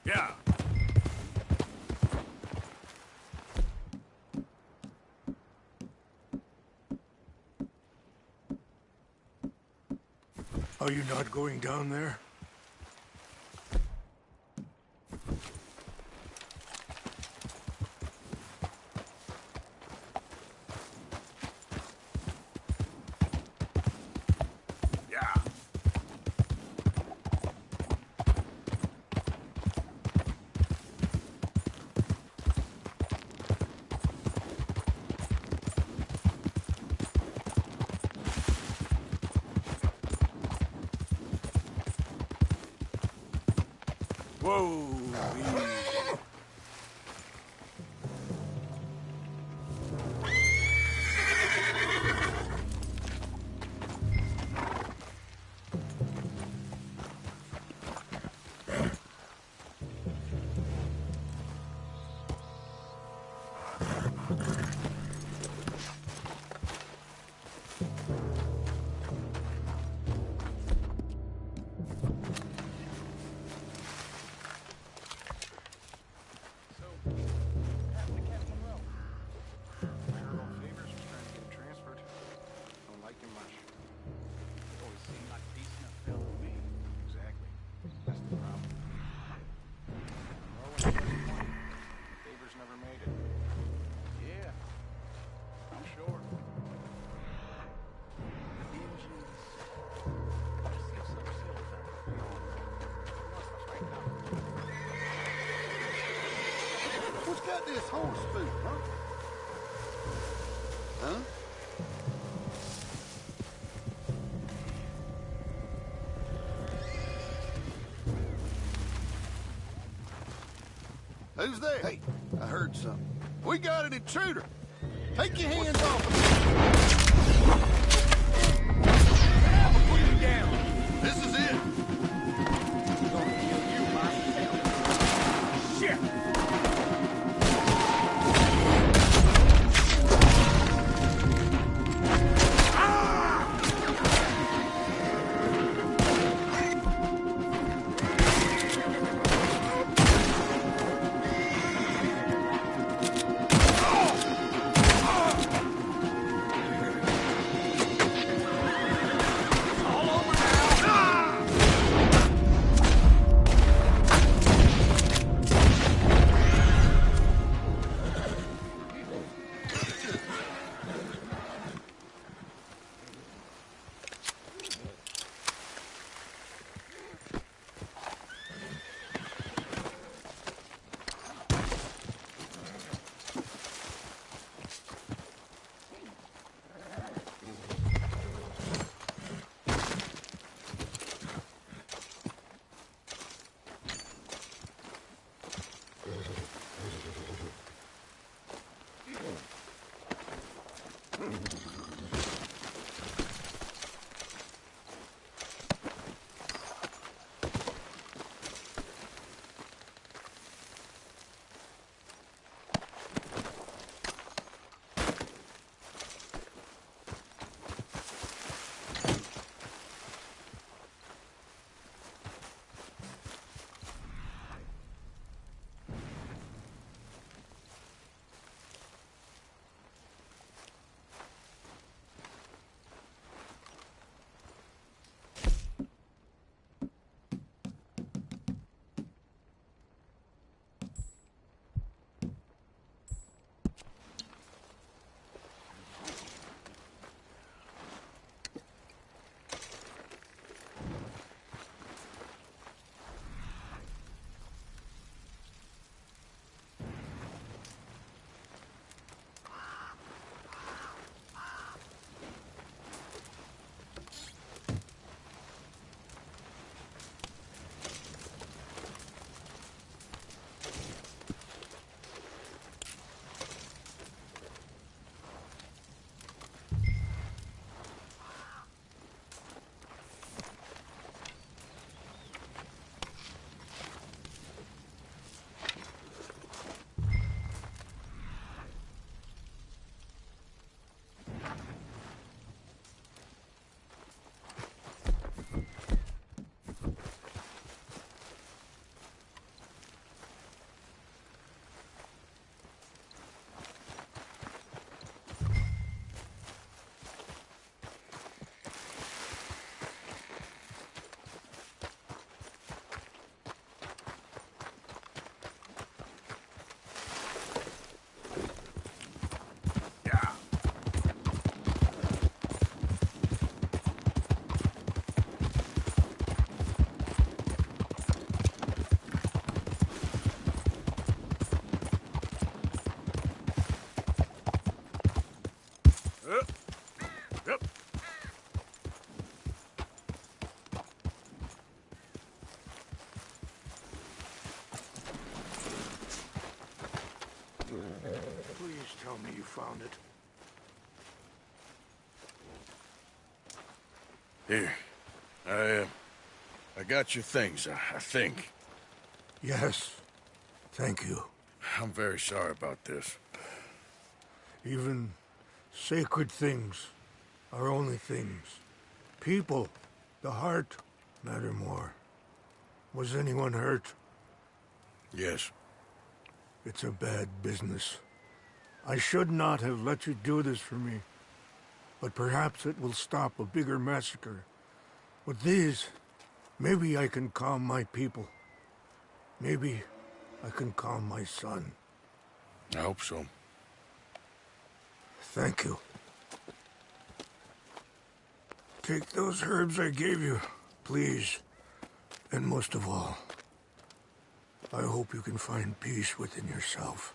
Yeah. Are you not going down there? Yeah. Whoa. What's got this horse spook, huh? Huh? Who's there? Hey, I heard something. We got an intruder. Take your hands off of me. I'll put you down. This is it. I'm gonna kill you myself. Shit! Please tell me you found it. Here. I got your things, I think. Yes. Thank you. I'm very sorry about this. Even sacred things are only things. People, the heart, matter more. Was anyone hurt? Yes. It's a bad business. I should not have let you do this for me. But perhaps it will stop a bigger massacre. With these, maybe I can calm my people. Maybe I can calm my son. I hope so. Thank you. Take those herbs I gave you, please. And most of all, I hope you can find peace within yourself.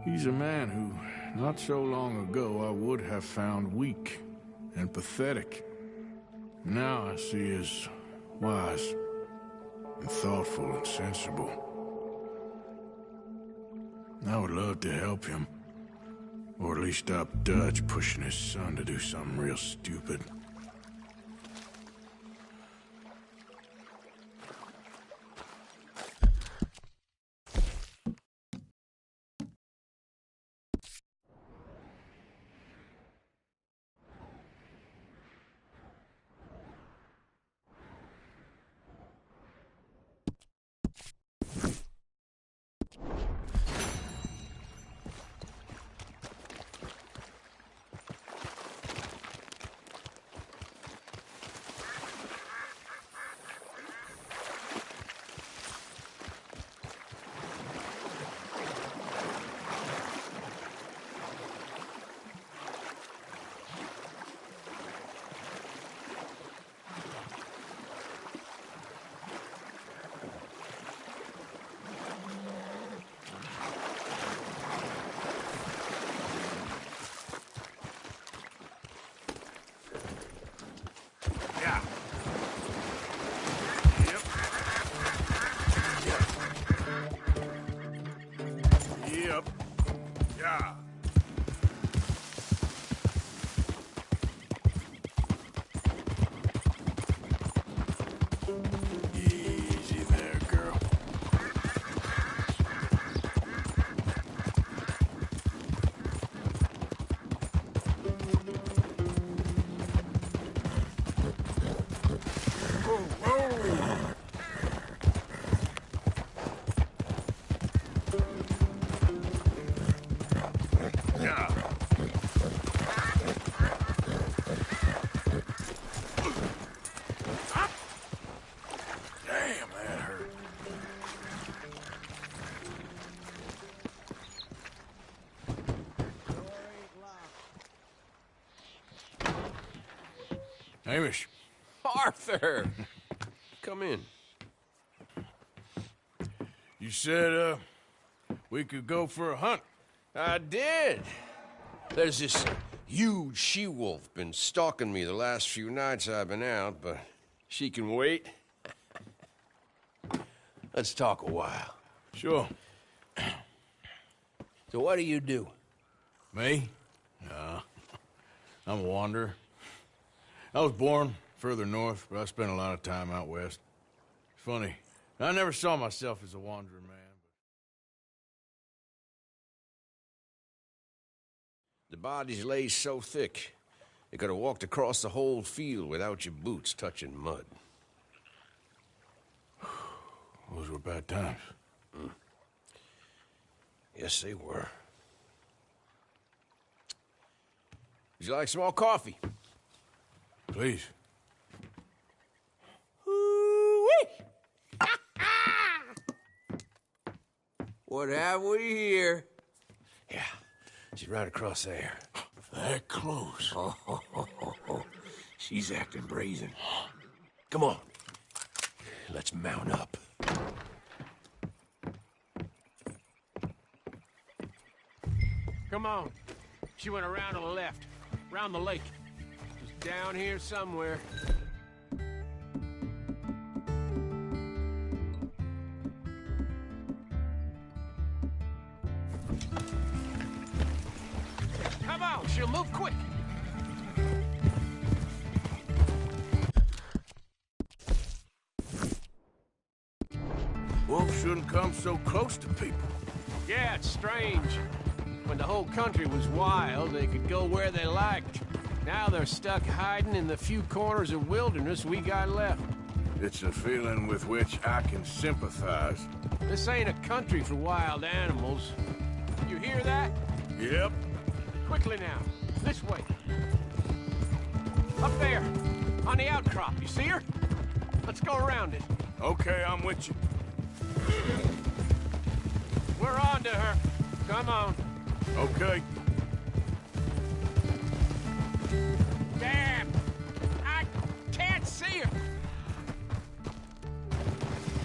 He's a man who, not so long ago, I would have found weak and pathetic. Now I see as wise and thoughtful and sensible. I would love to help him, or at least stop Dutch pushing his son to do something real stupid. Hamish. Arthur! Come in. You said, we could go for a hunt. I did. There's this huge she-wolf been stalking me the last few nights I've been out, but she can wait. Let's talk a while. Sure. So what do you do? Me? I'm a wanderer. I was born further north, but I spent a lot of time out west. It's funny. I never saw myself as a wanderer, man. The bodies lay so thick, you could have walked across the whole field without your boots touching mud. Those were bad times. Yes, they were. Would you like some more coffee? Please. What have we here? Yeah, she's right across there. That close. She's acting brazen. Come on. Let's mount up. Come on. She went around to the left. Around the lake. Just down here somewhere. Come on, she'll move quick. Wolves shouldn't come so close to people. Yeah, it's strange. When the whole country was wild, they could go where they liked. Now they're stuck hiding in the few corners of wilderness we got left. It's a feeling with which I can sympathize. This ain't a country for wild animals. You hear that? Yep. Quickly now. This way. Up there. On the outcrop. You see her? Let's go around it. Okay, I'm with you. We're on to her. Come on. Okay. Damn! I can't see her!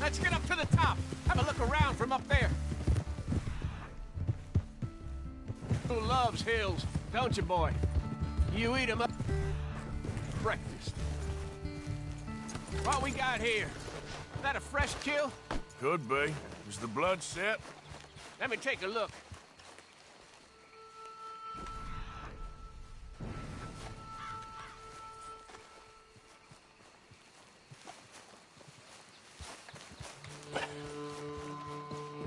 Let's get up to the top. Have a look around from up there. Who loves hills, don't you, boy? You eat 'em up. Breakfast. What we got here? Is that a fresh kill? Could be. Is the blood set? Let me take a look.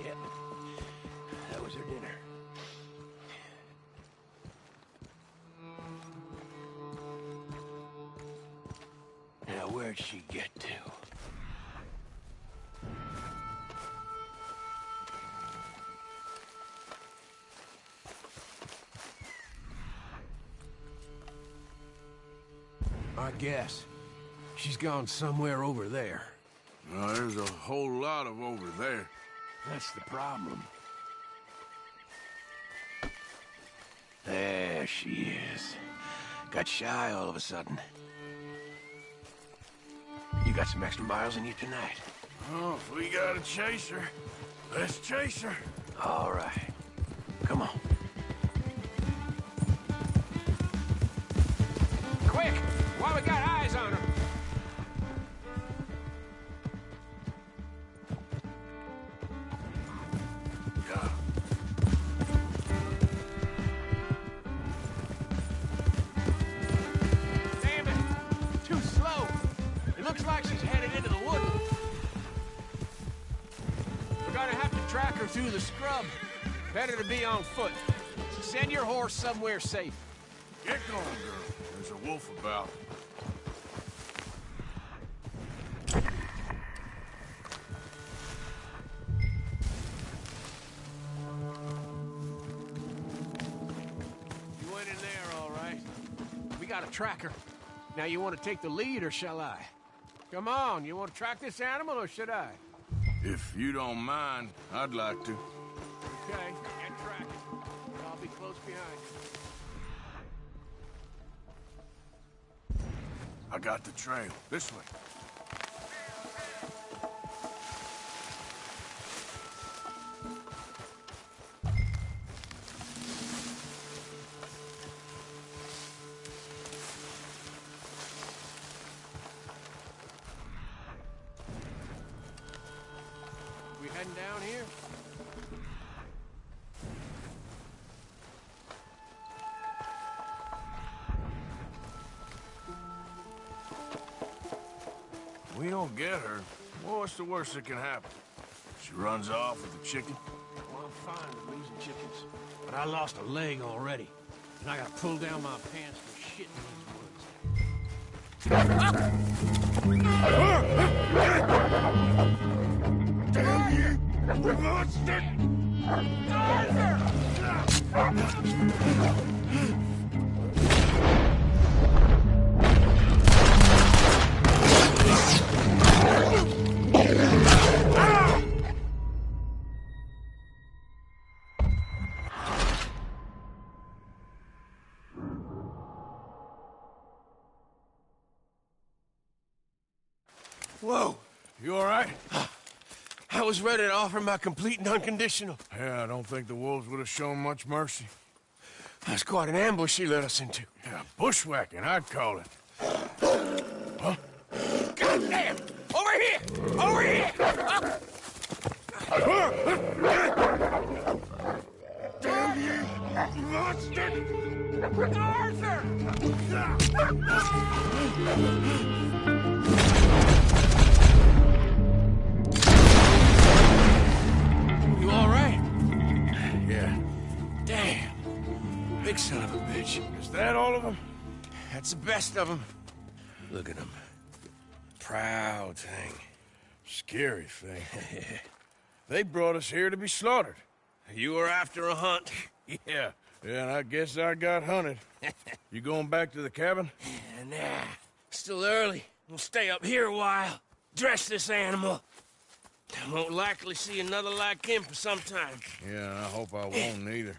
Yep. That was her dinner. Now, where'd she get to? I guess. She's gone somewhere over there. There's a whole lot of over there. That's the problem. There she is. Got shy all of a sudden. You got some extra miles in you tonight. Oh, if we gotta chase her, let's chase her. All right. Come on. Quick! While we got eyes on her. Damn it! Too slow. It looks like she's headed into the woods. We're gonna have to track her through the scrub. Better to be on foot. Send your horse somewhere safe. Get going, girl. There's a wolf about. You went in there, all right. We got a tracker. Now, you want to take the lead, or shall I? Come on, you want to track this animal, or should I? If you don't mind, I'd like to. Okay, and track it. I'll be close behind. I got the trail. This way. We heading down here? We don't get her. Well, what's the worst that can happen? She runs off with the chicken? Well, I'm fine with losing chickens. But I lost a leg already. And I gotta pull down my pants for shit in these woods. Damn you! Monster! Whoa! You all right? I was ready to offer my complete and unconditional. Yeah, I don't think the wolves would have shown much mercy. That's quite an ambush she let us into. Yeah, bushwhacking, I'd call it. Huh? Goddamn! Over here! Over here! Damn you, monster! Arthur! You all right? Yeah. Damn. Big son of a bitch. Is that all of them? That's the best of them. Look at him. Proud thing. Scary thing. They brought us here to be slaughtered. You were after a hunt. Yeah, and I guess I got hunted. You going back to the cabin? Nah, still early. We'll stay up here a while. Dress this animal. Won't likely see another like him for some time. Yeah, I hope I won't either.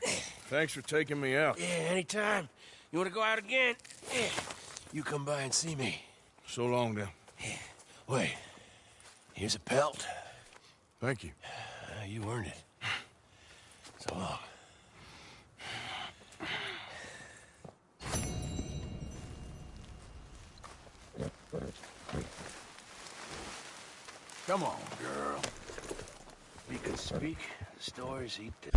Thanks for taking me out. Yeah, anytime. You want to go out again? Yeah. You come by and see me. So long, then. Wait. Here's a pelt. Thank you. You earned it. So long. Come on, girl. He could speak stories he did.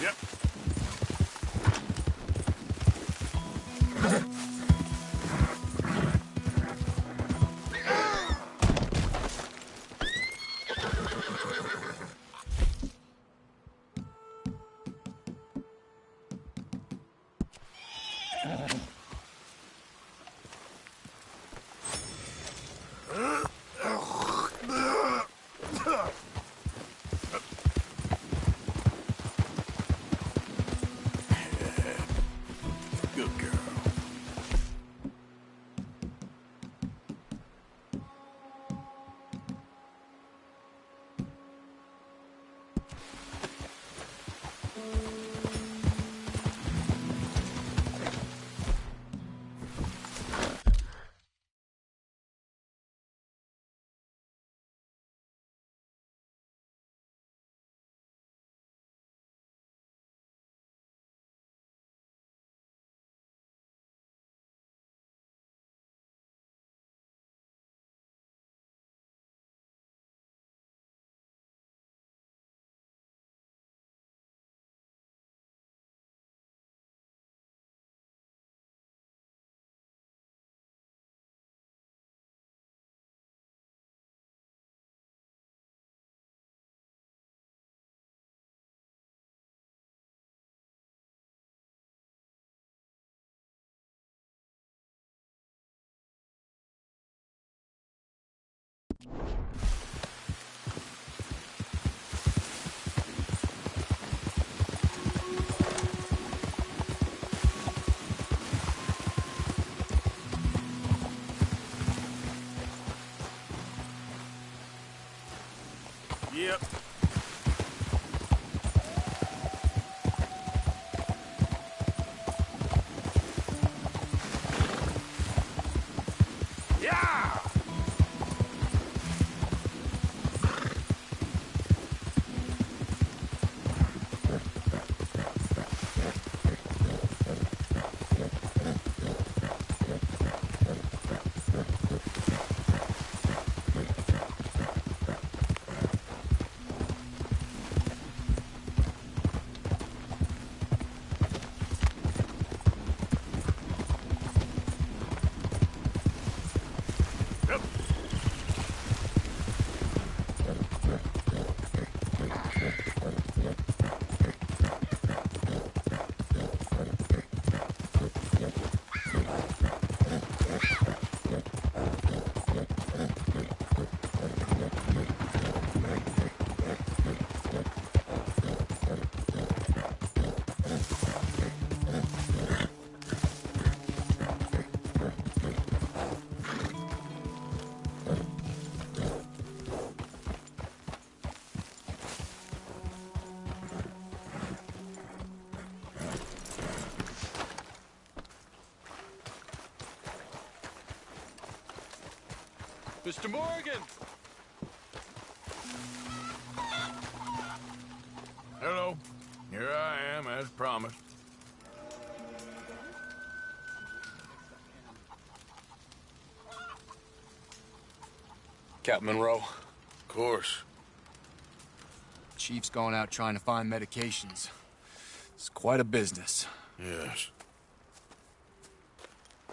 Yep. Good girl. Yep. Yeah! Mr. Morgan! Hello. Here I am, as promised. Captain Monroe. Of course. Chief's going out trying to find medications. It's quite a business. Yes.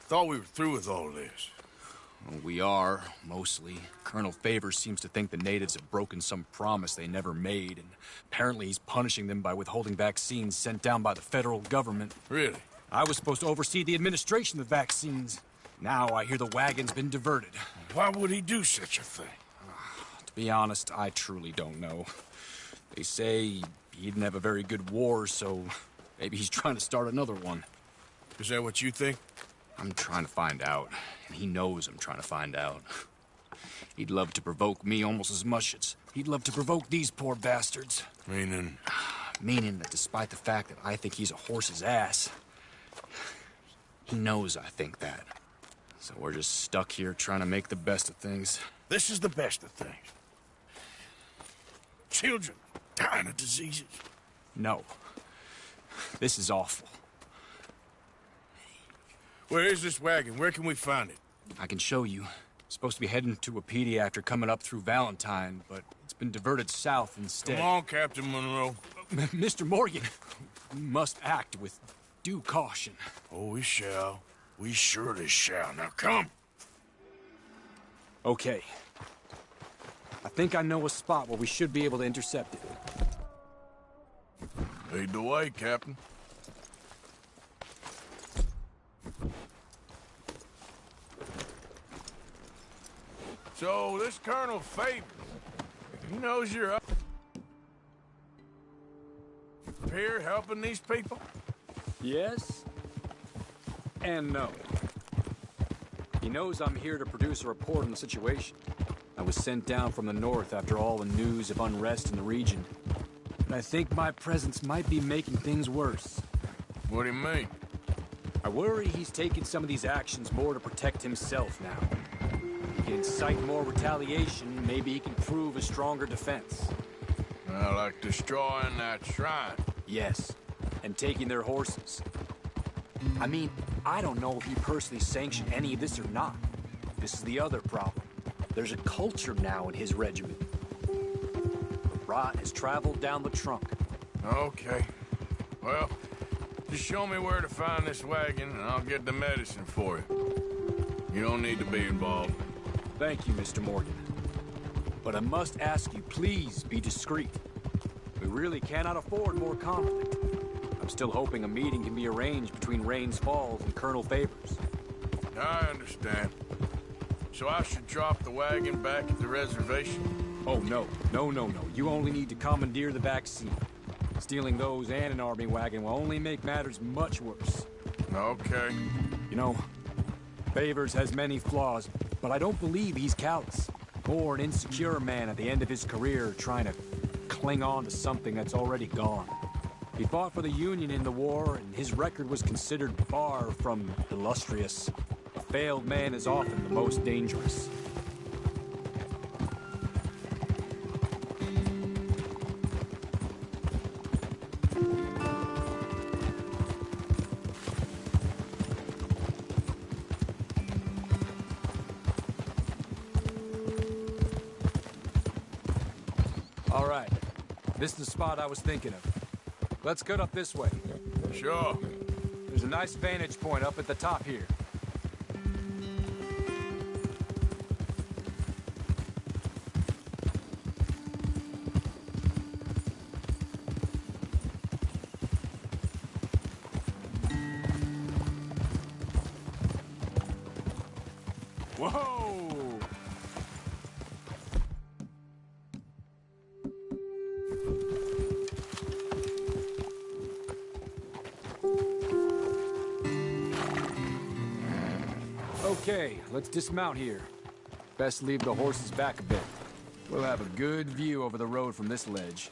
Thought we were through with all this. Well, we are, mostly. Colonel Favors seems to think the natives have broken some promise they never made, and apparently he's punishing them by withholding vaccines sent down by the federal government. Really? I was supposed to oversee the administration of the vaccines. Now I hear the wagon's been diverted. Why would he do such a thing? To be honest, I truly don't know. They say he didn't have a very good war, so maybe he's trying to start another one. Is that what you think? I'm trying to find out, and he knows I'm trying to find out. He'd love to provoke me almost as much as he'd love to provoke these poor bastards. Meaning? Meaning that despite the fact that I think he's a horse's ass, he knows I think that. So we're just stuck here trying to make the best of things. This is the best of things. Children dying of diseases. No. This is awful. Where is this wagon? Where can we find it? I can show you. It's supposed to be heading to a PD after coming up through Valentine, but it's been diverted south instead. Come on, Captain Monroe. Mr. Morgan, we must act with due caution. Oh, we shall. We surely shall. Now, come. Okay. I think I know a spot where we should be able to intercept it. Lead the way, Captain. So, this Colonel Favors, he knows you're up here helping these people? Yes and no. He knows I'm here to produce a report on the situation. I was sent down from the north after all the news of unrest in the region. But I think my presence might be making things worse. What do you mean? I worry he's taking some of these actions more to protect himself now. He can incite more retaliation, maybe he can prove a stronger defense. Like destroying that shrine. Yes, and taking their horses. I mean, I don't know if he personally sanctioned any of this or not. This is the other problem. There's a culture now in his regiment. The rot has traveled down the trunk. Okay. Well, just show me where to find this wagon, and I'll get the medicine for you. You don't need to be involved. Thank you, Mr. Morgan. But I must ask you, please be discreet. We really cannot afford more conflict. I'm still hoping a meeting can be arranged between Rains Falls and Colonel Favors. I understand. So I should drop the wagon back at the reservation? Oh, no. No. You only need to commandeer the vaccine. Stealing those and an army wagon will only make matters much worse. Okay. You know, Favors has many flaws, but I don't believe he's callous. Or an insecure man at the end of his career trying to cling on to something that's already gone. He fought for the Union in the war, and his record was considered far from illustrious. A failed man is often the most dangerous. All right. This is the spot I was thinking of. Let's cut up this way. Sure. There's a nice vantage point up at the top here. Whoa! Okay, let's dismount here. Best leave the horses back a bit. We'll have a good view over the road from this ledge.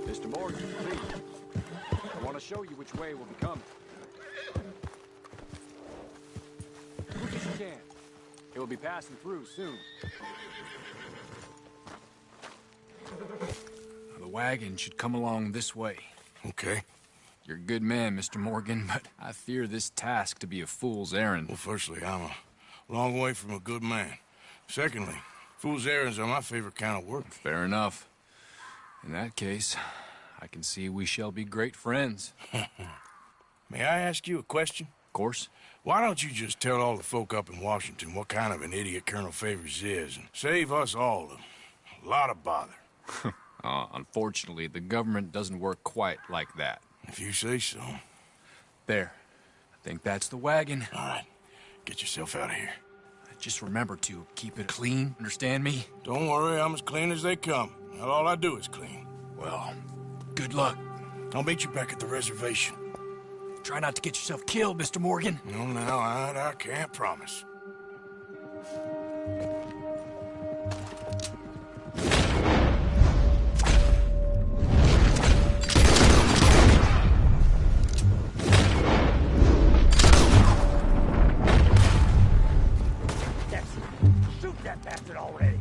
Mr. Morgan, please. want to show you which way we'll be coming. Quick as you can. It will be passing through soon. The wagon should come along this way. Okay. You're a good man, Mr. Morgan, but I fear this task to be a fool's errand. Well, firstly, I'm a long way from a good man. Secondly, fool's errands are my favorite kind of work. Fair enough. In that case, I can see we shall be great friends. May I ask you a question? Of course. Why don't you just tell all the folk up in Washington what kind of an idiot Colonel Favors is and save us all a lot of bother? Unfortunately, the government doesn't work quite like that. If you say so. There. I think that's the wagon. All right. Get yourself out of here. Just remember to keep it clean, understand me? Don't worry, I'm as clean as they come. Not all I do is clean. Well, good luck. I'll meet you back at the reservation. Try not to get yourself killed, Mr. Morgan. No, now, I can't promise. Shoot that bastard already!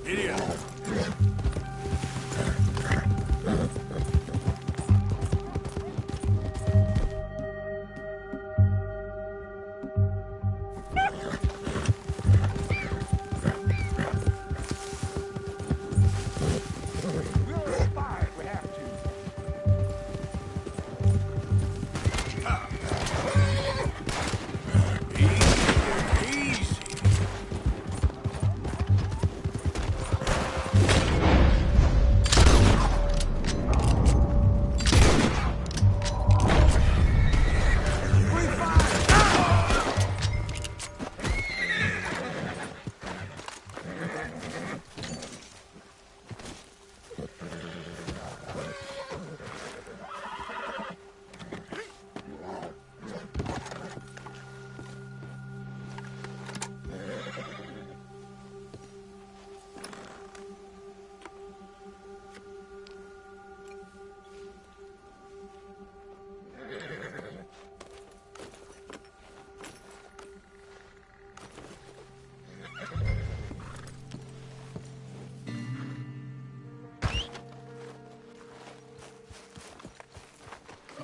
Idiot!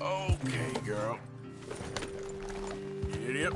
Okay, girl. Idiot.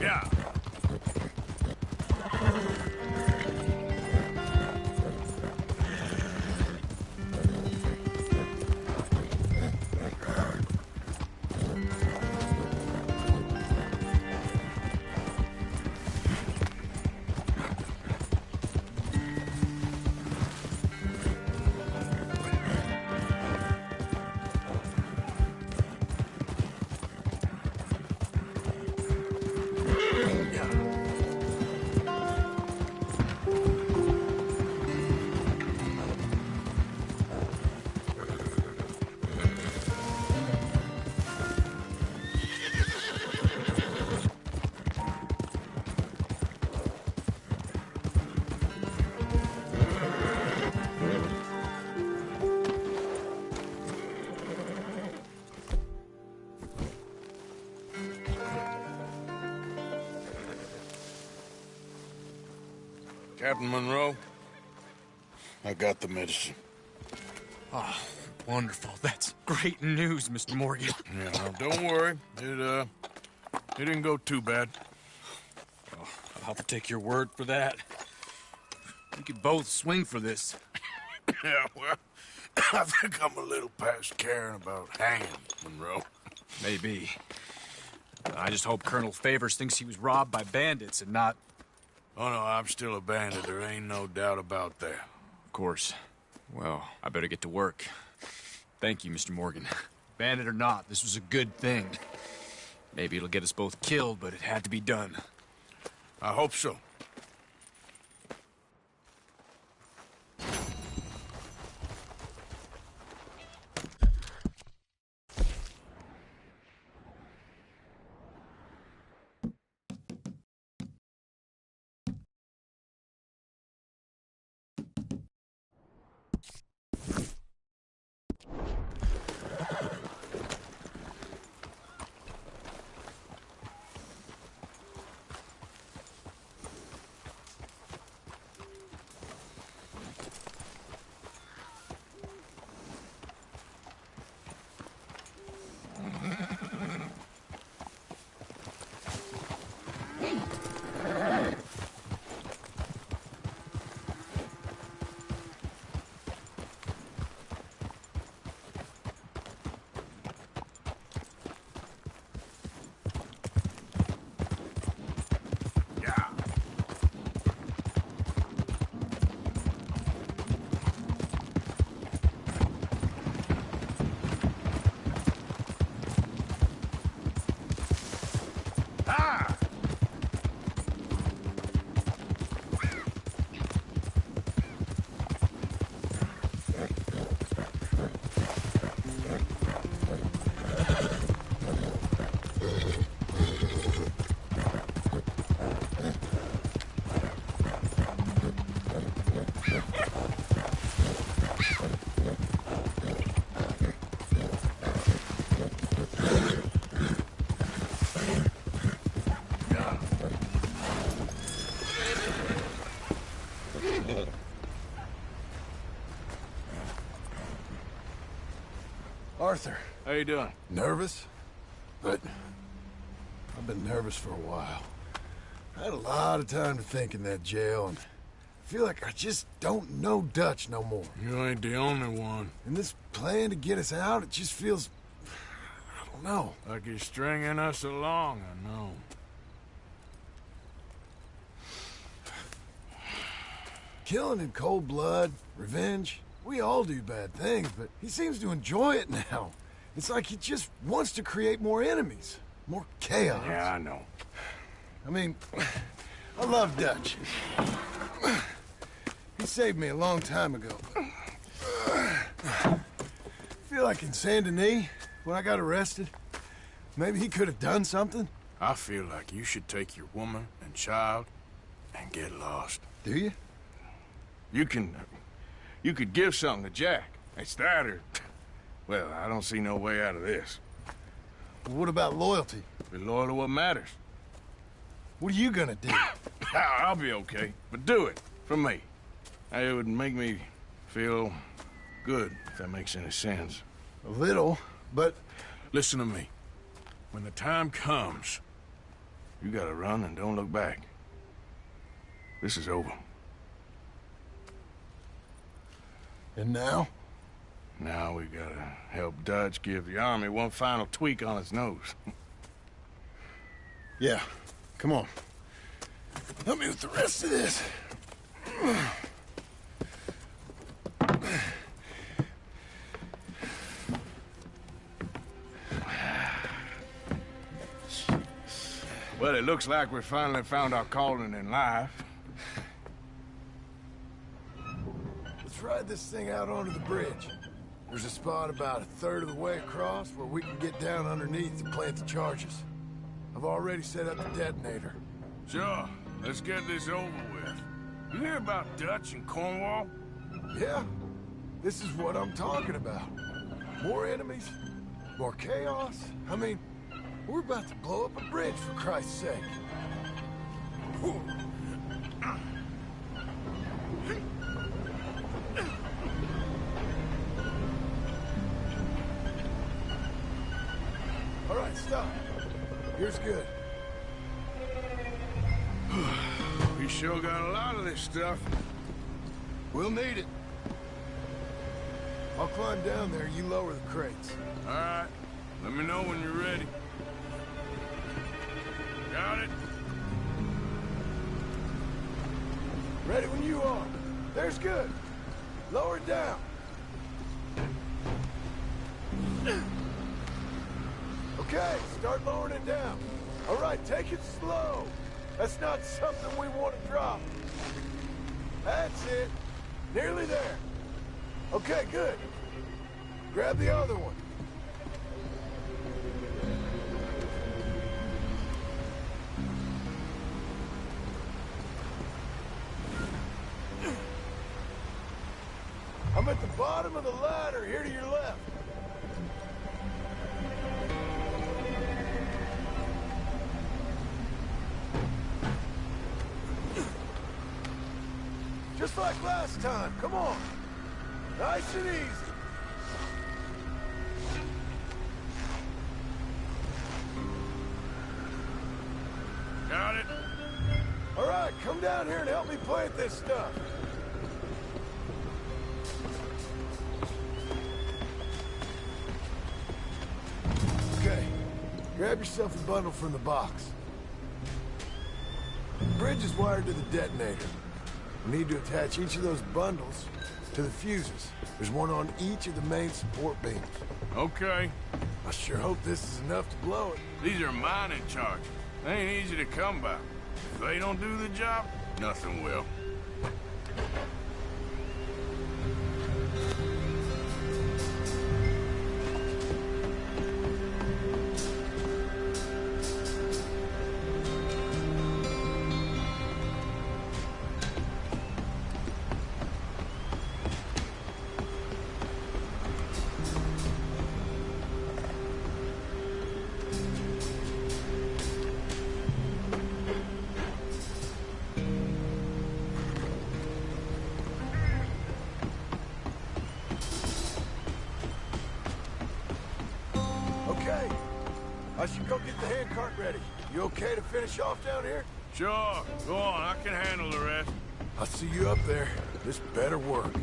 Yeah. Captain Monroe, I got the medicine. Oh, wonderful. That's great news, Mr. Morgan. Yeah, now, don't worry. It didn't go too bad. Oh, I'll have to take your word for that. We could both swing for this. Yeah, well, I think I'm a little past caring about hanging, Monroe. Maybe. I just hope Colonel Favors thinks he was robbed by bandits and not... Oh, no, I'm still a bandit. There ain't no doubt about that. Of course. Well, I better get to work. Thank you, Mr. Morgan. Bandit or not, this was a good thing. Maybe it'll get us both killed, but it had to be done. I hope so. Arthur. How you doing? Nervous? But I've been nervous for a while. I had a lot of time to think in that jail, and I feel like I just don't know Dutch no more. You ain't the only one. And this plan to get us out, it just feels... I don't know. Like you're stringing us along, I know. Killing in cold blood, revenge, we all do bad things, but he seems to enjoy it now. It's like he just wants to create more enemies, more chaos. Yeah, I know. I mean, I love Dutch. He saved me a long time ago. I feel like in Saint Denis, when I got arrested, maybe he could have done something. I feel like you should take your woman and child and get lost. Do you? You could give something to Jack. It's that or... Well, I don't see no way out of this. What about loyalty? Be loyal to what matters. What are you gonna do? I'll be okay, but do it for me. It would make me feel good, if that makes any sense. A little, but... Listen to me. When the time comes, you gotta run and don't look back. This is over. And now? Now we gotta help Dutch give the army one final tweak on its nose. Yeah, come on. Help me with the rest of this. Well, it looks like we finally found our calling in life. Let's ride this thing out onto the bridge. There's a spot about a third of the way across where we can get down underneath and plant the charges. I've already set up the detonator. Sure. Let's get this over with. You hear about Dutch and Cornwall? Yeah. This is what I'm talking about. More enemies, more chaos. I mean, we're about to blow up a bridge, for Christ's sake. Whew. All right, stop. Here's good. We sure got a lot of this stuff. We'll need it. I'll climb down there, you lower the crates. All right. Let me know when you're ready. There's good. Lower it down. Okay, start lowering it down. All right, take it slow. That's not something we want to drop. That's it. Nearly there. Okay, good. Grab the other one. I'm at the bottom of the ladder, here to your left. Just like last time, come on. Nice and easy. Got it. All right, come down here and help me plant this stuff. Okay, grab yourself a bundle from the box. The bridge is wired to the detonator. We need to attach each of those bundles to the fuses. There's one on each of the main support beams. Okay. I sure hope this is enough to blow it. These are mining charges. They ain't easy to come by. If they don't do the job, nothing will. I should go get the handcart ready. You okay to finish off down here? Sure. Go on. I can handle the rest. I'll see you up there. This better work.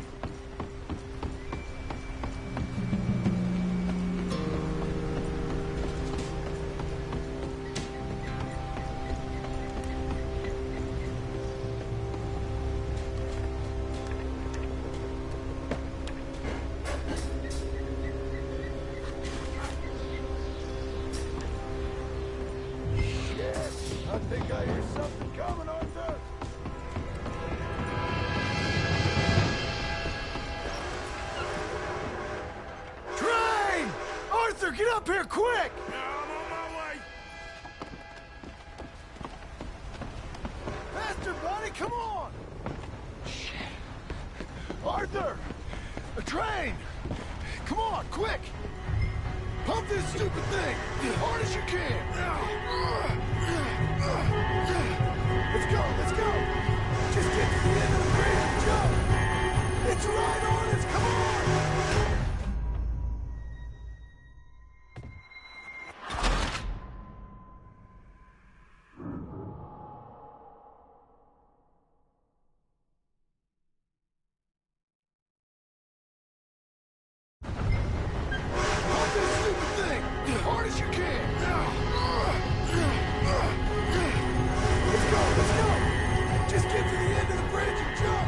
I think I hear something coming, Arthur! Train! Arthur, get up here, quick! I'm on my way. Faster, buddy, come on! Shit. Arthur! A train! Come on, quick! Pump this stupid thing! As hard as you can! Let's go, let's go! Just get to the end of the bridge and jump! It's right on us, come on! Pump this stupid thing! As hard as you can! Let's go, let's go! Just get to the end of the bridge and jump!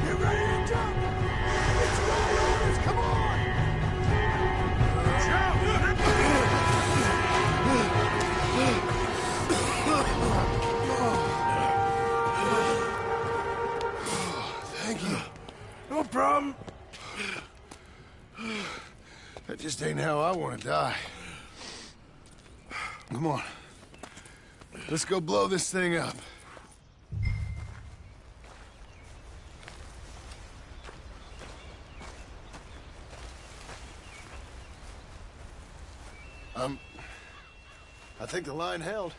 Get ready to jump! It's right on us, come on! Thank you. No problem. That just ain't how I want to die. Come on. Let's go blow this thing up. I think the line held.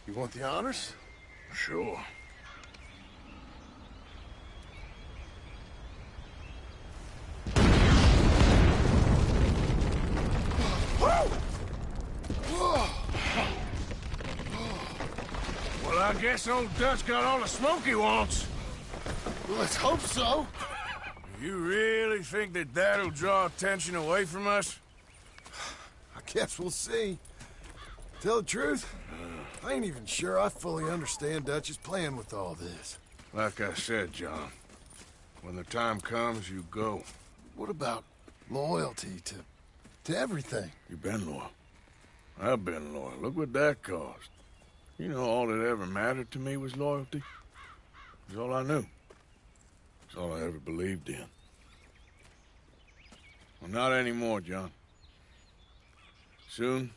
You want the honors? Sure. Well, I guess old Dutch got all the smoke he wants. Well, let's hope so. You really think that that'll draw attention away from us? I guess we'll see. Tell the truth, I ain't even sure I fully understand Dutch's plan with all this. Like I said, John, When the time comes, you go. What about loyalty to everything? You've been loyal. I've been loyal. Look what that cost. You know, all that ever mattered to me was loyalty. It was all I knew. It's all I ever believed in. Well, not anymore, John. Soon,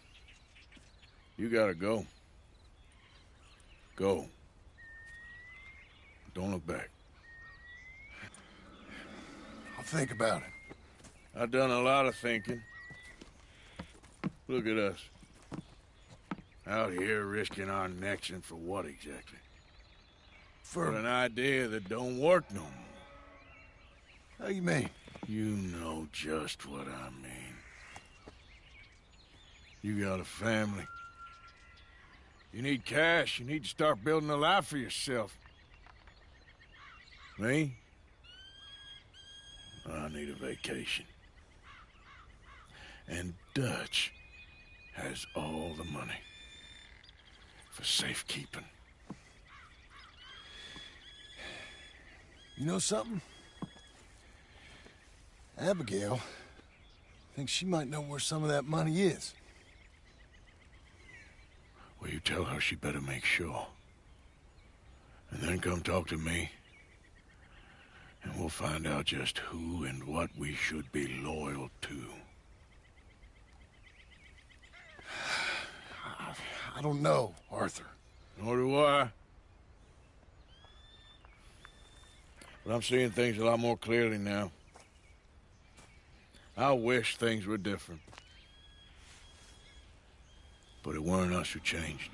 you gotta go. Go. Don't look back. I'll think about it. I've done a lot of thinking. Look at us. Out here risking our necks, and for what exactly? For an idea that don't work no more. How you mean? You know just what I mean. You got a family. You need cash. You need to start building a life for yourself. Me? I need a vacation. And Dutch has all the money for safekeeping. You know something? Abigail thinks she might know where some of that money is. Well, you tell her she better make sure. And then come talk to me. And we'll find out just who and what we should be loyal to. I don't know, Arthur. Nor do I. But I'm seeing things a lot more clearly now. I wish things were different. But it weren't us who changed.